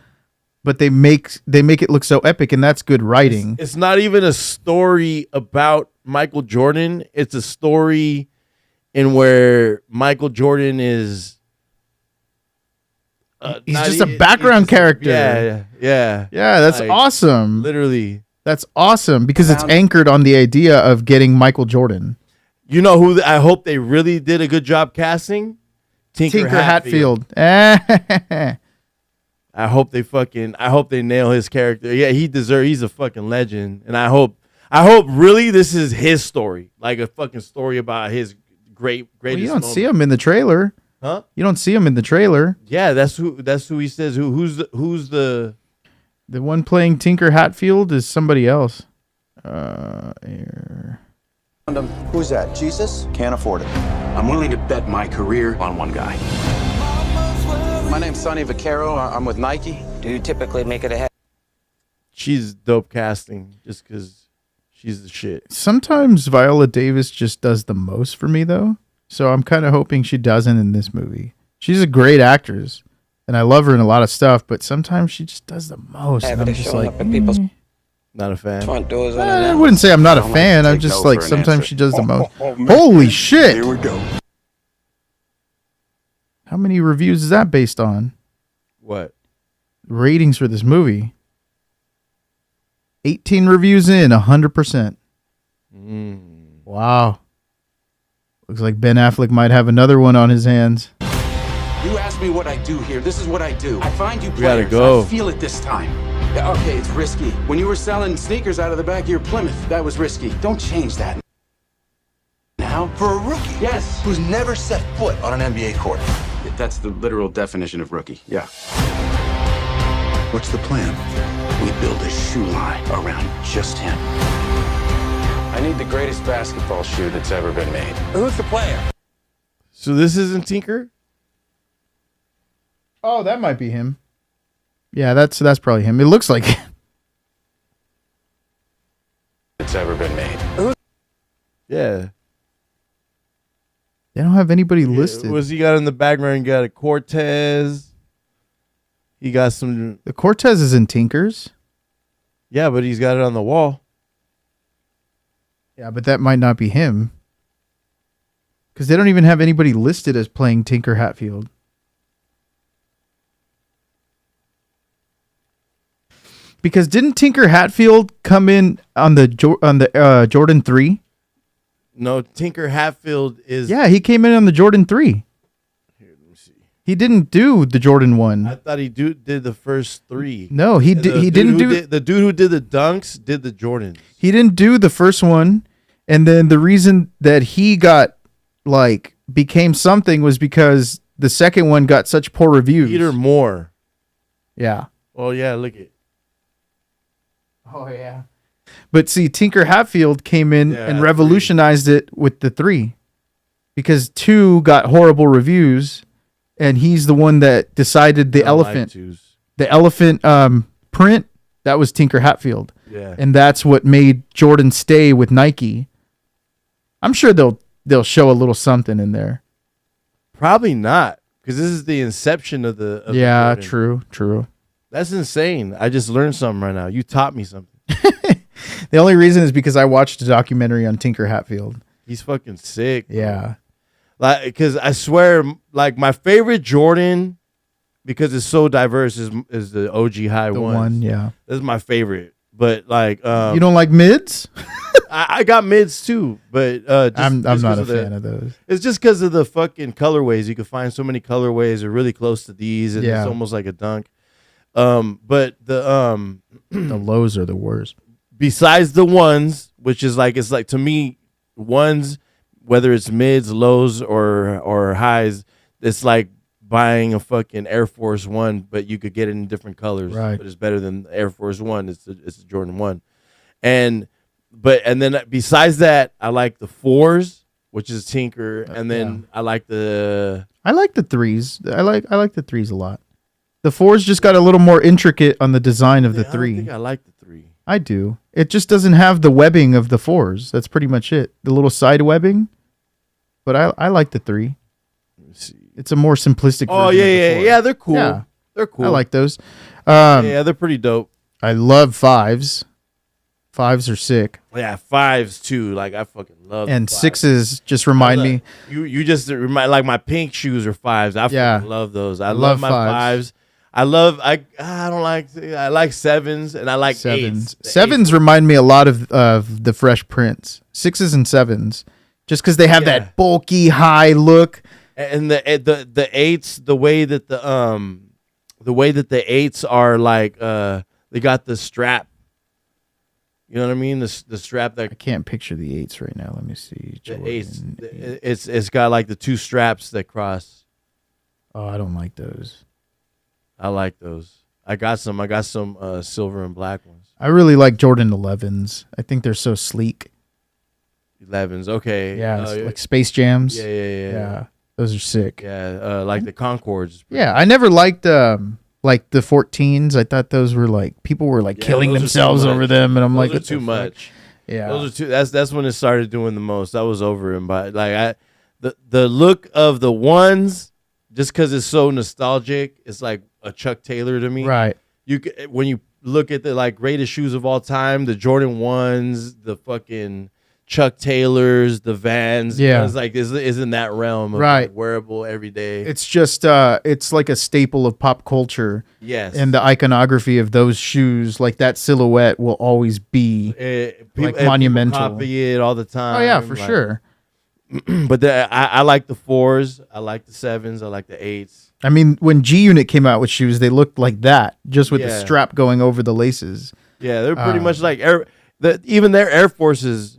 but they make it look so epic, and that's good writing. It's not even a story about Michael Jordan. It's a story in where Michael Jordan is he's just a background character. Yeah. That's like, awesome. Literally. That's awesome because it's anchored on the idea of getting Michael Jordan. You know who I hope they really did a good job casting? Tinker Hatfield. I hope they nail his character. Yeah, he's a fucking legend. And I hope really this is his story. Like a fucking story about his greatest you don't moment. see him in the trailer. Huh? You don't see him in the trailer. Yeah, that's who he says. Who's the one playing Tinker Hatfield is somebody else. Who's that? Jesus? Can't afford it. I'm willing to bet my career on one guy. My name's Sonny Vaccaro. I'm with Nike. Do you typically make it ahead? She's dope casting just because she's the shit. Sometimes Viola Davis just does the most for me, though. So I'm kind of hoping she doesn't in this movie. She's a great actress, and I love her in a lot of stuff, but sometimes she just does the most. And I'm just like, not a fan. Front doors I wouldn't say I'm not a fan. I'm just like, sometimes she does the most. Holy shit! Here we go. How many reviews is that based on? What? Ratings for this movie. 18 reviews in, 100%. Wow. Looks like Ben Affleck might have another one on his hands. You asked me what I do here. This is what I do. I find you We gotta players. go. I feel it this time. Yeah, okay, it's risky. When you were selling sneakers out of the back of your Plymouth, that was risky. Don't change that. Now? For a rookie? Yes. Who's never set foot on an NBA court. That's the literal definition of rookie. Yeah. What's the plan? We build a shoe line around just him. I need the greatest basketball shoe that's ever been made. Who's the player? So this isn't Tinker? Oh, that might be him. Yeah, that's probably him. It looks like it. It's ever been made. Yeah. They don't have anybody listed. Was he got in the background? He got a Cortez. He got some. The Cortez is in Tinkers. Yeah, but he's got it on the wall. Yeah, but that might not be him. Because they don't even have anybody listed as playing Tinker Hatfield. Because didn't Tinker Hatfield come in on the Jordan 3? No, Tinker Hatfield is. Yeah, he came in on the Jordan 3. Here, let me see. He didn't do the Jordan 1. I thought he did the first 3. No, he didn't do. The dude who did the dunks did the Jordans. He didn't do the first one, and then the reason that he got became something was because the second one got such poor reviews. Peter Moore. Yeah. Oh yeah, look at. Oh yeah. But see, Tinker Hatfield came in and revolutionized it with the 3, because 2 got horrible reviews, and he's the one that decided the elephant, print. That was Tinker Hatfield. Yeah. And that's what made Jordan stay with Nike. I'm sure they'll show a little something in there. Probably not, because this is the inception of the. Yeah, the true. That's insane. I just learned something right now. You taught me something. The only reason is because I watched a documentary on Tinker Hatfield. He's fucking sick. Yeah. Because I swear, my favorite Jordan, because it's so diverse, is the OG high The ones. one, yeah. This is my favorite. But you don't like mids? I got mids too, but I'm not a fan of those. It's just because of the fucking colorways. You can find so many colorways. They're really close to these, and it's almost like a dunk. But the lows are the worst. Besides the ones, which is it's like to me, ones, whether it's mids, lows, or highs, it's like buying a fucking Air Force One, but you could get it in different colors. Right. But it's better than the Air Force One. It's a Jordan 1. And then besides that, I like the 4s, which is Tinker, and then I like the 3s. I like the 3s a lot. The 4s just got a little more intricate on the design of the 3. I think I like the 3. I do. It just doesn't have the webbing of the 4s. That's pretty much it. The little side webbing. But I like the 3. Let me see. It's a more simplistic Oh, version of the 4. yeah. They're cool. Yeah. They're cool. I like those. Yeah, they're pretty dope. I love 5s. 5s are sick. Yeah, 5s too. I fucking love. And 5s. 6s just remind me. You just remind my pink shoes are 5s. I fucking love those. I love my 5s. I like 7s and I like 8s. 7s remind me a lot of the Fresh Prince. 6s and 7s, just because they have that bulky high look. And the 8s, the way that the 8s are they got the strap. You know what I mean? The strap that I can't picture the 8s right now. Let me see. The 8s. It's got the 2 straps that cross. Oh, I don't like those. I like those. I got some silver and black ones. I really like Jordan 11s. I think they're so sleek. 11s, okay. Yeah, like Space Jams. Yeah. Those are sick. Yeah, like the Concords. Yeah, I never liked the 14s. I thought those were people were killing themselves over them, and I'm those like, are too much. Yeah, those are too. That's when it started doing the most. I was over him, but the look of the ones, just because it's so nostalgic, it's like a Chuck Taylor to me. Right. When you look at the greatest shoes of all time, the Jordan 1s, the fucking Chuck Taylors, the Vans. Yeah. It's is in that realm of right. Wearable every day. It's just it's like a staple of pop culture. Yes. And the iconography of those shoes, that silhouette, will always be monumental. People copy it all the time. Oh yeah, for sure. But I like the 4s, I like the 7s, I like the 8s. I mean, when G Unit came out with shoes, they looked like that, just with the strap going over the laces. Yeah, they're pretty much like even their Air Forces,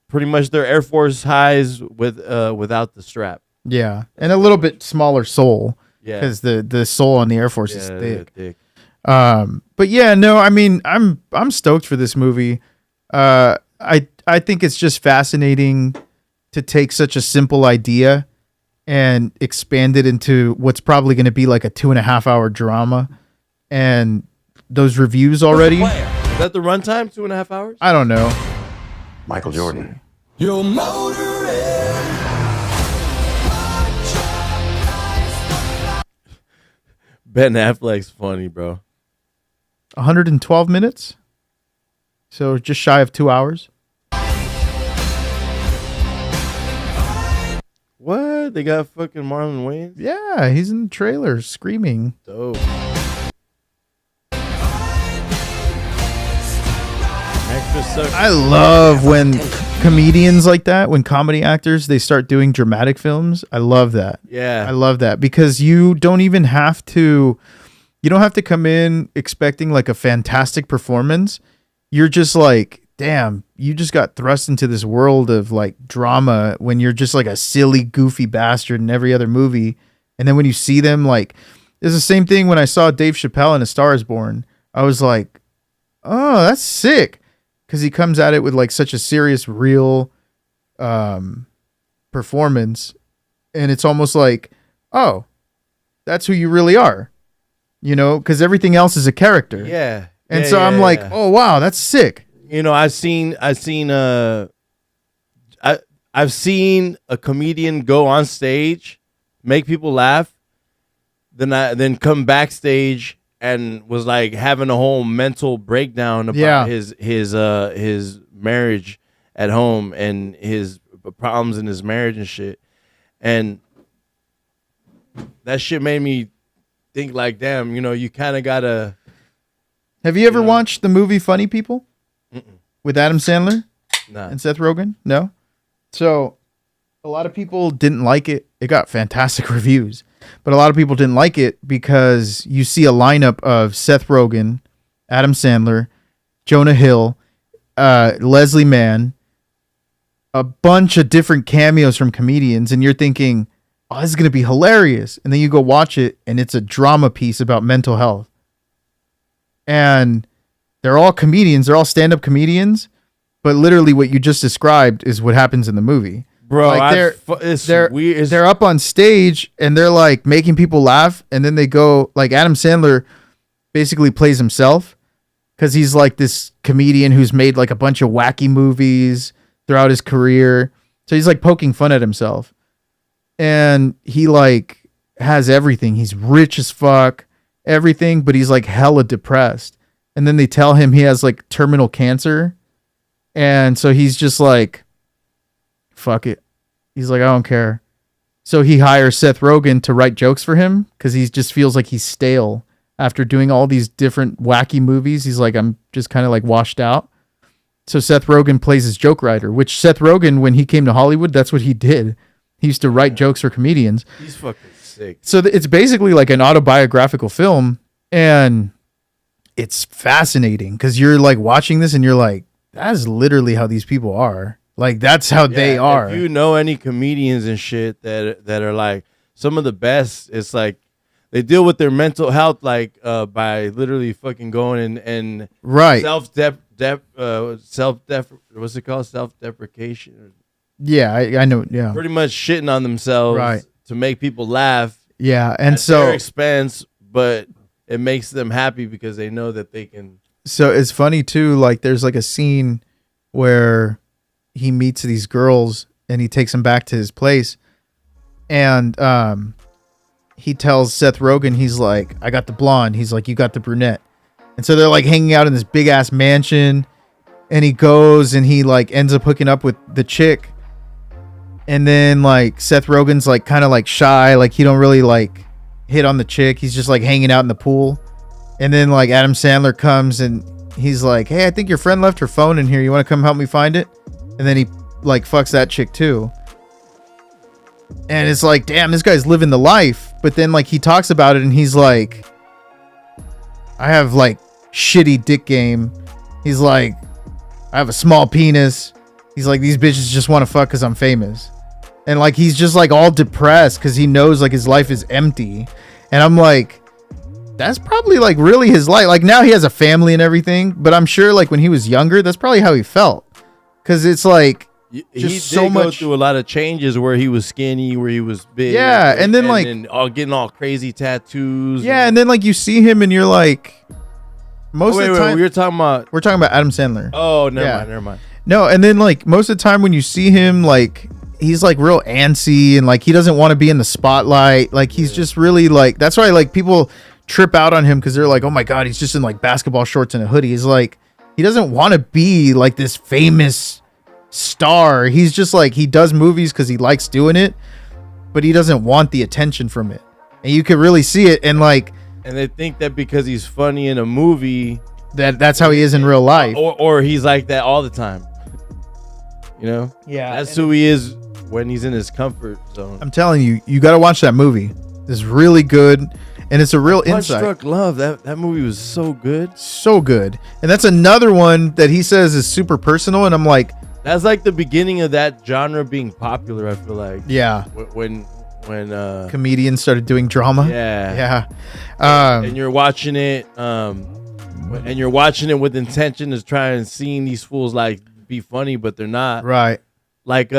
pretty much their Air Force highs without the strap. Yeah, and a little bit smaller sole. Yeah, because the sole on the Air Force is thick. But yeah, no, I mean, I'm stoked for this movie. I think it's just fascinating to take such a simple idea and expand it into what's probably going to be like a 2.5 hour drama. And those reviews already. Is that the runtime? 2.5 hours? I don't know. Michael Jordan. Your motor Ben Affleck's funny, bro. 112 minutes. So just shy of 2 hours. What? They got fucking Marlon Wayans? Yeah, he's in the trailer screaming. Dope. I love when comedians like that, when comedy actors, they start doing dramatic films. I love that. Yeah. I love that because you don't have to come in expecting like a fantastic performance. You're just like, damn, you just got thrust into this world of like drama when you're just like a silly, goofy bastard in every other movie. And then when you see them, like, it's the same thing when I saw Dave Chappelle in A Star Is Born. I was like, oh, that's sick. Because he comes at it with like such a serious, real performance. And it's almost like, oh, that's who you really are. You know, because everything else is a character. Yeah. And so I'm like, oh, wow, that's sick. You know, I've seen a comedian go on stage, make people laugh, then come backstage and was like having a whole mental breakdown about his marriage at home and his problems in his marriage and shit. And that shit made me think like, damn, you know, you kind of gotta. Have you ever watched the movie Funny People? With Adam Sandler and Seth Rogen? No? So a lot of people didn't like it. It got fantastic reviews. But a lot of people didn't like it because you see a lineup of Seth Rogen, Adam Sandler, Jonah Hill, Leslie Mann, a bunch of different cameos from comedians, and you're thinking, oh, this is going to be hilarious. And then you go watch it, and it's a drama piece about mental health. And they're all comedians. They're all stand-up comedians. But literally what you just described is what happens in the movie. Bro, like they're weird. They're up on stage and they're like making people laugh. And then they go, like, Adam Sandler basically plays himself because he's like this comedian who's made like a bunch of wacky movies throughout his career. So he's like poking fun at himself. And he like has everything. He's rich as fuck, everything, but he's like hella depressed. And then they tell him he has like terminal cancer. And so he's just like, fuck it. He's like, I don't care. So he hires Seth Rogen to write jokes for him because he just feels like he's stale after doing all these different wacky movies. He's like, I'm just kind of like washed out. So Seth Rogen plays his joke writer, which Seth Rogen, when he came to Hollywood, that's what he did. He used to write jokes for comedians. He's fucking sick. So it's basically like an autobiographical film. And it's fascinating because you're like watching this and you're like, that is literally how these people are. Like, that's how they are. If you know any comedians and shit that are like some of the best, it's like they deal with their mental health like by literally fucking going and right what's it called, self-deprecation. Yeah, I know. Yeah, pretty much shitting on themselves to make people laugh. Yeah, and at their expense, but it makes them happy because they know that they can. So it's funny too. Like, there's like a scene where he meets these girls and he takes them back to his place, and he tells Seth Rogen, he's like, I got the blonde. He's like, you got the brunette. And so they're like hanging out in this big ass mansion, and he goes and he like ends up hooking up with the chick. And then like Seth Rogen's like kind of like shy, like he don't really like hit on the chick. He's just like hanging out in the pool. And then like Adam Sandler comes and he's like, hey, I think your friend left her phone in here. You want to come help me find it? And then he like fucks that chick too. And it's like, damn, this guy's living the life. But then like he talks about it and he's like, I have like shitty dick game. He's like, I have a small penis. He's like, these bitches just want to fuck because I'm famous. And like he's just like all depressed because he knows like his life is empty. And I'm like, that's probably like really his life. Like now he has a family and everything, but I'm sure like when he was younger, that's probably how he felt. Because it's like he did go through a lot of changes where he was skinny, where he was big. Yeah, and then all getting all crazy tattoos. Yeah, and then like you see him and you're like, most of the time we're talking about Adam Sandler. Oh, never mind. No, and then like most of the time when you see him, like he's like real antsy and like he doesn't want to be in the spotlight. Like he's just really like, that's why like people trip out on him because they're like, oh my God, he's just in like basketball shorts and a hoodie. He's like, he doesn't want to be like this famous star. He's just like, he does movies because he likes doing it, but he doesn't want the attention from it. And you can really see it. And like, and they think that because he's funny in a movie, that's how he is in real life, or he's like that all the time. You know? Yeah. That's who he is when he's in his comfort zone. I'm telling you, you got to watch that movie. It's really good. And it's a real insight. Punch Drunk Love. That movie was so good. So good. And that's another one that he says is super personal. And I'm like, that's like the beginning of that genre being popular, I feel like. Yeah. When comedians started doing drama. Yeah. And you're watching it, and you're watching it with intention to try and seeing these fools like be funny, but they're not. Right. Like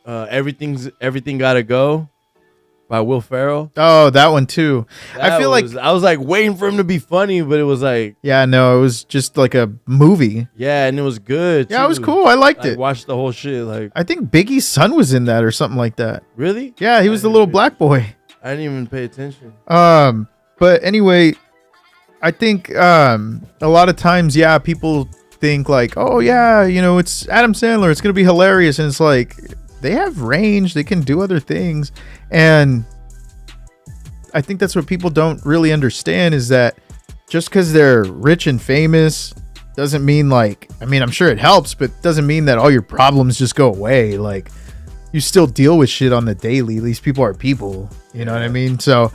Everything Gotta Go by Will Ferrell. Oh, that one too. I feel like I was like waiting for him to be funny, but it was like, yeah, no, it was just like a movie. Yeah, and it was good. Yeah, it was cool. I liked it. Watched the whole shit. Like, I think Biggie's son was in that or something like that. Really? Yeah, he was the little black boy. I didn't even pay attention. But anyway, I think a lot of times, yeah, people think like, oh yeah, you know, it's Adam Sandler, it's gonna be hilarious, and it's like they have range, they can do other things. And I think that's what people don't really understand, is that just because they're rich and famous doesn't mean like, I mean, I'm sure it helps, but doesn't mean that all your problems just go away. Like, you still deal with shit on the daily. These people are people, you know what I mean? So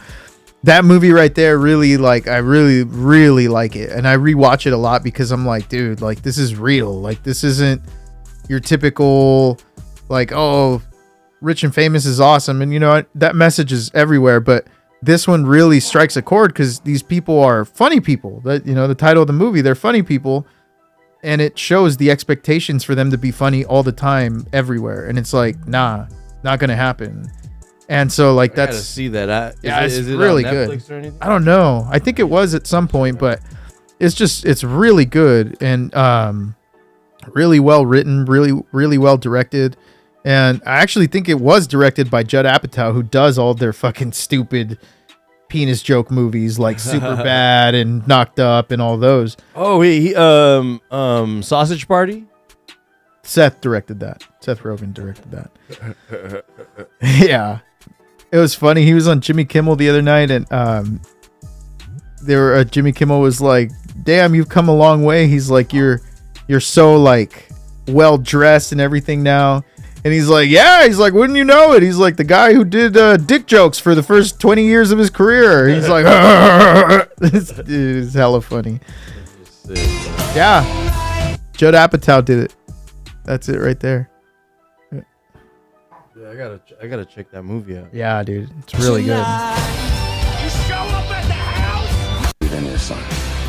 that movie right there, really, like, I really, really like it. And I rewatch it a lot because I'm like, dude, like, this is real. Like, this isn't your typical, like, oh, rich and famous is awesome. And, you know, that message is everywhere. But this one really strikes a chord because these people are funny people. That, you know, the title of the movie, they're funny people. And it shows the expectations for them to be funny all the time, everywhere. And it's like, nah, not going to happen. And so, like, I that's, gotta see that. Is it really on good. Netflix or anything? I don't know. I think it was at some point, but it's really good and really well written, really well directed. And I actually think it was directed by Judd Apatow, who does all their fucking stupid penis joke movies like Superbad and Knocked Up and all those. Oh, he Sausage Party? Seth directed that. Seth Rogen directed that. Yeah. It was funny. He was on Jimmy Kimmel the other night, and Jimmy Kimmel was like, "Damn, you've come a long way." He's like, "You're so like well dressed and everything now." And he's like, "Yeah." He's like, "Wouldn't you know it?" He's like, "The guy who did dick jokes for the first 20 years of his career." He's like, "This dude is hella funny." Yeah, Judd Apatow did it. That's it right there. Yeah, I gotta check that movie out. Yeah, dude, it's really good. You show up at the house. In your son,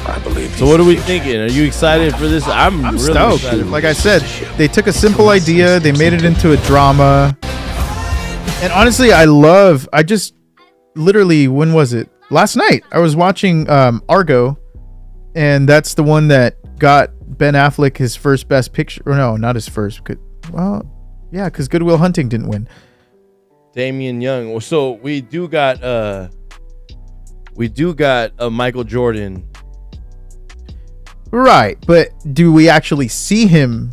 I believe. So what are we thinking? Are you excited for this? I'm really stoked, excited. dude. Like I said, they took a simple idea, they made it into a drama. And honestly, I just literally, when was it? Last night, I was watching Argo, and that's the one that got Ben Affleck his first Best Picture. Or no, not his first. Well, yeah, because Good Will Hunting didn't win. Damian Young. So we do got Michael Jordan. Right, but do we actually see him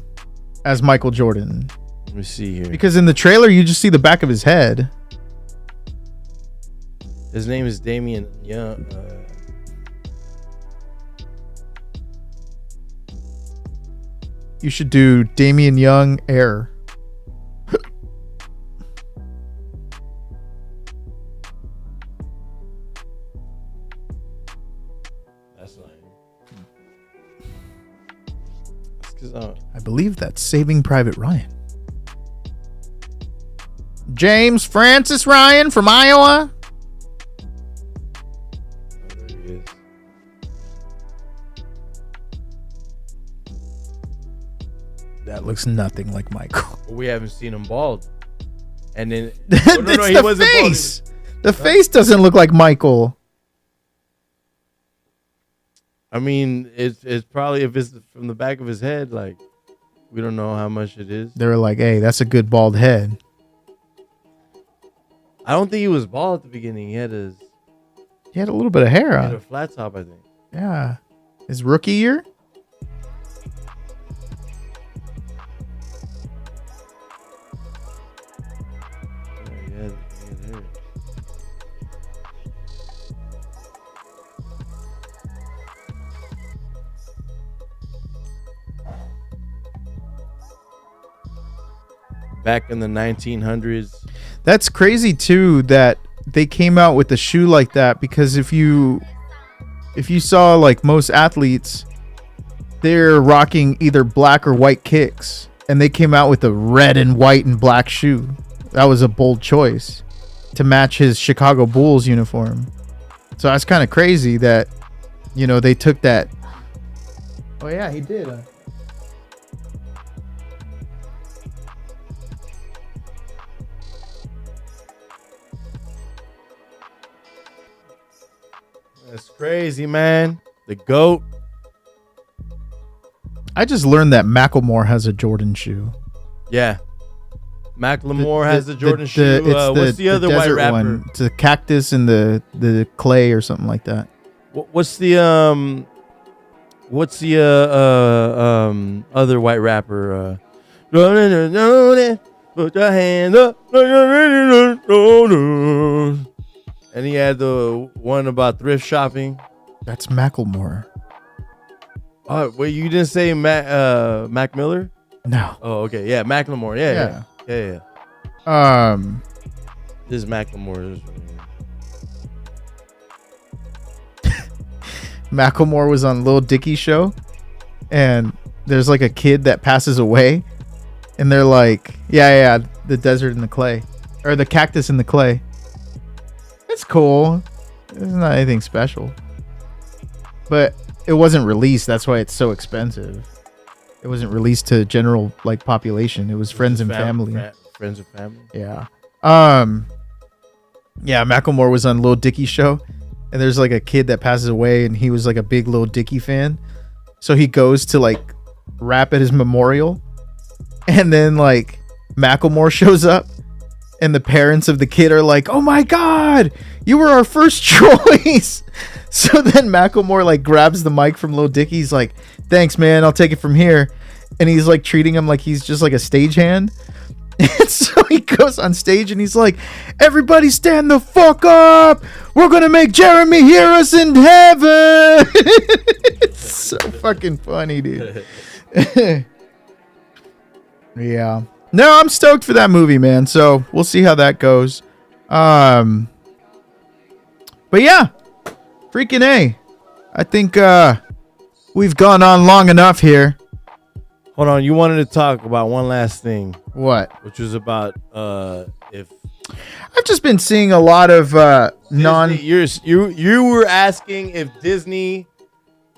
as Michael Jordan? Let me see here. Because in the trailer, you just see the back of his head. His name is Damian Young. You should do Damian Young Air. That's not him. That's 'cause, I believe that's Saving Private Ryan. James Francis Ryan from Iowa. there he is. That looks nothing like Michael. We haven't seen him bald. And then It's he the wasn't bald. face. The face doesn't look like Michael. I mean, it's probably, if it's from the back of his head, like, we don't know how much it is. They were like, "Hey, that's a good bald head." I don't think he was bald at the beginning. He had his He had a little bit of hair He had on. a flat top, I think. Yeah. His rookie year? Yeah. Back in the 1900s. That's crazy too that they came out with a shoe like that, because if you saw like most athletes, they're rocking either black or white kicks, and they came out with a red and white and black shoe. That was a bold choice to match his Chicago Bulls uniform. So that's kind of crazy that, you know, they took that. Oh yeah, he did. That's crazy, man. The GOAT. I just learned that Macklemore has a Jordan shoe. Yeah. Macklemore has the Jordan shoe. What's the other white desert rapper? one? It's the cactus and the clay or something like that. What's the other white rapper? Put your hand up. And he had the one about thrift shopping. That's Macklemore. Oh, wait, you didn't say Mac Miller? No. Oh, okay. Yeah, Macklemore. Yeah. This is Macklemore. Macklemore was on Lil Dicky's show, and there's like a kid that passes away, and they're like, yeah, the desert and the clay, or the cactus and the clay. It's cool. It's not anything special, but it wasn't released. That's why it's so expensive. It wasn't released to general like population. It was friends and family. Friends and family. Yeah. Yeah, Macklemore was on Lil Dicky's show, and there's like a kid that passes away, and he was like a big Lil Dicky fan. So he goes to like rap at his memorial, and then like Macklemore shows up, and the parents of the kid are like, "Oh my God, you were our first choice." So then Macklemore like grabs the mic from Lil Dicky. He's like, "Thanks, man. I'll take it from here." And he's like treating him like he's just like a stagehand. And so he goes on stage and he's like, "Everybody stand the fuck up. We're going to make Jeremy hear us in heaven." It's so fucking funny, dude. Yeah. No, I'm stoked for that movie, man. So we'll see how that goes. But yeah, freaking A. I think we've gone on long enough here. Hold on, you wanted to talk about one last thing. What? Which was about if I've just been seeing a lot of you were asking if Disney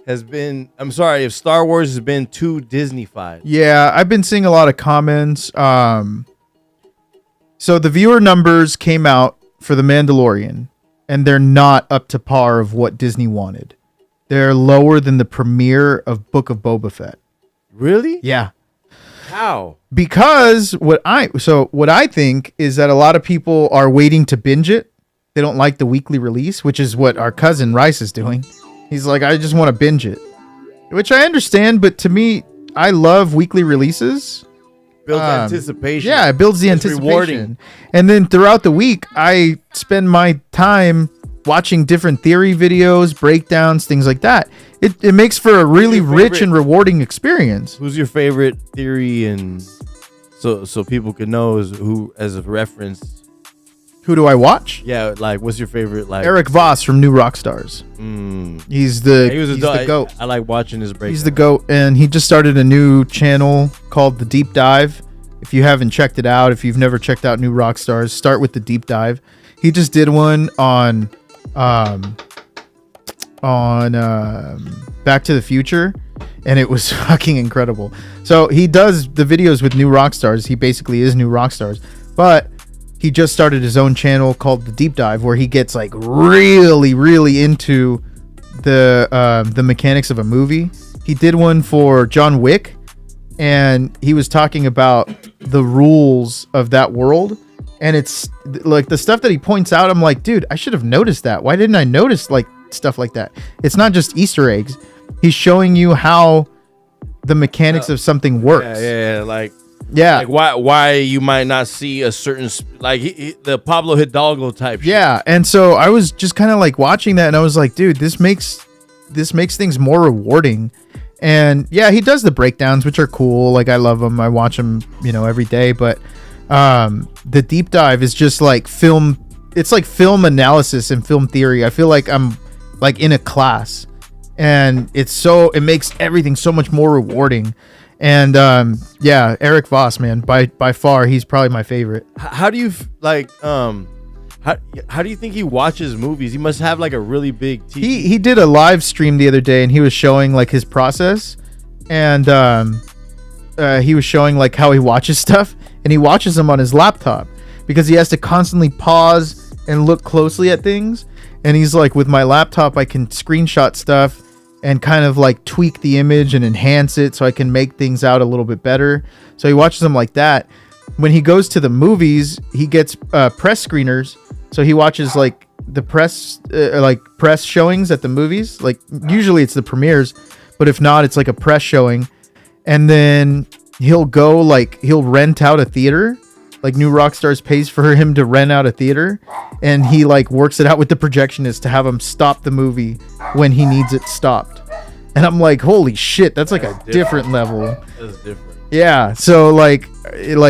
has been if Star Wars has been too Disneyfied. Yeah, I've been seeing a lot of comments. So the viewer numbers came out for The Mandalorian, and they're not up to par of what Disney wanted. They're lower than the premiere of Book of Boba Fett. Really? Yeah. How? Because what I think is that a lot of people are waiting to binge it. They don't like the weekly release, which is what our cousin Rice is doing. He's like, I just want to binge it, which I understand. But to me, I love weekly releases. Builds anticipation. Yeah, it builds the anticipation. Rewarding. And then throughout the week, I spend my time watching different theory videos, breakdowns, things like that. It makes for a really rich and rewarding experience. Who's your favorite theory, and so people could know who as a reference? Who do I watch? Yeah, like what's your favorite? Like Eric Voss from New Rockstars. He's the GOAT. I like watching his breakdown. He's the GOAT, and he just started a new channel called The Deep Dive. If you haven't checked it out, if you've never checked out New Rockstars, start with The Deep Dive. He just did one on Back to the Future, and it was fucking incredible. So he does the videos with New Rockstars. He basically is New Rockstars, but he just started his own channel called The Deep Dive, where he gets like really into the mechanics of a movie. He did one for John Wick, and he was talking about the rules of that world. And it's like the stuff that he points out, I'm like, dude, I should have noticed that. Why didn't I notice like stuff like that? It's not just Easter eggs. He's showing you how the mechanics of something works. Like why you might not see a certain the Pablo Hidalgo type shit. Yeah, and so I was just kind of like watching that, and I was like, dude, this makes things more rewarding. And yeah, he does the breakdowns, which are cool. Like, I love them. I watch them, every day. But the deep dive is just like film. It's like film analysis and film theory. I feel like I'm like in a class, and it makes everything so much more rewarding. And yeah, Eric Voss, man, by far, he's probably my favorite. How do you like? How do you think he watches movies? He must have like a really big TV. He did a live stream the other day, and he was showing like his process, and he was showing like how he watches stuff, and he watches them on his laptop because he has to constantly pause and look closely at things. And he's like, with my laptop, I can screenshot stuff and kind of like tweak the image and enhance it so I can make things out a little bit better. So he watches them like that. When he goes to the movies, he gets press screeners. So he watches like the press showings at the movies. Like usually it's the premieres, but if not, it's like a press showing. And then he'll rent out a theater. Like New Rockstars pays for him to rent out a theater, and he like works it out with the projectionist to have him stop the movie when he needs it stopped. And I'm like, holy shit, that's like a different level. That's different. Yeah. So like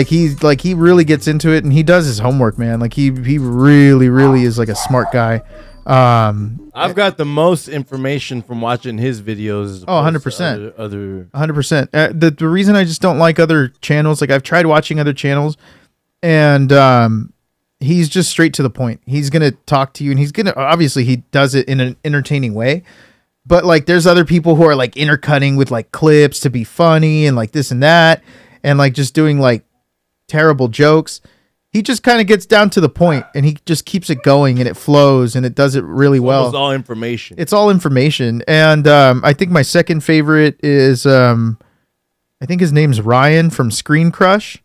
he really gets into it, and he does his homework, man. Like he really is like a smart guy. I've got the most information from watching his videos. 100%. Other 100%. The reason I just don't like other channels, like I've tried watching other channels, and he's just straight to the point. He's gonna talk to you, and obviously he does it in an entertaining way. But like there's other people who are like intercutting with like clips to be funny and like this and that, and like just doing like terrible jokes. He just kind of gets down to the point, and he just keeps it going, and it flows, and it does it really well. It's all information. It's all information. And I think my second favorite is I think his name's Ryan from Screen Crush.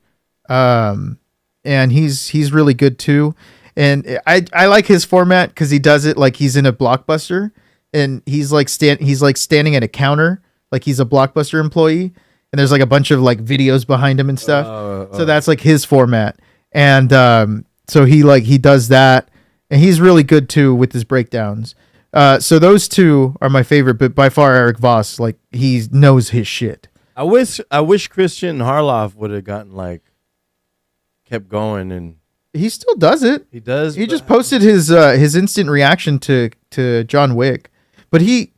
And he's really good too. And I like his format because he does it like he's in a Blockbuster, and he's like standing at a counter like he's a Blockbuster employee, and there's like a bunch of like videos behind him and stuff. So that's like his format. And so he does that, and he's really good too with his breakdowns. So those two are my favorite, but by far Eric Voss, like he knows his shit. I wish Christian Harloff would have gotten like kept going, and he still does it. He does. He just posted his instant reaction to John Wick, but I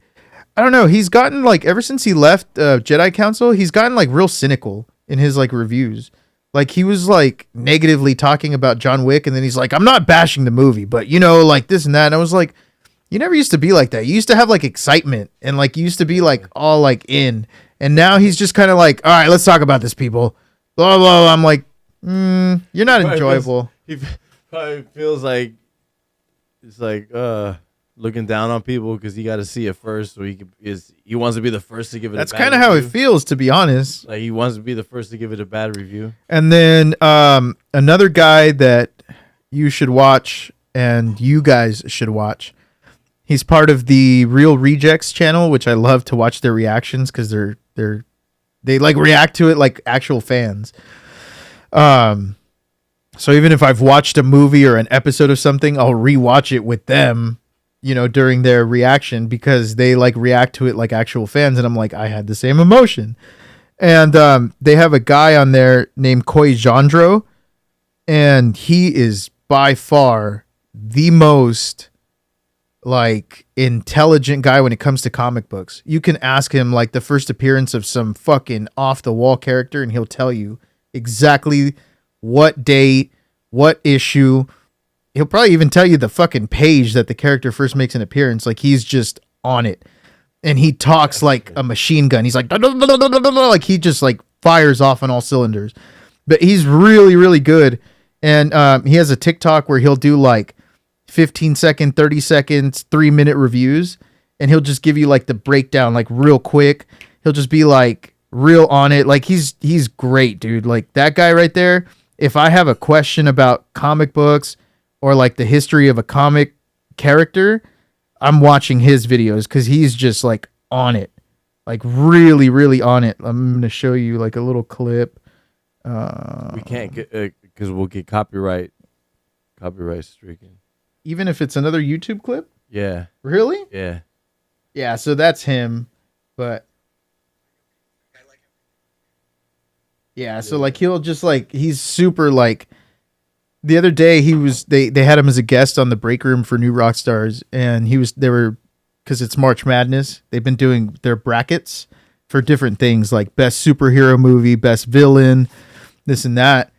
don't know. He's gotten like ever since he left Jedi Council, he's gotten like real cynical in his like reviews. Like he was like negatively talking about John Wick, and then he's like, I'm not bashing the movie, but like this and that. And I was like, you never used to be like that. You used to have like excitement, and like you used to be like all like in. And now he's just kind of like, all right, let's talk about this, people. Blah, blah, blah. I'm like, you're not enjoyable. He probably feels like it's like looking down on people because he got to see it first, so he wants to be the first to give it. That's kind of how it feels, to be honest. Like he wants to be the first to give it a bad review. And then another guy that you should watch, and you guys should watch. He's part of the Real Rejects channel, which I love to watch their reactions because they like react to it like actual fans. So even if I've watched a movie or an episode of something, I'll rewatch it with them, during their reaction, because they like react to it like actual fans. And I'm like, I had the same emotion. And they have a guy on there named Koi Jandro, and he is by far the most like intelligent guy when it comes to comic books. You can ask him like the first appearance of some fucking off the wall character, and he'll tell you exactly what date, what issue. He'll probably even tell you the fucking page that the character first makes an appearance. Like he's just on it, and he talks like a machine gun. He's like, like he just like fires off on all cylinders. But he's really, really good. And he has a TikTok where he'll do like 15 second, 30 seconds, 3-minute reviews, and he'll just give you like the breakdown like real quick. He'll just be like real on it. Like he's great, dude. Like that guy right there if I have a question about comic books or like the history of a comic character, I'm watching his videos because he's just like on it, like really, really on it. I'm going to show you like a little clip. We can't get because we'll get copyright stricken. Even if it's another YouTube clip? Yeah. Really? Yeah. Yeah, so that's him, but yeah, so like he'll just like he's super like the other day they had him as a guest on the break room for New Rockstars, and because it's March Madness, they've been doing their brackets for different things like best superhero movie, best villain, this and that.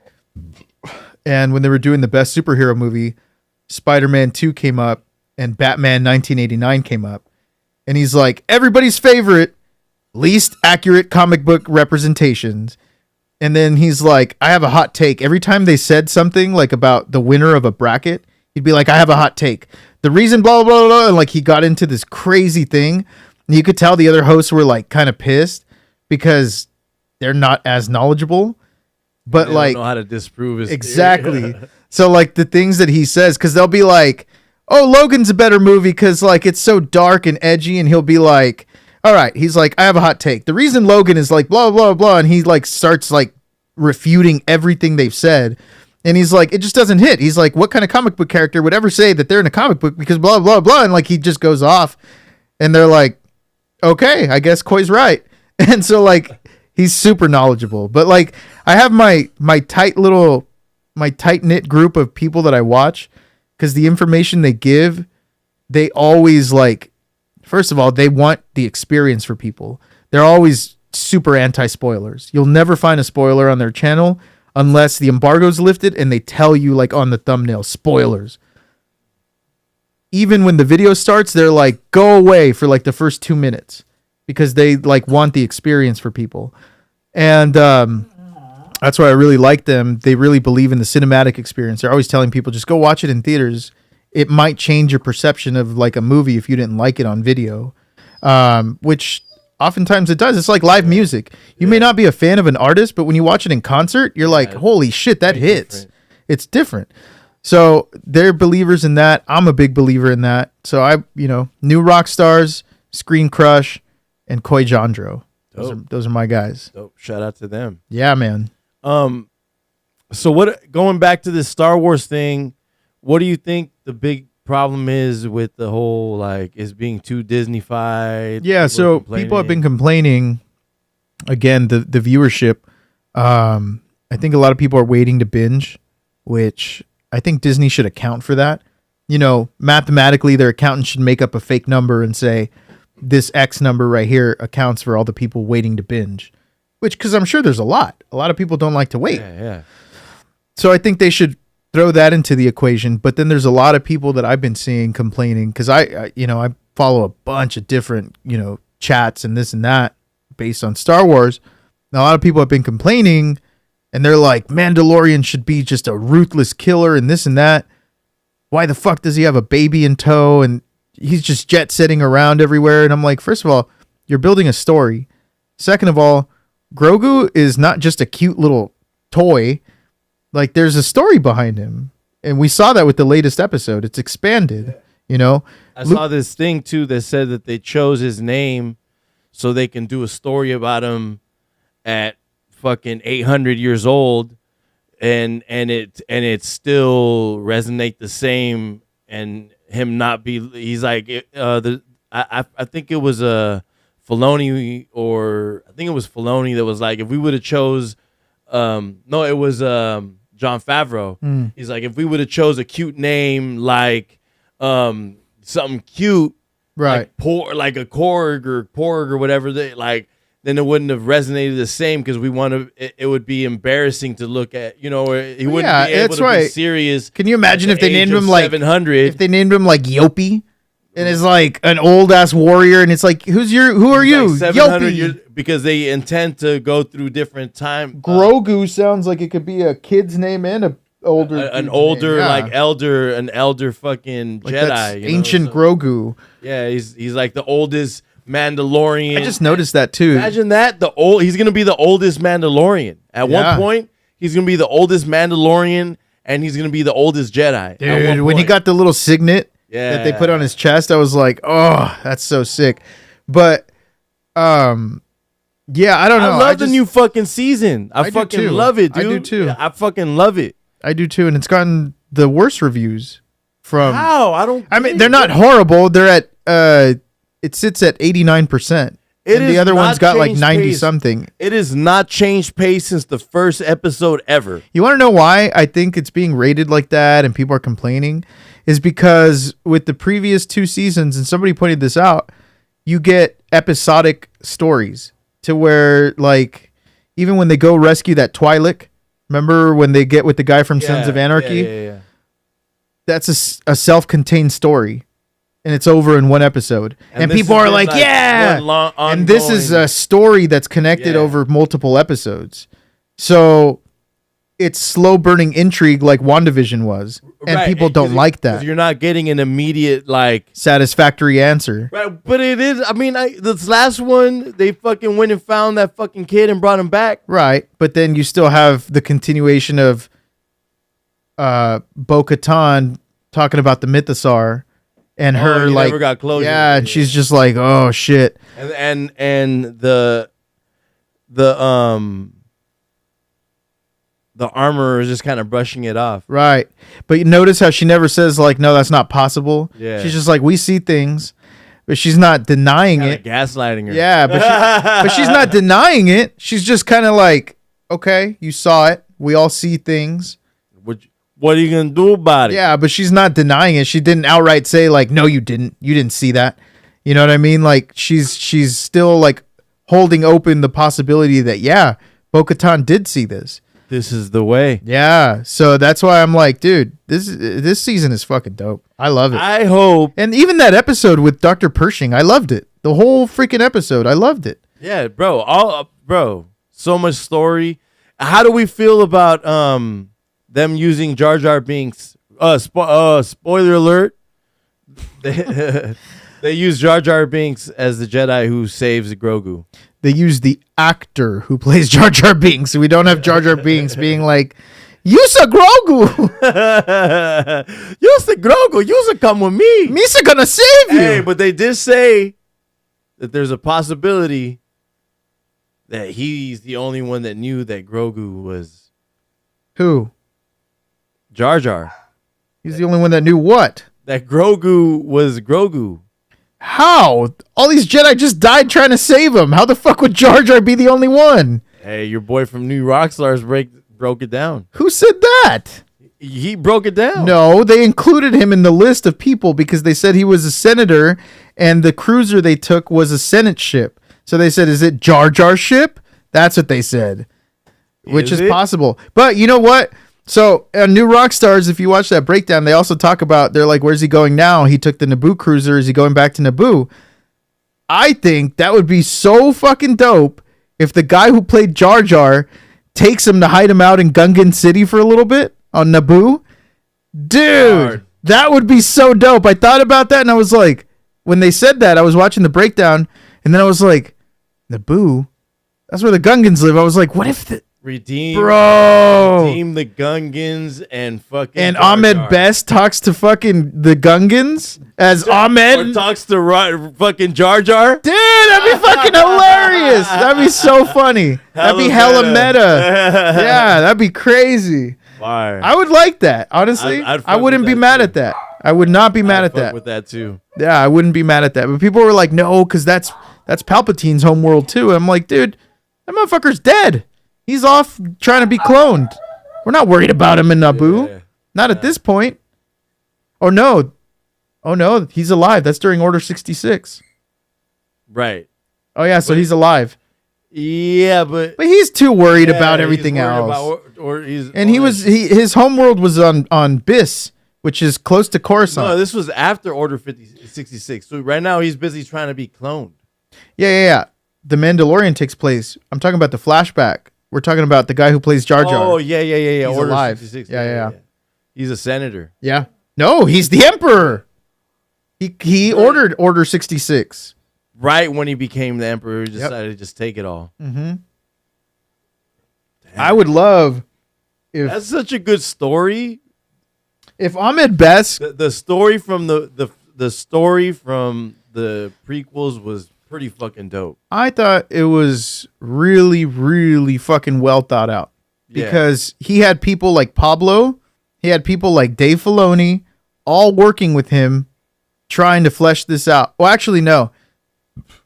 And when they were doing the best superhero movie, Spider-Man 2 came up and Batman 1989 came up. And he's like, everybody's favorite, least accurate comic book representations. And then he's like, I have a hot take. Every time they said something like about the winner of a bracket, he'd be like, I have a hot take. The reason blah, blah, blah, blah. And like he got into this crazy thing. And you could tell the other hosts were like kind of pissed because they're not as knowledgeable. But they like, don't know how to disprove his exactly. So like the things that he says, because they'll be like, oh, Logan's a better movie because like it's so dark and edgy, and he'll be like, all right, he's like, I have a hot take. The reason Logan is like blah blah blah, and he like starts like refuting everything they've said, and he's like, it just doesn't hit. He's like, what kind of comic book character would ever say that they're in a comic book because blah blah blah, and like he just goes off, and they're like, okay, I guess Koi's right, and so like he's super knowledgeable. But like I have my tight knit group of people that I watch. Because the information they give, they always like, first of all, they want the experience for people. They're always super anti-spoilers. You'll never find a spoiler on their channel unless the embargo's lifted and they tell you like on the thumbnail, spoilers. Even when the video starts, they're like, go away for like the first 2 minutes because they like want the experience for people. And that's why I really like them. They really believe in the cinematic experience. They're always telling people, just go watch it in theaters. It might change your perception of like a movie if you didn't like it on video, which oftentimes it does. It's like live music. You may not be a fan of an artist, but when you watch it in concert, you're like, holy shit, that hits. Different. It's different. So they're believers in that. I'm a big believer in that. So New Rockstars, Screen Crush, and Koi Jandro. Those are my guys. Dope. Shout out to them. Yeah, man. So going back to this Star Wars thing, what do you think the big problem is with the whole like is being too Disneyfied? Yeah, so people have been complaining again, the viewership. I think a lot of people are waiting to binge, which I think Disney should account for that. Mathematically their accountant should make up a fake number and say this X number right here accounts for all the people waiting to binge. Which, because I'm sure there's a lot of people don't like to wait. Yeah. So I think they should throw that into the equation. But then there's a lot of people that I've been seeing complaining because I follow a bunch of different, chats and this and that based on Star Wars. Now, a lot of people have been complaining and they're like, Mandalorian should be just a ruthless killer and this and that. Why the fuck does he have a baby in tow? And he's just jet setting around everywhere. And I'm like, first of all, you're building a story. Second of all, Grogu is not just a cute little toy. Like there's a story behind him. And we saw that with the latest episode. It's expanded, I saw this thing too that said that they chose his name so they can do a story about him at fucking 800 years old and it still resonate the same and him not be, he's like, I think it was Filoni that was like, if we would have chose, it was Jon Favreau. He's like, if we would have chose a cute name like something cute, right? Like a Korg or whatever, then it wouldn't have resonated the same because it would be embarrassing to look at. He wouldn't be able to be serious. Can you imagine if they named him like 700? If they named him like Yopi? And it's like an old ass warrior, and it's like, who are you? Like 700 years, because they intend to go through different time. Grogu sounds like it could be a kid's name and an older elder fucking like Jedi, ancient Grogu. Yeah, he's like the oldest Mandalorian. I just noticed that too. Imagine that he's gonna be the oldest Mandalorian. At one point, he's gonna be the oldest Mandalorian, and he's gonna be the oldest Jedi. Dude, when he got the little signet that they put on his chest, I was like, oh, that's so sick. But yeah, I don't know. I love the new fucking season. I fucking love it, dude. I do too. I fucking love it. I do too, and it's gotten the worst reviews from. How? I mean, they're not horrible. They're at it sits at 89%. And the other one's got like 90 something. It has not changed pace since the first episode ever. You want to know why I think it's being rated like that and people are complaining? Is because with the previous 2 seasons, and somebody pointed this out, you get episodic stories to where, like, even when they go rescue that Twi'lek, remember when they get with the guy from Sons of Anarchy? Yeah. That's a self-contained story. And it's over in one episode. And people are like, yeah. And this is a story that's connected over multiple episodes. So it's slow burning intrigue like WandaVision was. And people don't like that. You're not getting an immediate, like, satisfactory answer. Right. But it is, I mean, this last one, they fucking went and found that fucking kid and brought him back. Right. But then you still have the continuation of Bo-Katan talking about the Mythosaur. And her like never got closure. Yeah, and she's just like, oh shit. And the armor is just kind of brushing it off. Right. But you notice how she never says like, no, that's not possible. Yeah. She's just like, we see things, but she's not denying it. Gaslighting her. Yeah, but she's not denying it. She's just kind of like, okay, you saw it. We all see things. What are you gonna do about it? Yeah, but she's not denying it. She didn't outright say like, no, you didn't. You didn't see that. You know what I mean? Like she's still like holding open the possibility that Bo-Katan did see this. This is the way. Yeah. So that's why I'm like, dude, this season is fucking dope. I love it. I hope. And even that episode with Dr. Pershing, I loved it. The whole freaking episode, I loved it. Yeah, bro. So much story. How do we feel about them using Jar Jar Binks? Spoiler alert. They use Jar Jar Binks as the Jedi who saves Grogu. They use the actor who plays Jar Jar Binks. So we don't have Jar Jar Binks being like, Yusa Grogu. Yusa Grogu. Yusa come with me. Misa gonna save you. Hey, but they did say that there's a possibility that he's the only one that knew that Grogu was... Who? Jar Jar. He's the only one that knew what? That Grogu was Grogu. How? All these Jedi just died trying to save him. How the fuck would Jar Jar be the only one? Hey, your boy from New Rockstars broke it down. Who said that? He broke it down. No, they included him in the list of people because they said he was a senator and the cruiser they took was a Senate ship. So they said, is it Jar Jar ship? That's what they said. Which is possible. But you know what? So, New Rockstars, if you watch that breakdown, they also talk about, they're like, where's he going now? He took the Naboo cruiser. Is he going back to Naboo? I think that would be so fucking dope if the guy who played Jar Jar takes him to hide him out in Gungan City for a little bit on Naboo. Dude, that would be so dope. I thought about that and I was like, when they said that, I was watching the breakdown and then I was like, Naboo? That's where the Gungans live. I was like, what if the... Redeem the Gungans and fucking and Jar Ahmed Jar. Best talks to fucking the Gungans as Ahmed or talks to fucking Jar Jar. Dude, that'd be fucking hilarious. That'd be so funny. That'd be hella meta. Yeah, that'd be crazy. Fire. I would like that. Honestly, I wouldn't be mad at that. I would not be mad at that. With that too. Yeah, I wouldn't be mad at that. But people were like, no, because that's Palpatine's homeworld too. And I'm like, dude, that motherfucker's dead. He's off trying to be cloned. We're not worried about him in Naboo. Yeah. Not at this point. Oh no, he's alive. That's during Order 66. Right. Oh yeah, so he's alive. Yeah, but he's too worried about everything else. His homeworld was on Biss, which is close to Coruscant. No, this was after Order 66. So right now he's busy trying to be cloned. Yeah. The Mandalorian takes place. I'm talking about the flashback. We're talking about the guy who plays Jar Jar. Oh, yeah. He's Order alive. 66. Yeah. He's a senator. Yeah. No, he's the Emperor. He ordered Order 66. Right when he became the Emperor, he decided to just take it all. Mm-hmm. I would love That's such a good story. If Ahmed Best, the story from the story from the prequels was pretty fucking dope. I thought it was really, really fucking well thought out because he had people like Pablo, he had people like Dave Filoni, all working with him, trying to flesh this out. Well, actually, no.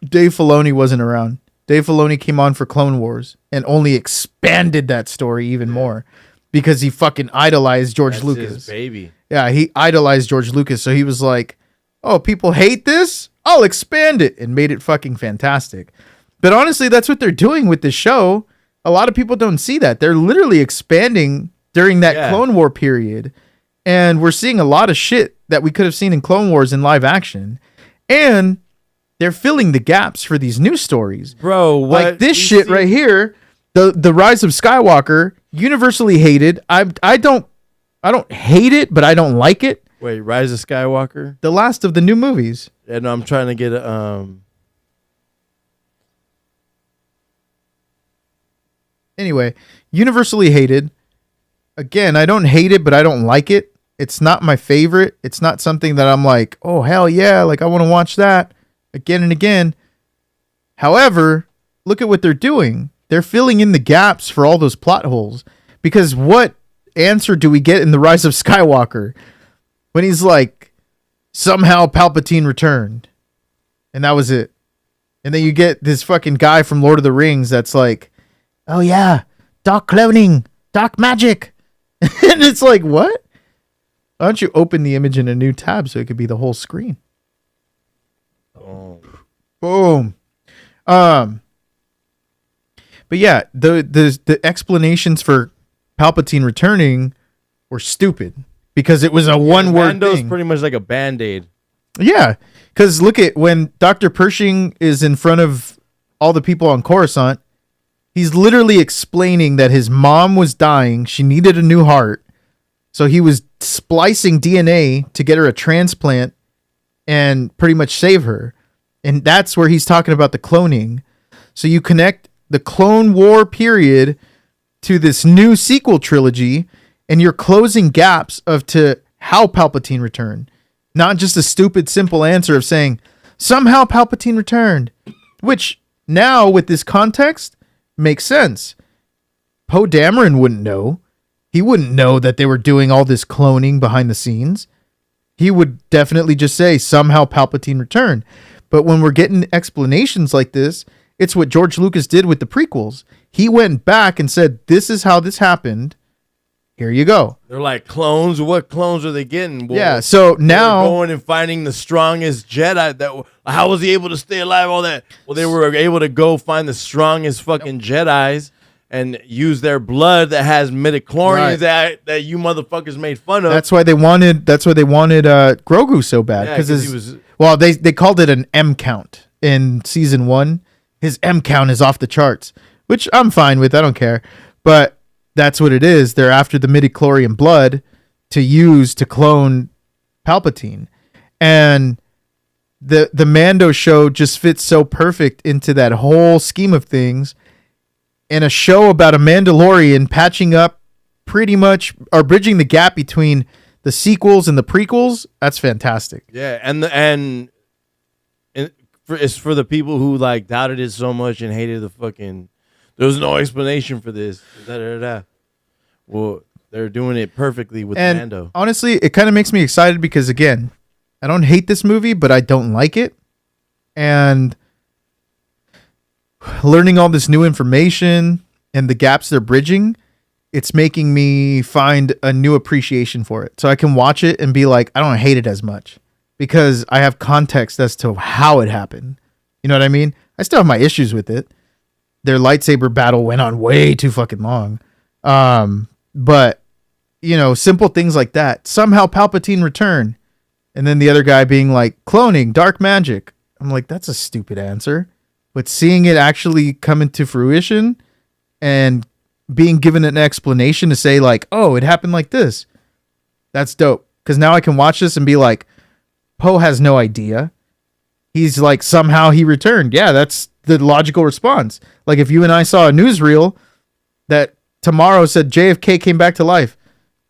Dave Filoni wasn't around. Dave Filoni came on for Clone Wars and only expanded that story even more because he fucking idolized George Lucas. His baby. Yeah, he idolized George Lucas. So he was like, oh, people hate this? I'll expand it, and made it fucking fantastic. But honestly, that's what they're doing with this show. A lot of people don't see that. They're literally expanding during that Clone War period. And we're seeing a lot of shit that we could have seen in Clone Wars in live action. And they're filling the gaps for these new stories. Bro, what? Like this shit right here, the Rise of Skywalker, universally hated. I don't hate it, but I don't like it. Wait, Rise of Skywalker? The last of the new movies. Yeah, no, I'm trying to get Anyway, universally hated. Again, I don't hate it, but I don't like it. It's not my favorite. It's not something that I'm like, oh, hell yeah, like I want to watch that again and again. However, look at what they're doing. They're filling in the gaps for all those plot holes. Because what answer do we get in The Rise of Skywalker? When he's like, somehow Palpatine returned. And that was it. And then you get this fucking guy from Lord of the Rings that's like, oh yeah, dark cloning, dark magic. And it's like, what? Why don't you open the image in a new tab so it could be the whole screen? Oh. Boom. But yeah, the explanations for Palpatine returning were stupid because it was a one-word Mando's thing. pretty much like a Band-Aid. Yeah, because look at when Dr. Pershing is in front of all the people on Coruscant, he's literally explaining that his mom was dying. She needed a new heart. So he was splicing DNA to get her a transplant and pretty much save her. And that's where he's talking about the cloning. So you connect the Clone War period to this new sequel trilogy, and you're closing gaps of to how Palpatine returned. Not just a stupid, simple answer of saying, somehow Palpatine returned. Which, now, with this context, makes sense. Poe Dameron wouldn't know. He wouldn't know that they were doing all this cloning behind the scenes. He would definitely just say, somehow Palpatine returned. But when we're getting explanations like this, it's what George Lucas did with the prequels. He went back and said, this is how this happened. Here you go. They're like clones. What clones are they getting? Well, yeah, so now going and finding the strongest Jedi. How was he able to stay alive? All that. Well, they were able to go find the strongest fucking Jedis and use their blood that has midichlorians that you motherfuckers made fun of. That's why they wanted Grogu so bad because they called it an M count in season 1. His M count is off the charts, which I'm fine with. I don't care, but that's what it is. They're after the midichlorian blood to use to clone Palpatine. And the Mando show just fits so perfect into that whole scheme of things. And a show about a Mandalorian patching up pretty much or bridging the gap between the sequels and the prequels, that's fantastic. Yeah, and it's for the people who like doubted it so much and hated the fucking. There was no explanation for this. Well, they're doing it perfectly with Mando. Honestly, it kind of makes me excited because, again, I don't hate this movie, but I don't like it. And learning all this new information and the gaps they're bridging, it's making me find a new appreciation for it. So I can watch it and be like, I don't hate it as much because I have context as to how it happened. You know what I mean? I still have my issues with it. Their lightsaber battle went on way too fucking long. But, you know, simple things like that. Somehow Palpatine returned. And then the other guy being like, cloning, dark magic. I'm like, that's a stupid answer. But seeing it actually come into fruition and being given an explanation to say like, oh, it happened like this. That's dope. Because now I can watch this and be like, Poe has no idea. He's like, somehow he returned. Yeah, that's the logical response. Like if you and I saw a newsreel that tomorrow said JFK came back to life.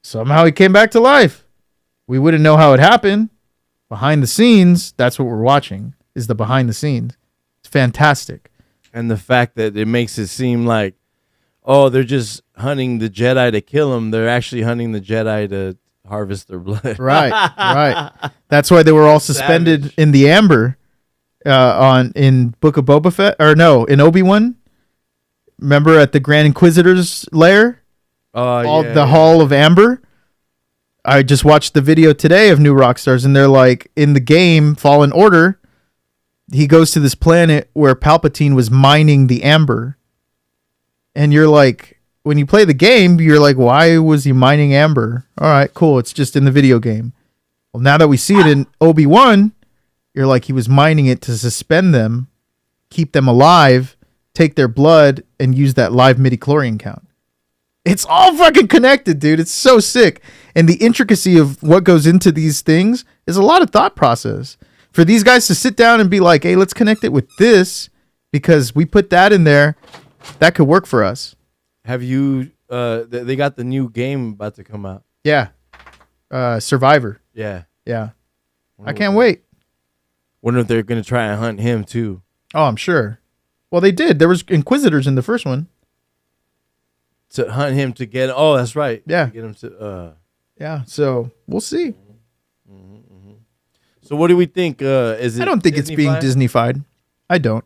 Somehow he came back to life. We wouldn't know how it happened. Behind the scenes, that's what we're watching, is the behind the scenes. It's fantastic. And the fact that it makes it seem like, oh, they're just hunting the Jedi to kill him. They're actually hunting the Jedi to harvest their blood. Right. That's why they were all suspended in the amber in Book of Boba Fett. Or no, in Obi-Wan. Remember at the Grand Inquisitor's lair? The Hall of Amber? I just watched the video today of New Rockstars, and they're like, in the game Fallen Order, he goes to this planet where Palpatine was mining the amber. And you're like, when you play the game, you're like, why was he mining amber? All right, cool. It's just in the video game. Well, now that we see it in Obi-Wan, you're like, he was mining it to suspend them, keep them alive, take their blood, and use that live midichlorian count. It's all fucking connected, dude. It's so sick. And the intricacy of what goes into these things is a lot of thought process. For these guys to sit down and be like, hey, let's connect it with this because we put that in there. That could work for us. Have you, they got the new game about to come out. Yeah. Survivor. Yeah. Yeah. I can't wait. Wonder if they're going to try and hunt him too. Oh, I'm sure. Well, they did. There was Inquisitors in the first one. To hunt him to get, oh, that's right. Yeah. To get him to, yeah. So we'll see. So what do we think? Is it? I don't think it's being Disneyfied. I don't.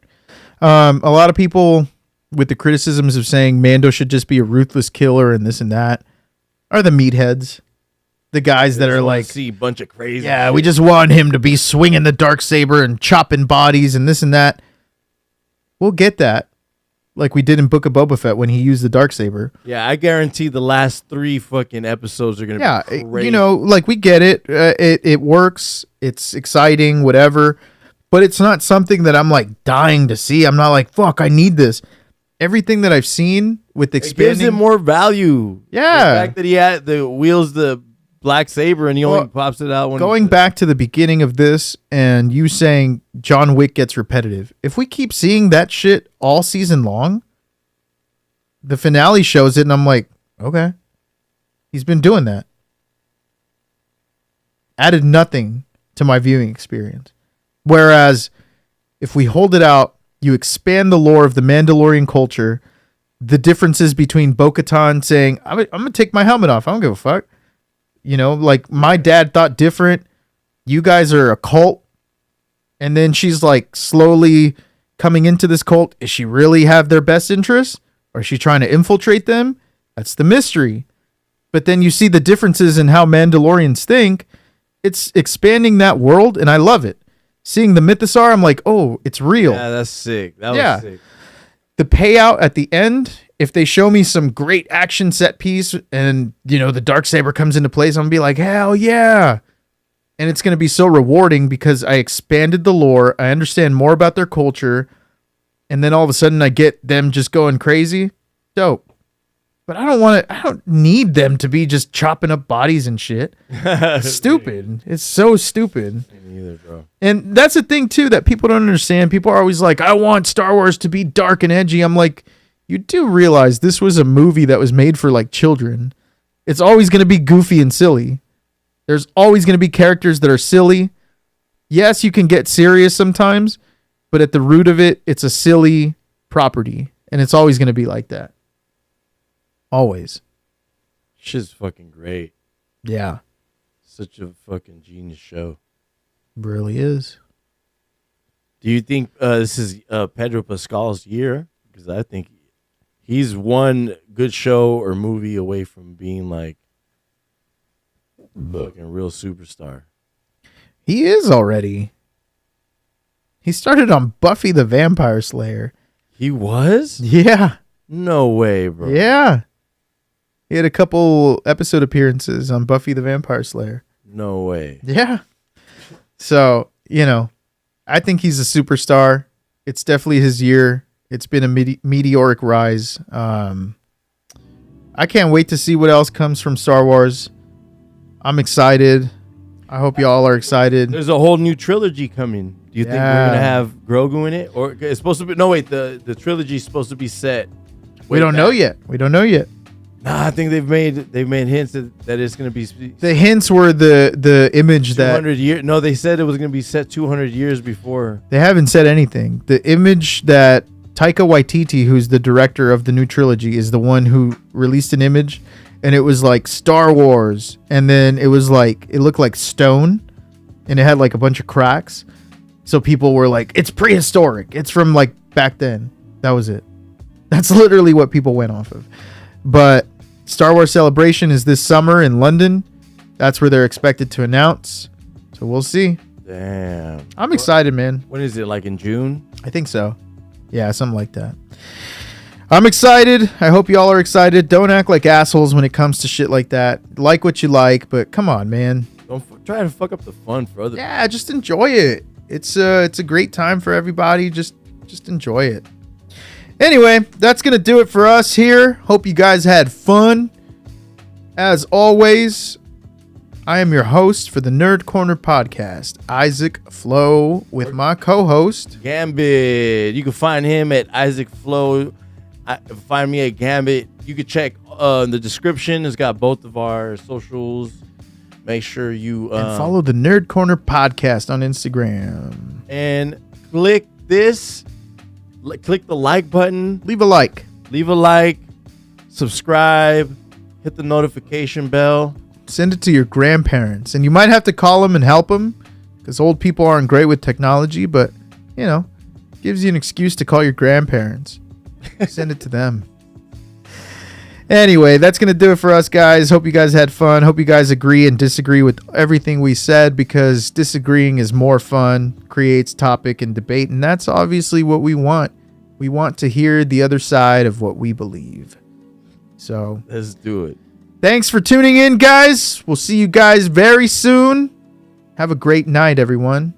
A lot of people with the criticisms of saying Mando should just be a ruthless killer and this and that are the meatheads. The guys that are like, see a bunch of crazy. Yeah, shit. we just want him to be swinging the Darksaber and chopping bodies and this and that. We'll get that. Like we did in Book of Boba Fett when he used the Darksaber. Yeah, I guarantee the last 3 fucking episodes are going to be crazy. You know, like we get it. It works. It's exciting, whatever. But it's not something that I'm like dying to see. I'm not like, fuck, I need this. Everything that I've seen with expanding. It gives it more value. Yeah. The fact that he had the wheels, the black saber, and he only pops it out when going back to the beginning of this and you saying John Wick gets repetitive. If we keep seeing that shit all season long, the finale shows it and I'm like, okay. He's been doing that. Added nothing to my viewing experience. Whereas if we hold it out, you expand the lore of the Mandalorian culture, the differences between Bo-Katan saying, I'm going to take my helmet off. I don't give a fuck. You know, like my dad thought different. You guys are a cult. And then she's like slowly coming into this cult. Is she really have their best interests? Or is she trying to infiltrate them? That's the mystery. But then you see the differences in how Mandalorians think. It's expanding that world, and I love it. Seeing the Mythosaur, I'm like, oh, it's real. Yeah, that's sick. That was sick. The payout at the end, if they show me some great action set piece and, you know, the Darksaber comes into place, I'm going to be like, hell yeah. And it's going to be so rewarding because I expanded the lore. I understand more about their culture. And then all of a sudden I get them just going crazy. Dope. But I don't need them to be just chopping up bodies and shit. Stupid. It's so stupid. Me neither, bro. And that's the thing too that people don't understand. People are always like, I want Star Wars to be dark and edgy. I'm like, you do realize this was a movie that was made for like children. It's always going to be goofy and silly. There's always going to be characters that are silly. Yes, you can get serious sometimes, but at the root of it, it's a silly property. And it's always going to be like that. Always. Shit's fucking great. Yeah. Such a fucking genius show. Really is. Do you think this is Pedro Pascal's year? Because I think he's one good show or movie away from being like fucking real superstar. He is already. He started on Buffy the Vampire Slayer. He was? Yeah. No way, bro. Yeah. He had a couple episode appearances on Buffy the Vampire Slayer. No way. Yeah. So, you know, I think he's a superstar. It's definitely his year. It's been a meteoric rise. I can't wait to see what else comes from Star Wars. I'm excited. I hope y'all are excited. There's a whole new trilogy coming. Do you think we're going to have Grogu in it? Or it's supposed to be... No, wait. The trilogy is supposed to be set. We don't know yet. We don't know yet. Nah, I think they've made hints that it's gonna be. The hints were the image 200 years. No, they said it was gonna be set 200 years before. They haven't said anything. The image that Taika Waititi, who's the director of the new trilogy, is the one who released an image, and it was like Star Wars, and then it was like it looked like stone, and it had like a bunch of cracks. So people were like, "It's prehistoric. It's from like back then." That was it. That's literally what people went off of. But Star Wars Celebration is this summer in London. That's where they're expected to announce. So we'll see. Damn. I'm excited, man. When is it? Like in June? I think so. Yeah, something like that. I'm excited. I hope y'all are excited. Don't act like assholes when it comes to shit like that. Like what you like, but come on, man. Don't try to fuck up the fun for other people. Yeah, just enjoy it. It's a great time for everybody. Just enjoy it. Anyway, that's going to do it for us here. Hope you guys had fun. As always, I am your host for the Nerd Corner podcast, Isaac Flo, with my co-host, Ghambit. You can find him at Isaac Flo. Find me at Ghambit. You can check the description. It's got both of our socials. Make sure you... and follow the Nerd Corner podcast on Instagram. And click this... Click the like button. Leave a like. Subscribe. Hit the notification bell. Send it to your grandparents. And you might have to call them and help them because old people aren't great with technology. But, you know, gives you an excuse to call your grandparents. Send it to them. Anyway, that's going to do it for us, guys. Hope you guys had fun. Hope you guys agree and disagree with everything we said because disagreeing is more fun, creates topic and debate, and that's obviously what we want. We want to hear the other side of what we believe. So, let's do it. Thanks for tuning in, guys. We'll see you guys very soon. Have a great night, everyone.